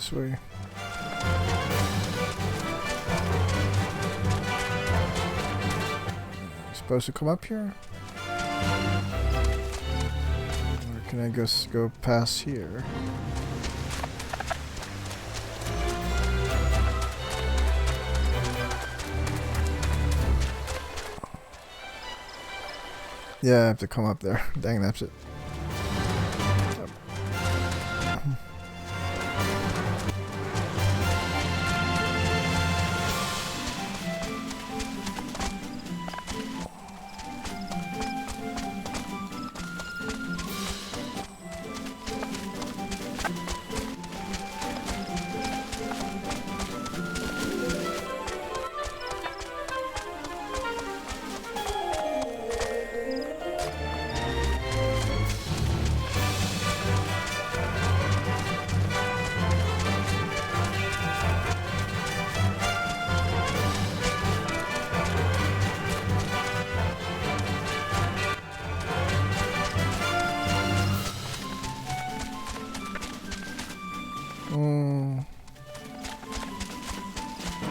Speaker 2: this way. Supposed to come up here? Or can I just go past here? Yeah, I have to come up there. Dang, that's it.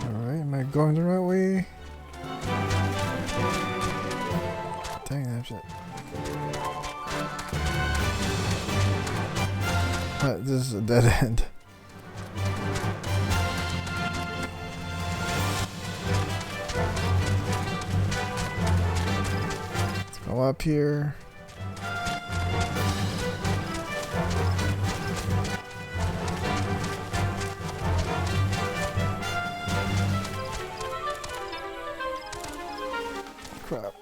Speaker 2: Alright, am I going the right way? Dang, that's it. This is a dead end. Let's go up here. Crap.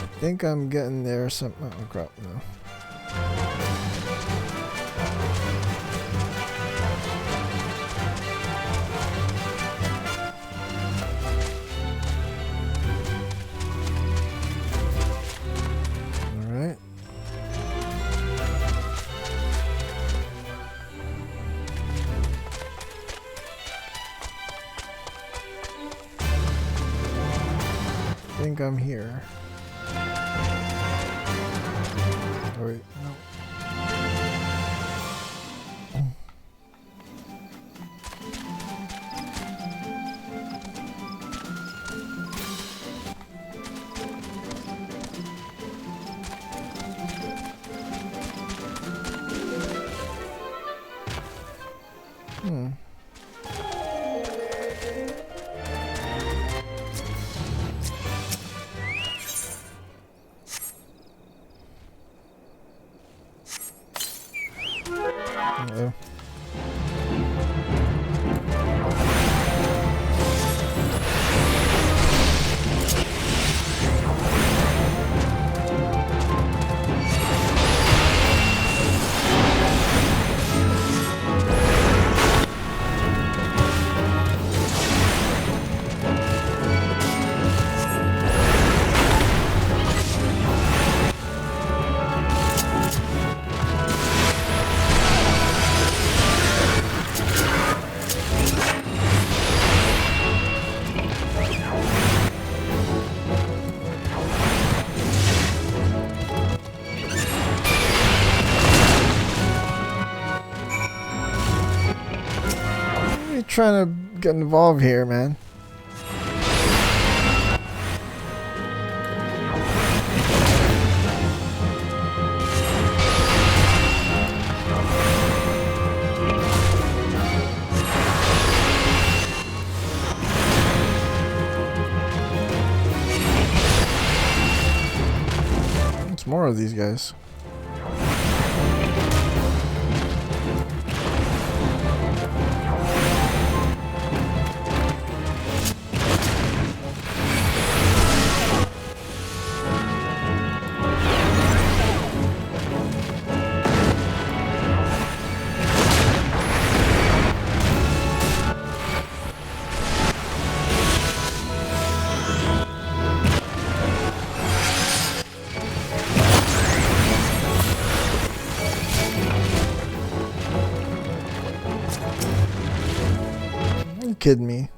Speaker 2: I think I'm getting there some. Oh crap, no. Alright. I think I'm here. Oh, wait, no. Uh-oh. Trying to get involved here, man. It's more of these guys. Are you kidding me?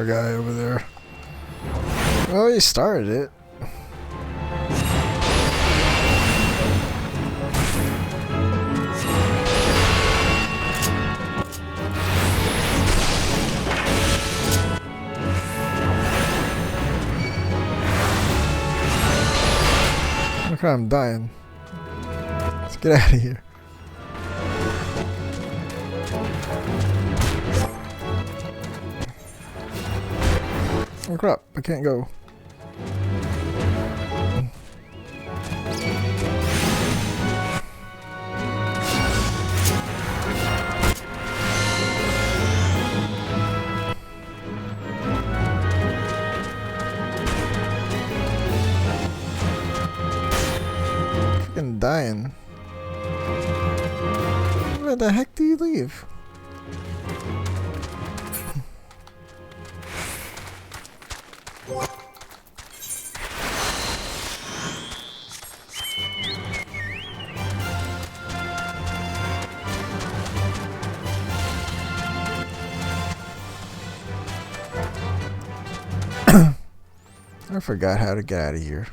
Speaker 2: Poor guy over there. Well, he started it. Look, I'm dying. Let's get out of here. Oh crap, I can't go. Freaking dying. Where the heck do you leave? I forgot how to get out of here.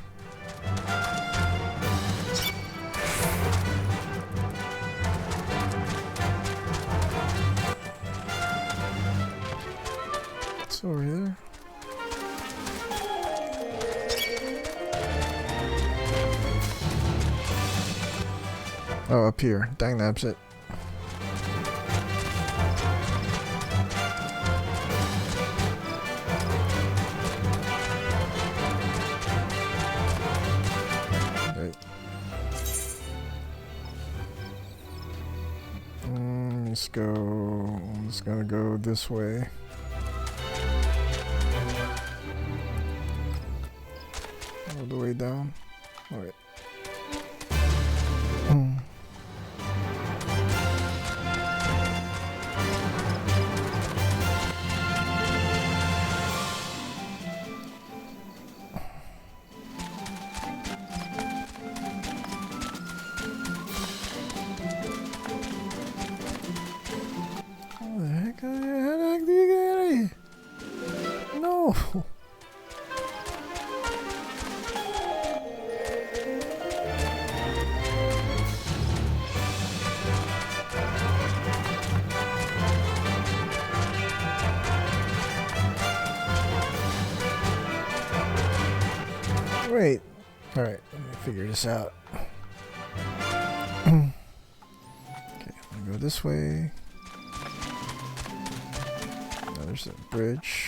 Speaker 2: It's over there. Oh, up here. Dang, that's it. Let's go. I'm just gonna go this way. All the way down. All right. No. Wait. All right, let me figure this out. Okay, I'm gonna go this way. Now there's a bridge.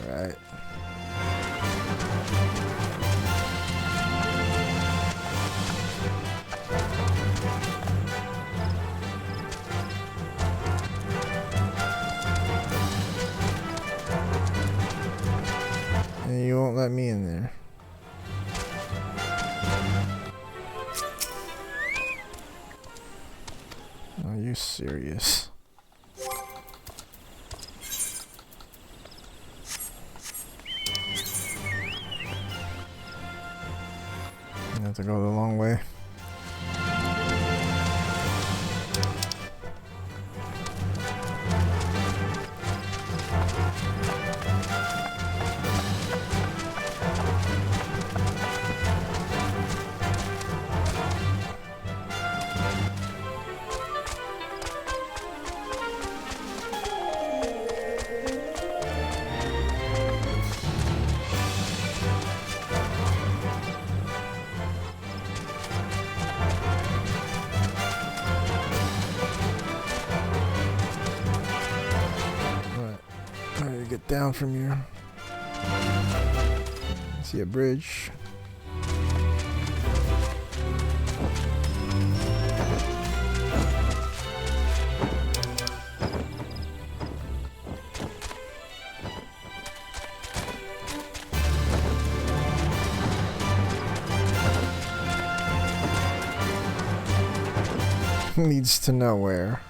Speaker 2: Right. And you won't let me in there. Are you serious? I have to go the long way. Get down from here. See a bridge. Leads to nowhere.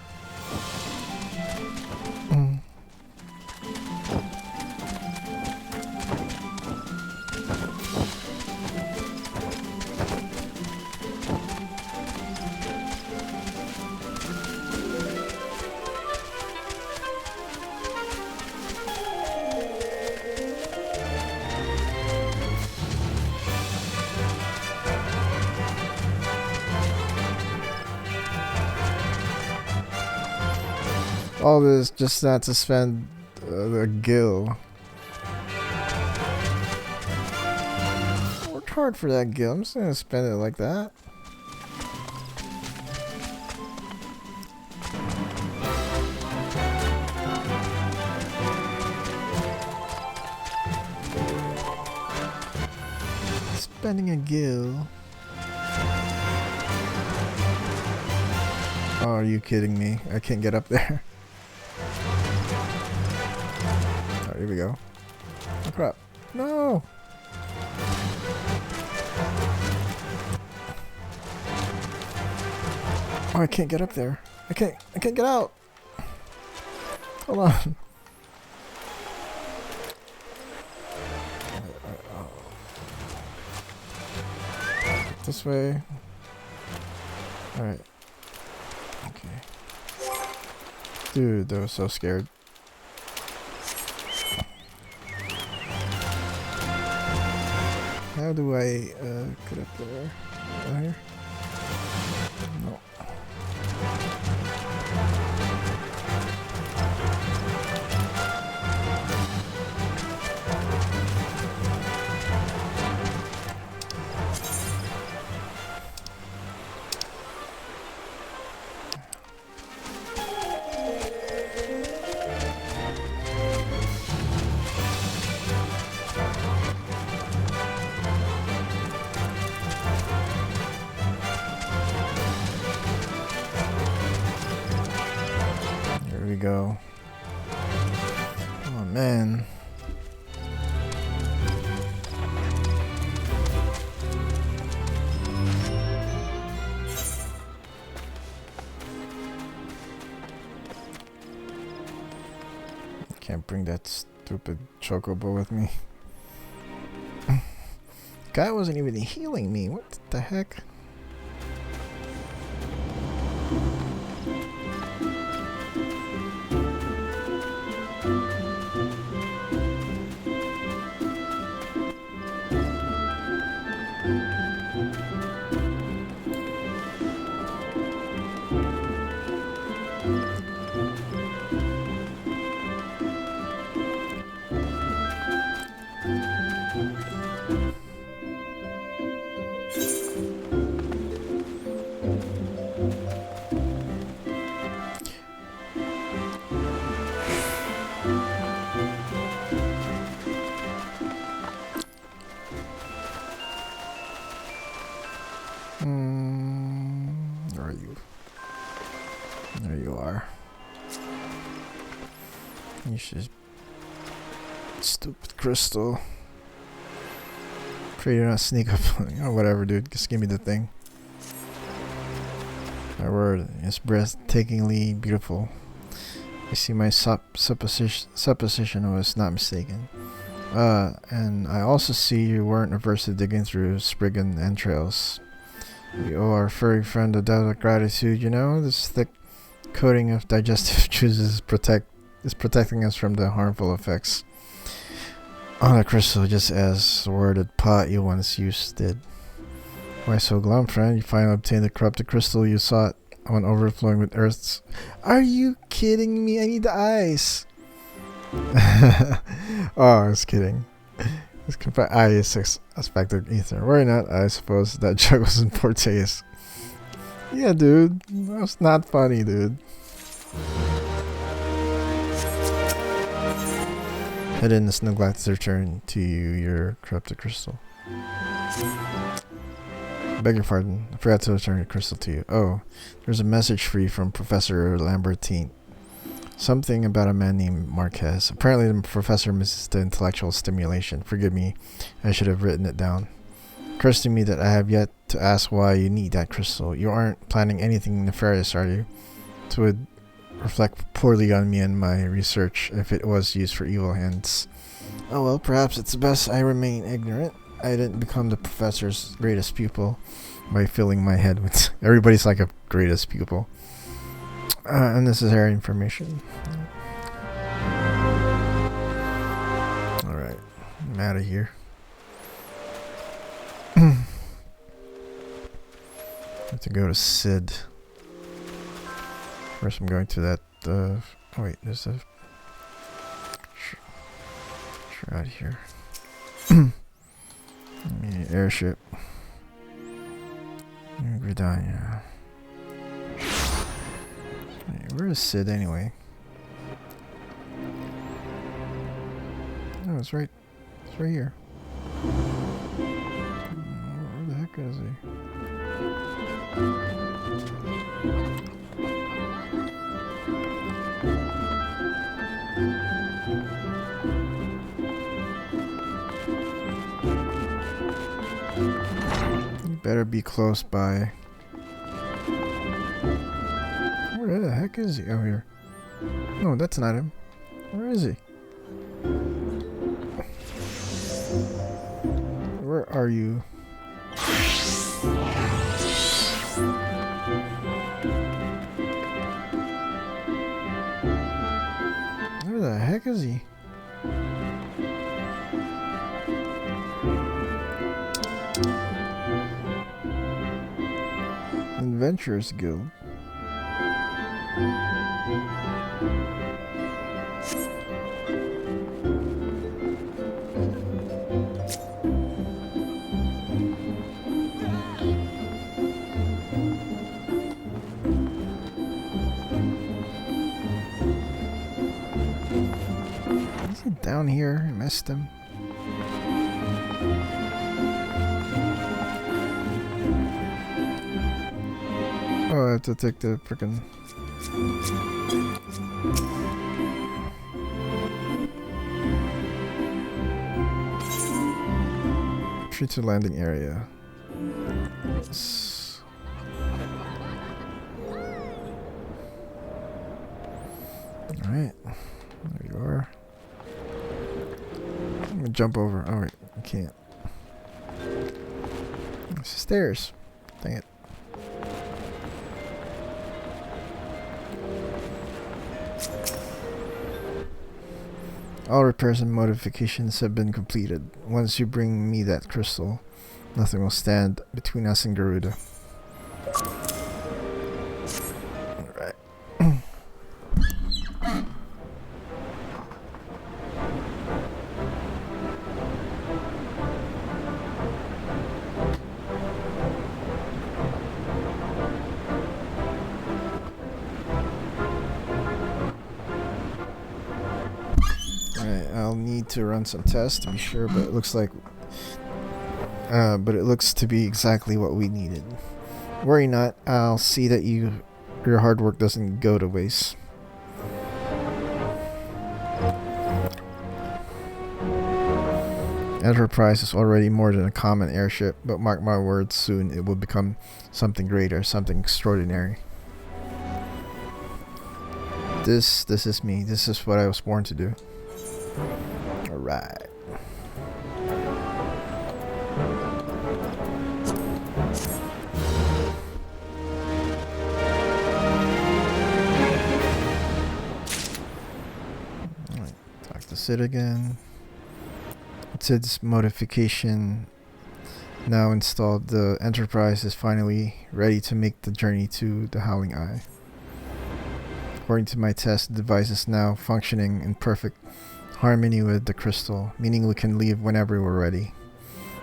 Speaker 2: All this just not to spend the gil. Worked hard for that gil. I'm just gonna spend it like that. Spending a gil. Oh, are you kidding me? I can't get up there. Alright, here we go. Oh crap. No! Oh, I can't get up there. I can't get out! Hold on. This way. Alright. Okay. Dude, I was so scared. How do I get up there? Down here? No. Go. Oh man. Can't bring that stupid chocobo with me. Guy wasn't even healing me. What the heck? Where are you? There you are. You should. Stupid crystal. Pray you're not sneak up on me. Oh, whatever, dude. Just give me the thing. My word, it's breathtakingly beautiful. I see my supposition was not mistaken. And I also see you weren't averse to digging through Spriggan entrails. We owe our furry friend a debt of gratitude, you know? This thick coating of digestive juices is protecting us from the harmful effects on the crystal, just as the worded pot you once used did. Why so glum, friend? You finally obtained the corrupted crystal you sought, one overflowing with earth's... Are you kidding me? I need the ice! Oh, I was kidding. Is expected ether. Worry not, I suppose that joke was in poor taste. Yeah, dude. That was not funny, dude. Hidden is neglected to return to you your corrupted crystal. Beg your pardon. I forgot to return your crystal to you. Oh, there's a message for you from Professor Lambertine. Something about a man named Marquez. Apparently the professor misses the intellectual stimulation. Forgive me, I should have written it down. It occurs to me that I have yet to ask why you need that crystal. You aren't planning anything nefarious, are you? It would reflect poorly on me and my research if it was used for evil ends. Oh well, perhaps it's best I remain ignorant. I didn't become the professor's greatest pupil by filling my head with... Everybody's like a greatest pupil. Unnecessary information. Alright, I'm out of here. I have to go to Sid. First I'm going to that Oh wait, there's a shroud here. Airship. Gridania. Hey, where is Sid anyway? Oh, it's right here. Where the heck is he? You better be close by. Where the heck is he? Oh, here. No, that's not him. Where is he? Where are you? Where the heck is he? Adventurers Guild. Is he down here? I missed him. Oh, I have to take the frickin' entry to landing area. Yes. Alright. There you are. I'm gonna jump over. Oh wait, I can't. It's the stairs. Dang it. All repairs and modifications have been completed. Once you bring me that crystal, nothing will stand between us and Garuda. Alright. I'll need to run some tests to be sure, but it looks like to be exactly what we needed. Worry not, I'll see that your hard work doesn't go to waste. Enterprise is already more than a common airship, but mark my words, soon it will become something greater, something extraordinary. This is me. This is what I was born to do. Alright. Talk to Sid again. Sid's modification now installed. The Enterprise is finally ready to make the journey to the Howling Eye. According to my test, the device is now functioning in perfect harmony with the crystal, meaning we can leave whenever we're ready.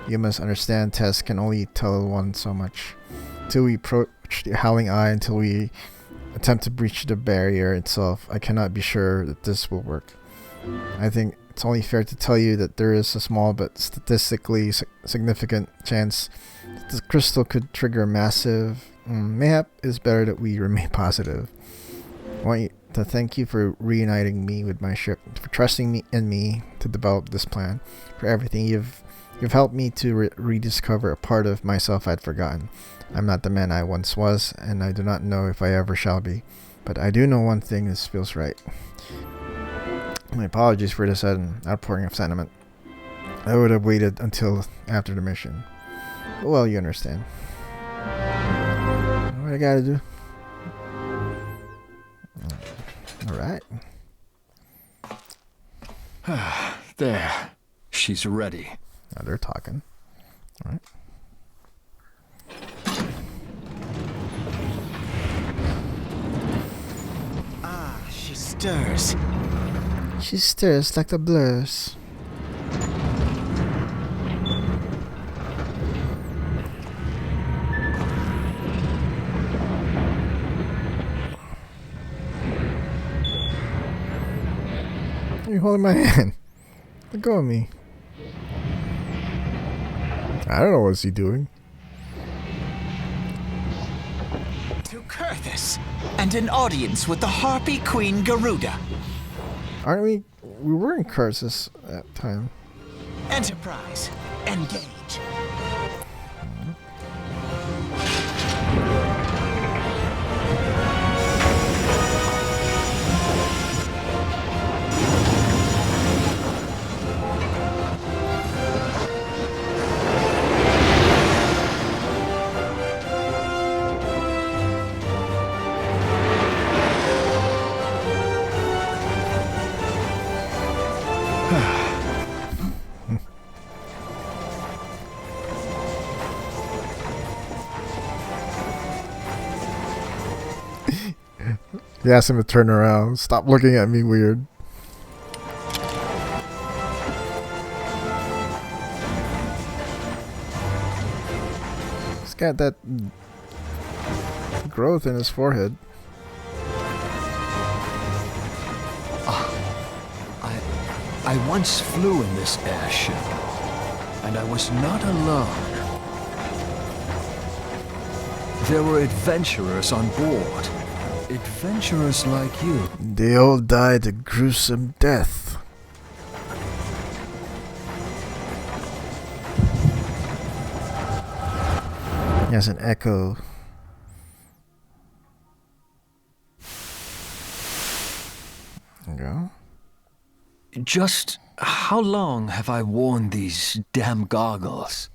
Speaker 2: You must understand, tests can only tell one so much. Until we approach the Howling Eye, until we attempt to breach the barrier itself, I cannot be sure that this will work. I think it's only fair to tell you that there is a small but statistically significant chance that the crystal could trigger a massive mayhap. It is better that we remain positive. I want to thank you for reuniting me with my ship, for trusting me to develop this plan, for everything. You've helped me to rediscover a part of myself I'd forgotten. I'm not the man I once was, and I do not know if I ever shall be. But I do know one thing: this feels right. My apologies for the sudden outpouring of sentiment. I would have waited until after the mission. But well, you understand. What I gotta do? Alright.
Speaker 3: There. She's ready.
Speaker 2: Now they're talking. Alright.
Speaker 4: She's stirs.
Speaker 2: She stirs like the blurs. You're holding my hand. Let go of me. I don't know what's he doing.
Speaker 4: To Kurthus, and an audience with the Harpy Queen Garuda.
Speaker 2: Aren't we? We were in Curses at that time.
Speaker 4: Enterprise, engage.
Speaker 2: You asked him to turn around. Stop looking at me weird. He's got that growth in his forehead.
Speaker 3: I once flew in this airship, and I was not alone. There were adventurers on board. Adventurers like you.
Speaker 2: They all died a gruesome death. He has an echo. There you go.
Speaker 3: Just how long have I worn these damn goggles?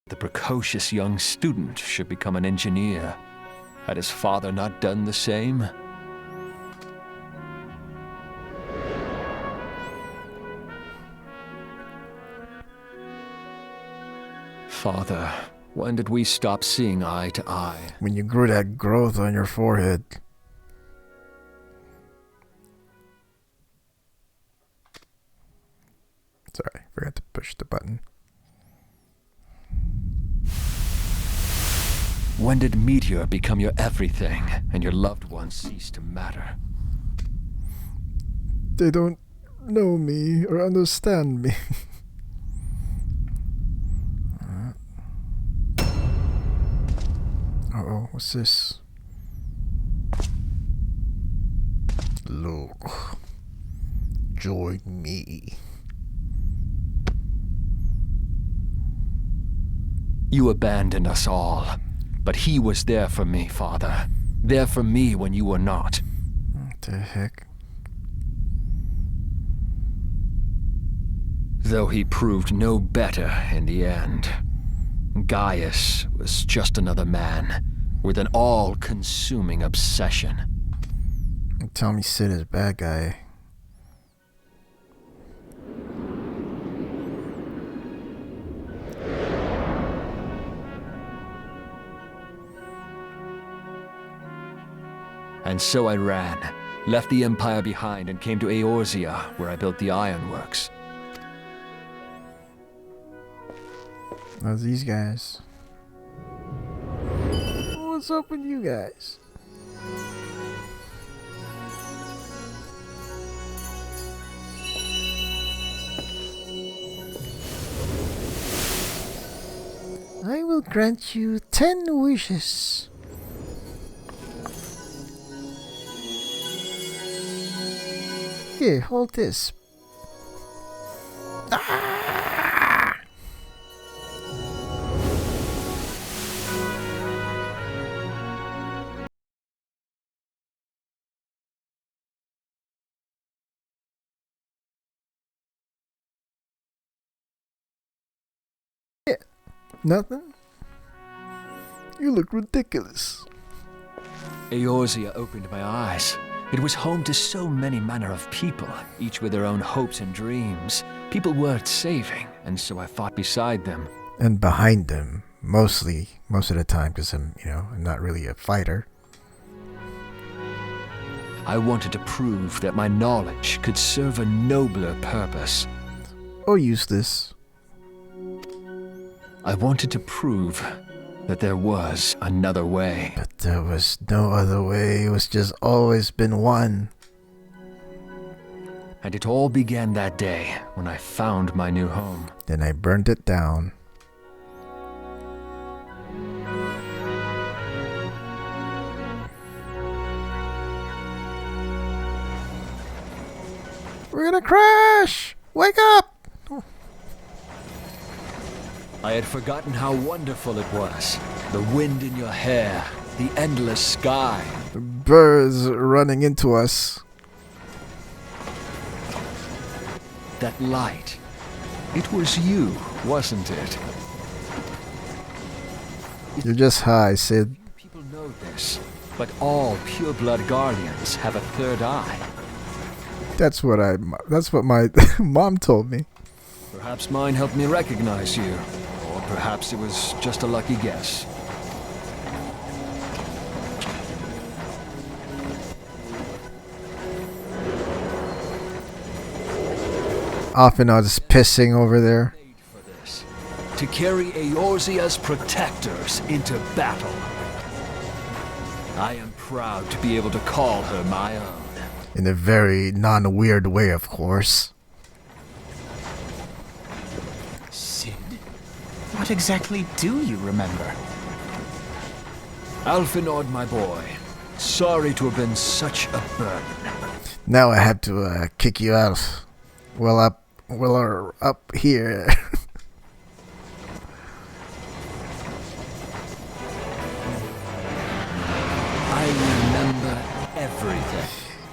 Speaker 3: The precocious young student should become an engineer. Had his father not done the same? Father, when did we stop seeing eye to eye?
Speaker 2: When you grew that growth on your forehead. Sorry, forgot to push the button.
Speaker 3: When did Meteor become your everything and your loved ones cease to matter?
Speaker 2: They don't know me or understand me. Uh-oh, what's this? Look. Join me.
Speaker 3: You abandoned us all, but he was there for me, Father. There for me when you were not.
Speaker 2: What the heck?
Speaker 3: Though he proved no better in the end. Gaius was just another man with an all-consuming obsession.
Speaker 2: Tell me Sid is a bad guy.
Speaker 3: And so I ran, left the Empire behind and came to Eorzea, where I built the ironworks.
Speaker 2: How's these guys? What's up with you guys? I will grant you 10 wishes. Here, hold this. Nothing? You look ridiculous.
Speaker 3: Eorzea opened my eyes. It was home to so many manner of people, each with their own hopes and dreams. People worth saving, and so I fought beside them.
Speaker 2: And behind them, most of the time, because I'm not really a fighter.
Speaker 3: I wanted to prove that my knowledge could serve a nobler purpose.
Speaker 2: Or use this.
Speaker 3: I wanted to prove that there was another way.
Speaker 2: But there was no other way. It was just always been one.
Speaker 3: And it all began that day when I found my new home.
Speaker 2: Then I burned it down. We're gonna crash! Wake up!
Speaker 3: I had forgotten how wonderful it was. The wind in your hair, the endless sky.
Speaker 2: Birds running into us.
Speaker 3: That light. It was you, wasn't it?
Speaker 2: You're just high, Sid.
Speaker 3: People know this, but all pureblood guardians have a third eye.
Speaker 2: That's what my mom told me.
Speaker 3: Perhaps mine helped me recognize you, or perhaps it was just a lucky guess.
Speaker 2: Often I was pissing over there.
Speaker 3: To carry Eorzea's protectors into battle. I am proud to be able to call her my own.
Speaker 2: In a very non-weird way, of course.
Speaker 4: Sid, what exactly do you remember?
Speaker 3: Alfinord, my boy. Sorry to have been such a burden.
Speaker 2: Now I have to kick you out. Well, up here.
Speaker 3: I remember everything.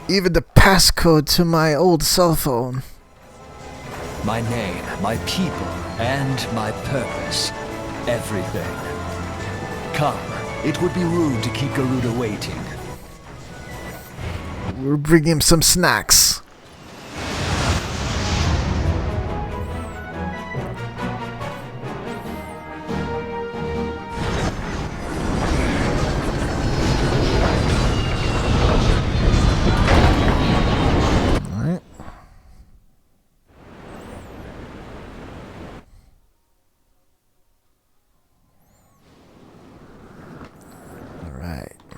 Speaker 2: Even the passcode to my old cell phone.
Speaker 3: My name, my people, and my purpose. Everything. Come, it would be rude to keep Garuda waiting.
Speaker 2: We'll bring him some snacks.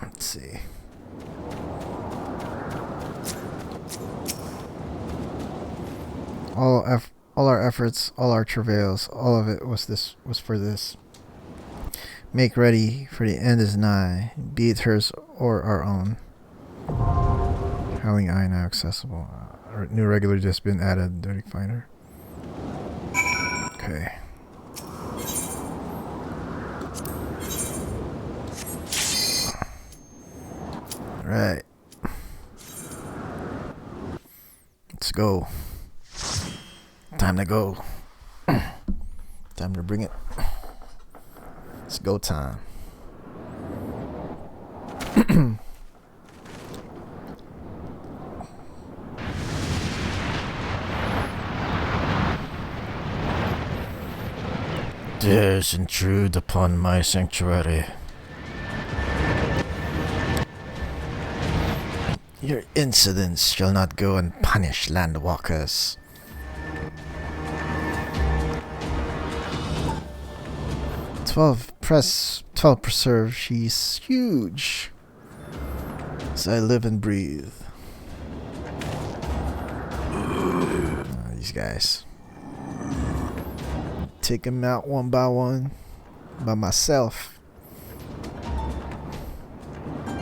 Speaker 2: Let's see. All our efforts, all our travails, all of it was for this. Make ready, for the end is nigh, be it hers or our own. Howling Eye now accessible. New regular just been added. Dirty Finder. Okay. Right. Let's go. Time to go. Time to bring it. It's go time. Dares intrude upon my sanctuary. Your insolence shall not go unpunished, landwalkers. 12. Press 12 preserve. She's huge. So I live and breathe. These guys. Take them out one by one. By myself. Are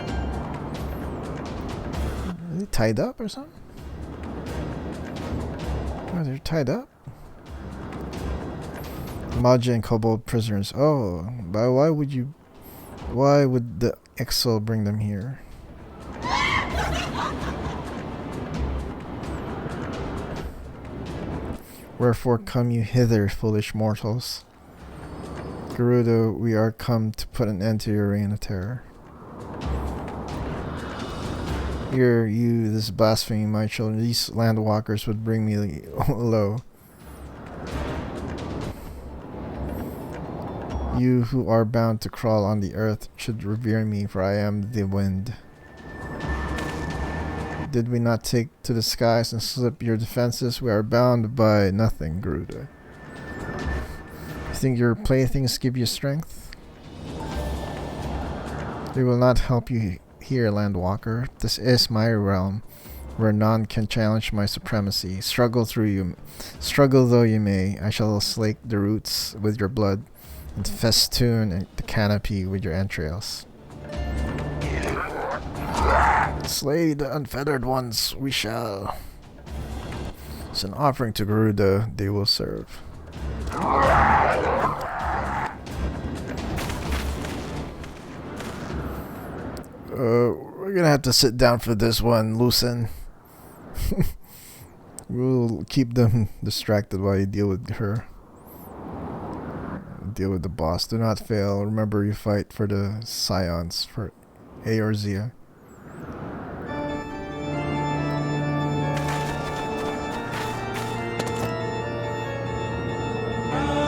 Speaker 2: they tied up or something? Oh, they're tied up? Maja and Kobold prisoners. Oh, but why would the Exo bring them here? Wherefore come you hither, foolish mortals? Gerudo, we are come to put an end to your reign of terror. Hear you, this blasphemy, my children. These landwalkers would bring me low. You who are bound to crawl on the earth should revere me, for I am the wind. Did we not take to the skies and slip your defenses? We are bound by nothing, Gerudo. You think your playthings give you strength? They will not help you here, Landwalker. This is my realm, where none can challenge my supremacy. Struggle though you may. I shall slake the roots with your blood, and festoon the canopy with your entrails. Slay the unfeathered ones, we shall. It's an offering to Gerudo, they will serve. We're gonna have to sit down for this one, Lucen. We'll keep them distracted while you deal with her. Deal with the boss. Do not fail. Remember, you fight for the Scions, for Eorzea.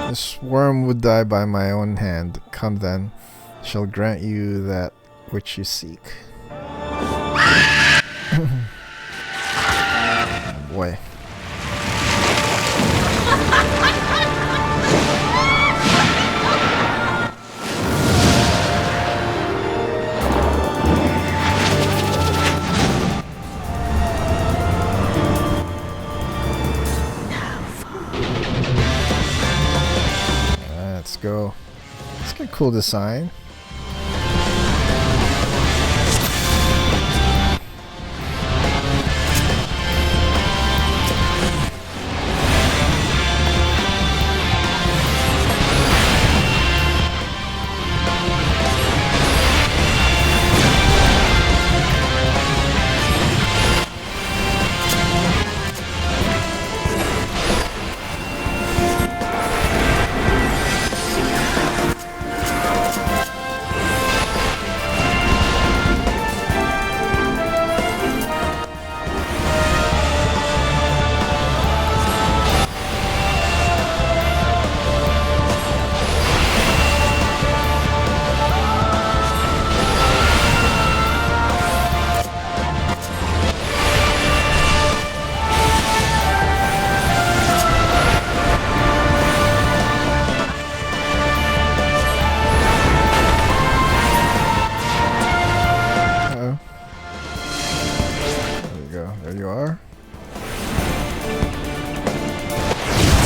Speaker 2: This worm would die by my own hand. Come then, shall grant you that which you seek. Oh boy. Let's go. Let's get a cool design.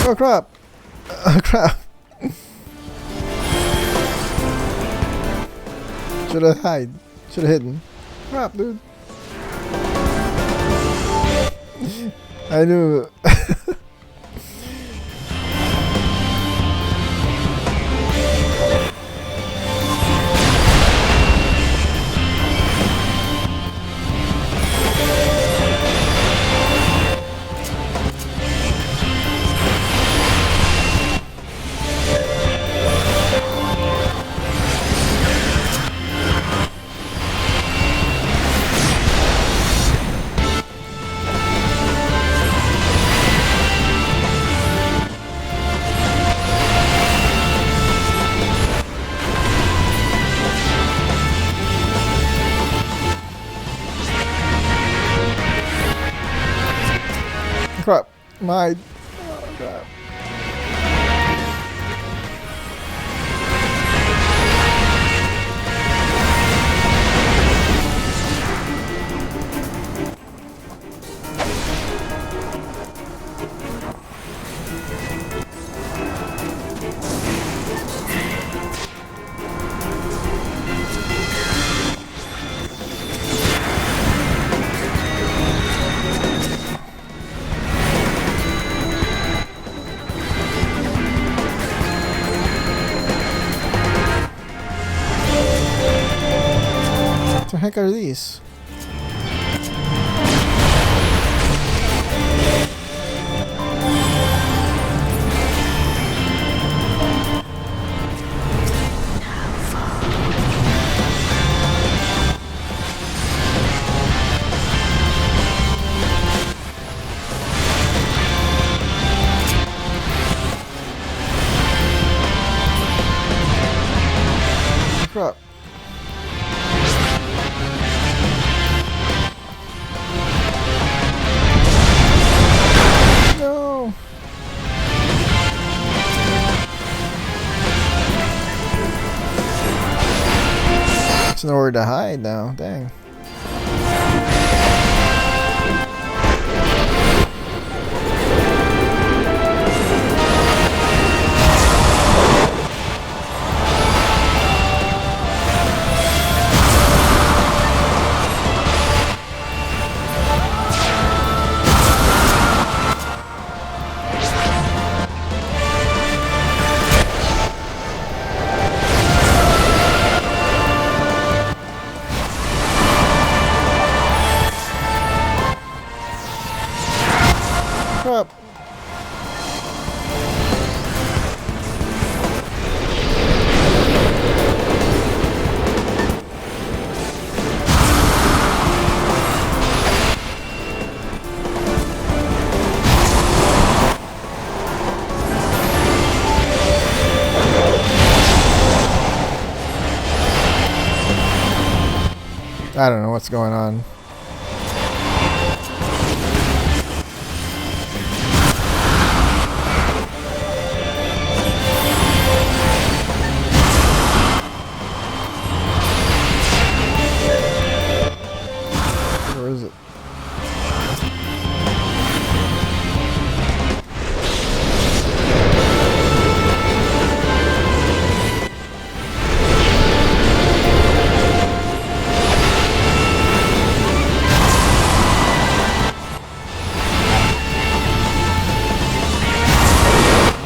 Speaker 2: Oh crap! Oh crap! Should've Should've hidden. Crap, dude. I knew. Crap, my crap. heck are these? Crap. No. There's nowhere to hide now. Dang. Crap. I don't know what's going on. Where is it?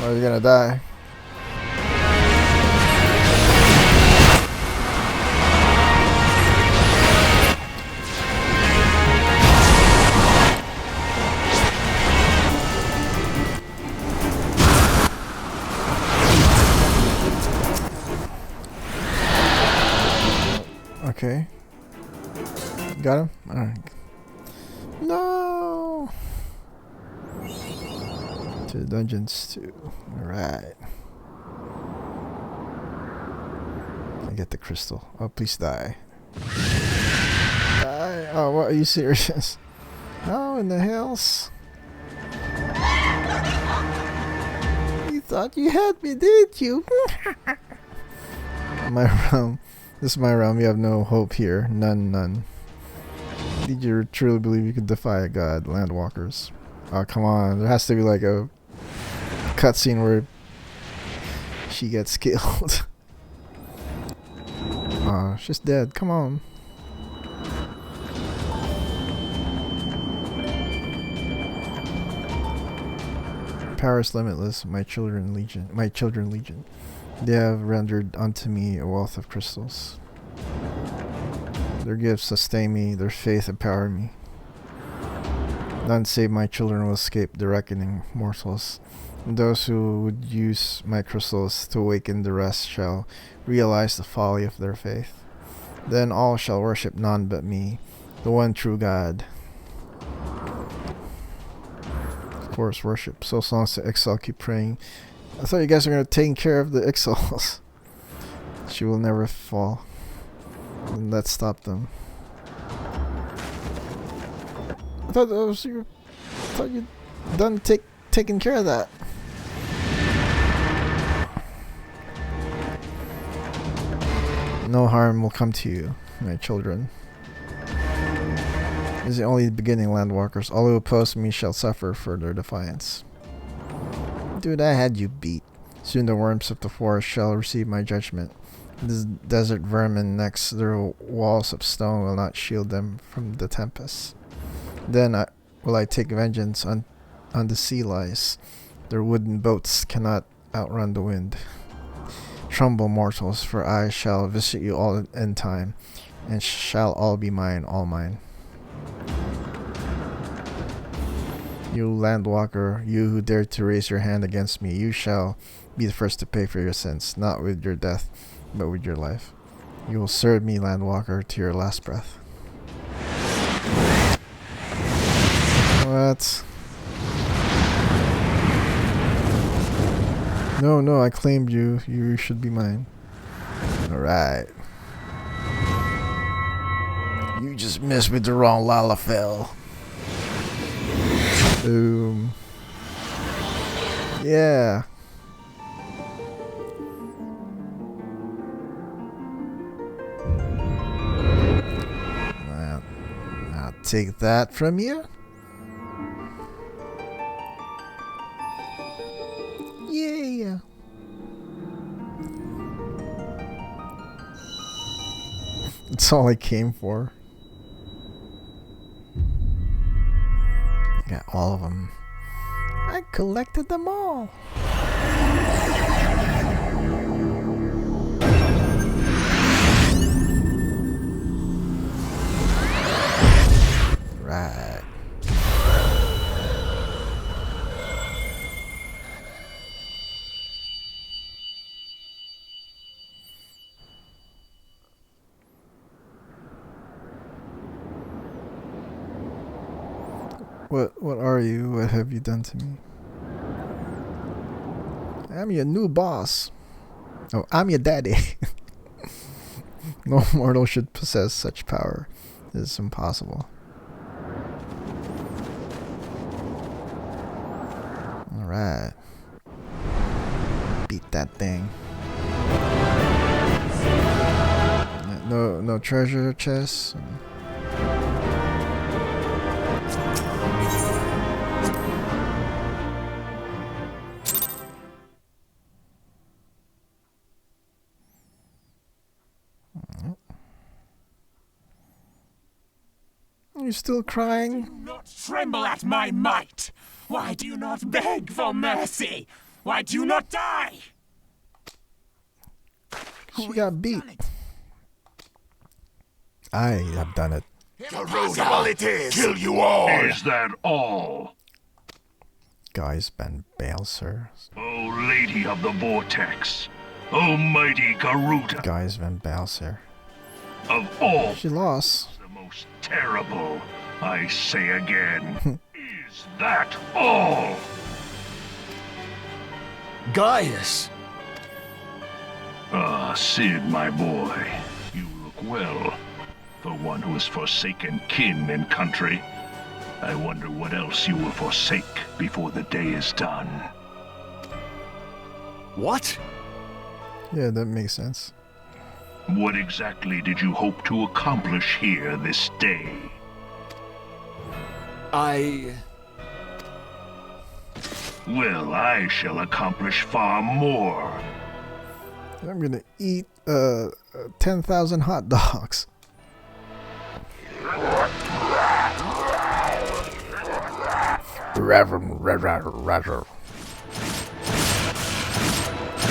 Speaker 2: Oh, you're gonna die. Okay. Got him? Alright. No! To the dungeons too. Alright. I get the crystal. Oh, please die. Die? Oh, what? Are you serious? How in the hells? You thought you had me, didn't you? My realm. This is my realm. You have no hope here. None. Did you truly believe you could defy a god, landwalkers? Oh, come on. There has to be like a cutscene where she gets killed. Oh, she's dead. Come on. Power is limitless. My children legion. They have rendered unto me a wealth of crystals. Their gifts sustain me, their faith empower me. None save my children will escape the reckoning, mortals. And those who would use my crystals to awaken the rest shall realize the folly of their faith. Then all shall worship none but me, the one true God. Of course, worship. So long as the exile keep praying. I thought you guys were going to take care of the exiles. She will never fall. And let's stop them. I thought that was your. I thought you'd done taking care of that. No harm will come to you, my children. This is only the beginning, landwalkers. All who oppose me shall suffer for their defiance. Dude, I had you beat. Soon the worms of the forest shall receive my judgment. This desert vermin next their walls of stone will not shield them from the tempest. Then will I take vengeance on the sea lice. Their wooden boats cannot outrun the wind. Tremble, mortals, for I shall visit you all in time. and shall all be mine, all mine. You landwalker, you who dared to raise your hand against me, you shall be the first to pay for your sins, not with your death, but with your life. You will serve me, landwalker, to your last breath. What? No, I claimed you. You should be mine. Alright. You just messed with the wrong Lalafell. Boom. Yeah. I'll take that from you. Yeah. That's all I came for. Got all of them. I collected them all. Right. What are you? What have you done to me? I'm your new boss. Oh, I'm your daddy. No mortal should possess such power. It is impossible. Alright. Beat that thing. No treasure chests. You're still crying?
Speaker 4: Do not tremble at my might. Why do you not beg for mercy? Why do you not die?
Speaker 2: She got beat. I have done it.
Speaker 5: Impossible it is! Kill you all! Is that all?
Speaker 2: Guys, Ben Balser.
Speaker 5: O Lady of the Vortex, O mighty Garuda.
Speaker 2: Guys, Van Balser.
Speaker 5: Of all,
Speaker 2: She lost.
Speaker 5: the most terrible, I say again. Is that all?
Speaker 3: Gaius!
Speaker 5: Ah, Sid, my boy, you look well. For one who has forsaken kin and country, I wonder what else you will forsake before the day is done.
Speaker 3: What?
Speaker 2: Yeah, that makes sense.
Speaker 5: What exactly did you hope to accomplish here this day? Well, I shall accomplish far more.
Speaker 2: I'm gonna eat 10,000 hot dogs.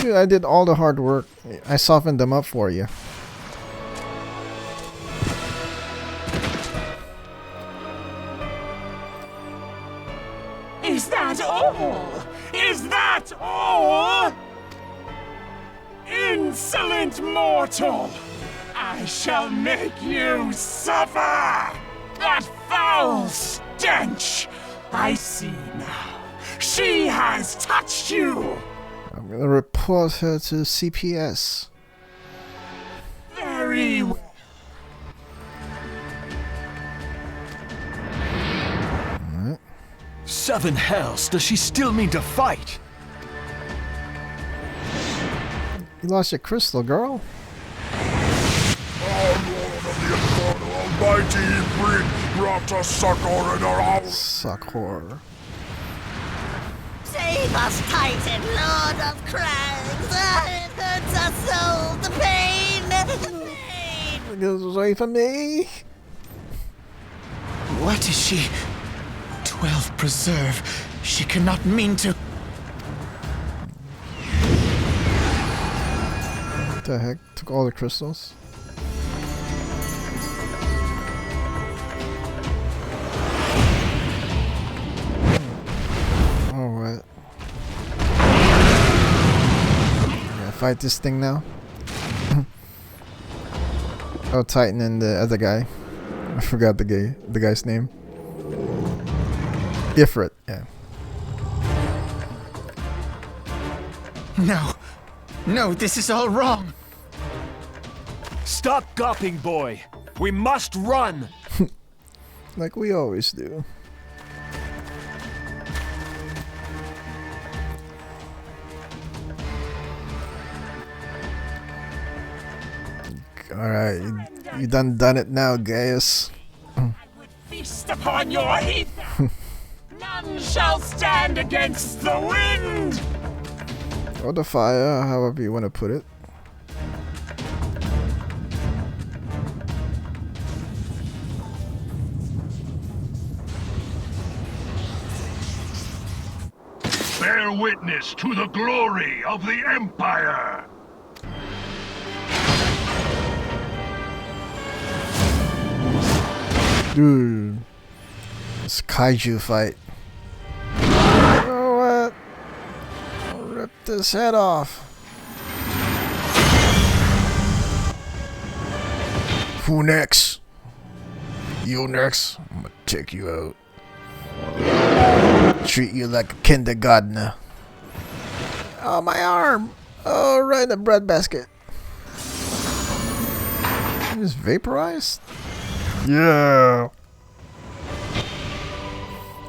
Speaker 2: Dude, I did all the hard work. I softened them up for you.
Speaker 4: Is that all? Is that all? Insolent mortal! I shall make you suffer! That foul stench! I see now. She has touched you!
Speaker 2: I'm gonna report her to CPS.
Speaker 4: Very well.
Speaker 3: Seven hells, does she still mean to fight?
Speaker 2: You lost your crystal, girl.
Speaker 6: Almighty bring brought us succor in our house.
Speaker 2: Succor.
Speaker 7: Save us, Titan, Lord of Crags! It hurts us so! The pain! The pain!
Speaker 2: It goes away from me.
Speaker 4: What is she? 12 preserve. She cannot mean to.
Speaker 2: What the heck? Took all the crystals. fight this thing now. Oh, Titan and the other guy. I forgot the guy's name. Ifrit, yeah.
Speaker 4: No. No, this is all wrong.
Speaker 3: Stop gawping, boy. We must run.
Speaker 2: Like we always do. Alright, you done it now, Gaius.
Speaker 4: Feast upon your ether. None shall stand against the wind.
Speaker 2: Or the fire, however you want to put it.
Speaker 5: Bear witness to the glory of the Empire!
Speaker 2: Dude. This kaiju fight. Oh, what? I'll rip this head off. Who next? You next? I'm gonna take you out. Treat you like a kindergartner. Oh, my arm! Oh, right in the bread basket. Just vaporized? Yeah.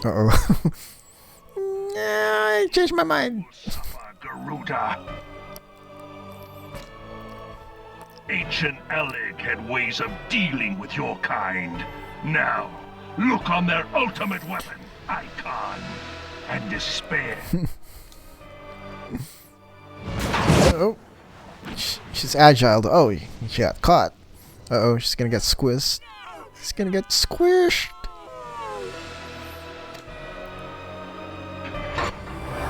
Speaker 2: Uh-oh. Nah, I changed my mind.
Speaker 5: Garuda. Ancient Elig had ways of dealing with your kind. Now, look on their ultimate weapon, Icon, and despair.
Speaker 2: Oh. She's agile. Oh, she got caught. Uh-oh, she's gonna get squished. She's gonna get squished.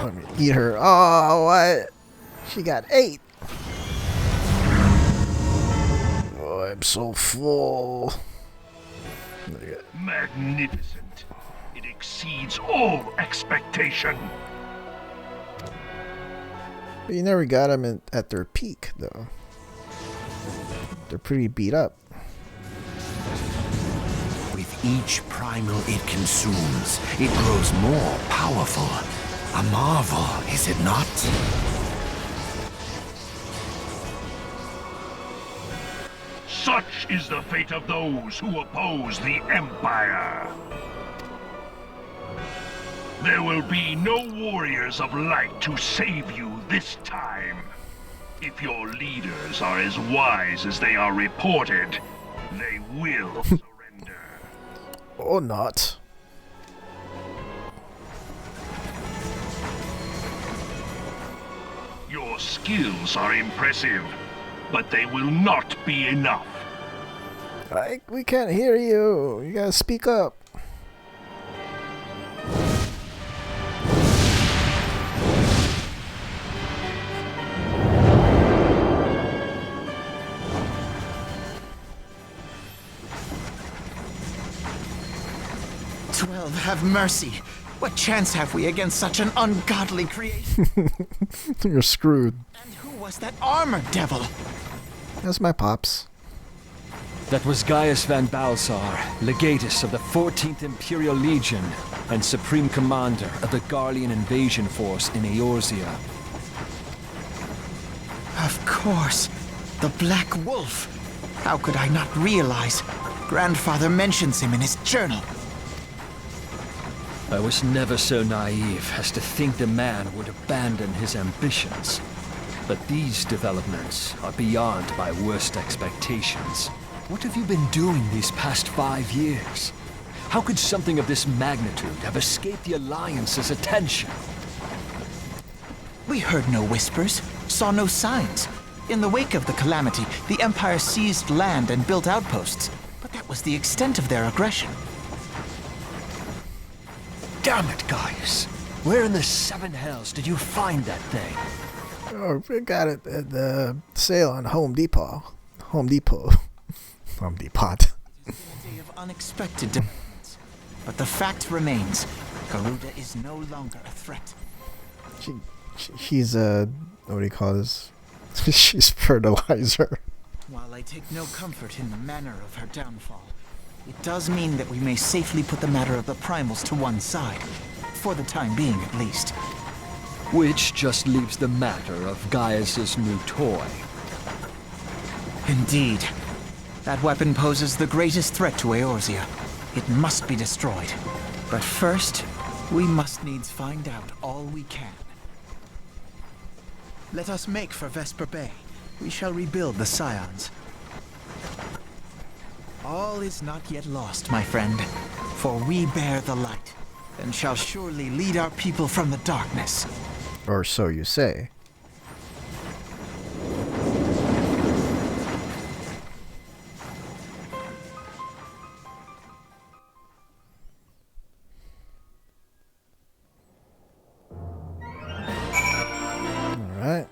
Speaker 2: Let me eat her. Oh, what? She got 8. Oh, I'm so full.
Speaker 5: Magnificent. It exceeds all expectation.
Speaker 2: But you never got them at their peak, though. They're pretty beat up.
Speaker 8: With each primal it consumes, it grows more powerful. A marvel, is it not?
Speaker 5: Such is the fate of those who oppose the Empire. There will be no warriors of light to save you this time. If your leaders are as wise as they are reported, they will surrender.
Speaker 2: Or not.
Speaker 5: Your skills are impressive, but they will not be enough.
Speaker 2: We can't hear you. You gotta speak up.
Speaker 4: Have mercy. What chance have we against such an ungodly creation?
Speaker 2: You're screwed.
Speaker 4: And who was that armor devil?
Speaker 2: That's my pops.
Speaker 3: That was Gaius van Balsar, legatus of the 14th Imperial Legion and Supreme Commander of the Garlean invasion force in Eorzea.
Speaker 4: Of course. The Black Wolf. How could I not realize? Grandfather mentions him in his journal.
Speaker 3: I was never so naive as to think the man would abandon his ambitions. But these developments are beyond my worst expectations. What have you been doing these past 5 years? How could something of this magnitude have escaped the Alliance's attention?
Speaker 4: We heard no whispers, saw no signs. In the wake of the calamity, the Empire seized land and built outposts. But that was the extent of their aggression.
Speaker 3: Damn it, Gaius! Where in the 7 hells did you find that thing?
Speaker 2: Oh, we got it at the sale on Home Depot. Home Depot. Home Depot.
Speaker 4: It has been a day of unexpected developments. But the fact remains, Garuda is no longer a threat.
Speaker 2: She's a, what do you call this? She's fertilizer.
Speaker 4: While I take no comfort in the manner of her downfall, it does mean that we may safely put the matter of the primals to one side. For the time being, at least.
Speaker 3: Which just leaves the matter of Gaius's new toy.
Speaker 4: Indeed. That weapon poses the greatest threat to Eorzea. It must be destroyed. But first, we must needs find out all we can. Let us make for Vesper Bay. We shall rebuild the Scions. All is not yet lost, my friend, for we bear the light, and shall surely lead our people from the darkness.
Speaker 2: Or so you say. Alright.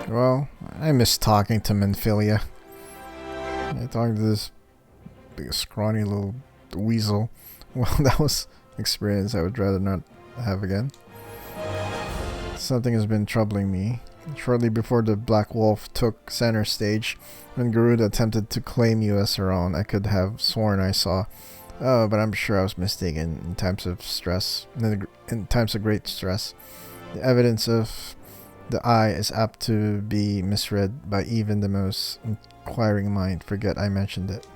Speaker 2: Well, I miss talking to Menphilia. Talking to this big scrawny little weasel. Well, that was an experience I would rather not have again. Something has been troubling me. Shortly before the Black Wolf took center stage, when Garuda attempted to claim you as her own, I could have sworn I saw. Oh, but I'm sure I was mistaken in times of stress. In times of great stress. The evidence of the eye is apt to be misread by even the most inquiring mind. Forget I mentioned it.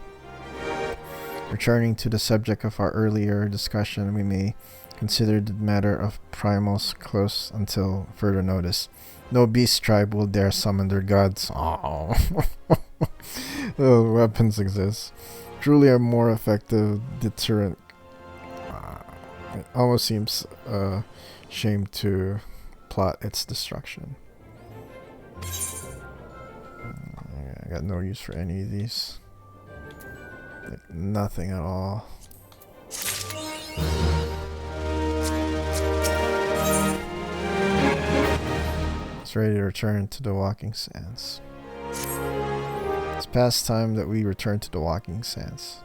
Speaker 2: Returning to the subject of our earlier discussion, we may consider the matter of primals close until further notice. No beast tribe will dare summon their gods. Oh, weapons exist. Truly a more effective deterrent. It almost seems a shame to plot its destruction. I got no use for any of these. Like nothing at all. It's ready to return to the walking sands. It's past time that we return to the walking sands.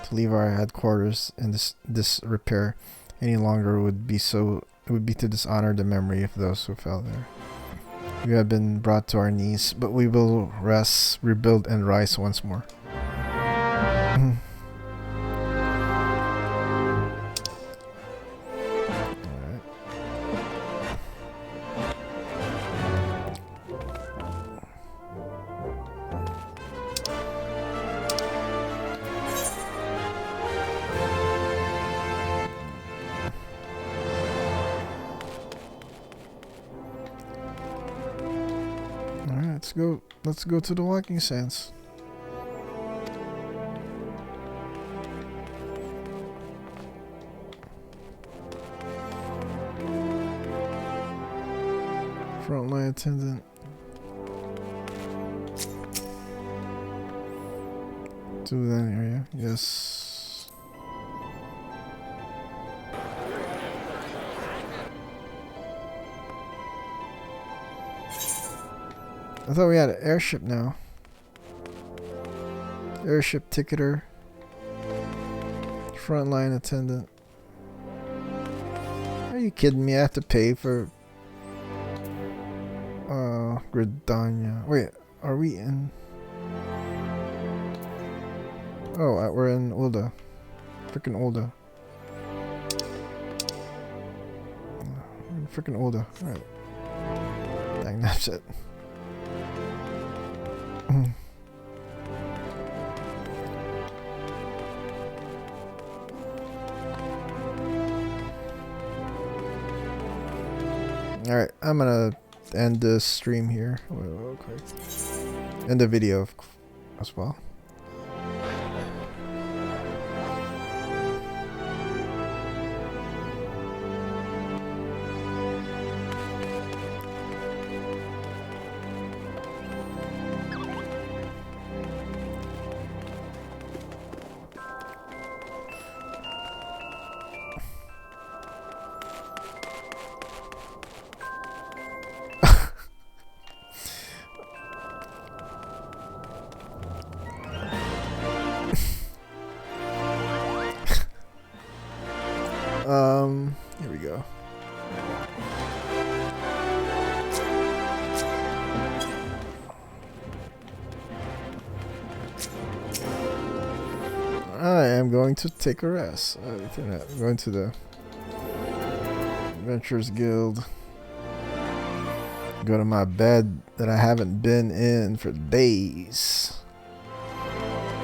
Speaker 2: To leave our headquarters in this repair any longer would be to dishonor the memory of those who fell there. We have been brought to our knees, but we will rest, rebuild, and rise once more. Let's go to the walking sands. Frontline attendant. To that area, yes. I thought we had an airship now. Airship ticketer. Frontline attendant. Are you kidding me? I have to pay for Gridania. Wait, are we in? Oh, we're in Ulda. Freaking Ulda. We're in freaking Ulda. Alright. Dang, that's it. Alright, I'm gonna end the stream here real quick. End the video as well. Here we go. going to take a rest. I'm going to the Adventurers Guild. Go to my bed that I haven't been in for days.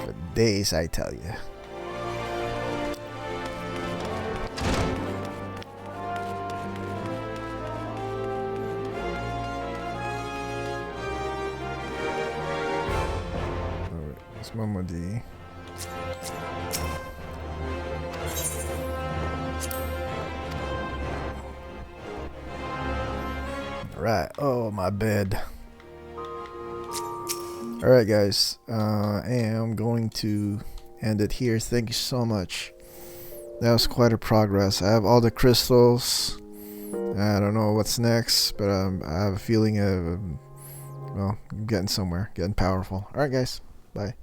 Speaker 2: For days, I tell you. Alright, it's Momo D. Right. Oh, my bed. Alright, guys. I am going to end it here. Thank you so much. That was quite a progress. I have all the crystals. I don't know what's next, but I have a feeling of, well, I'm getting somewhere. Getting powerful. Alright, guys. Bye.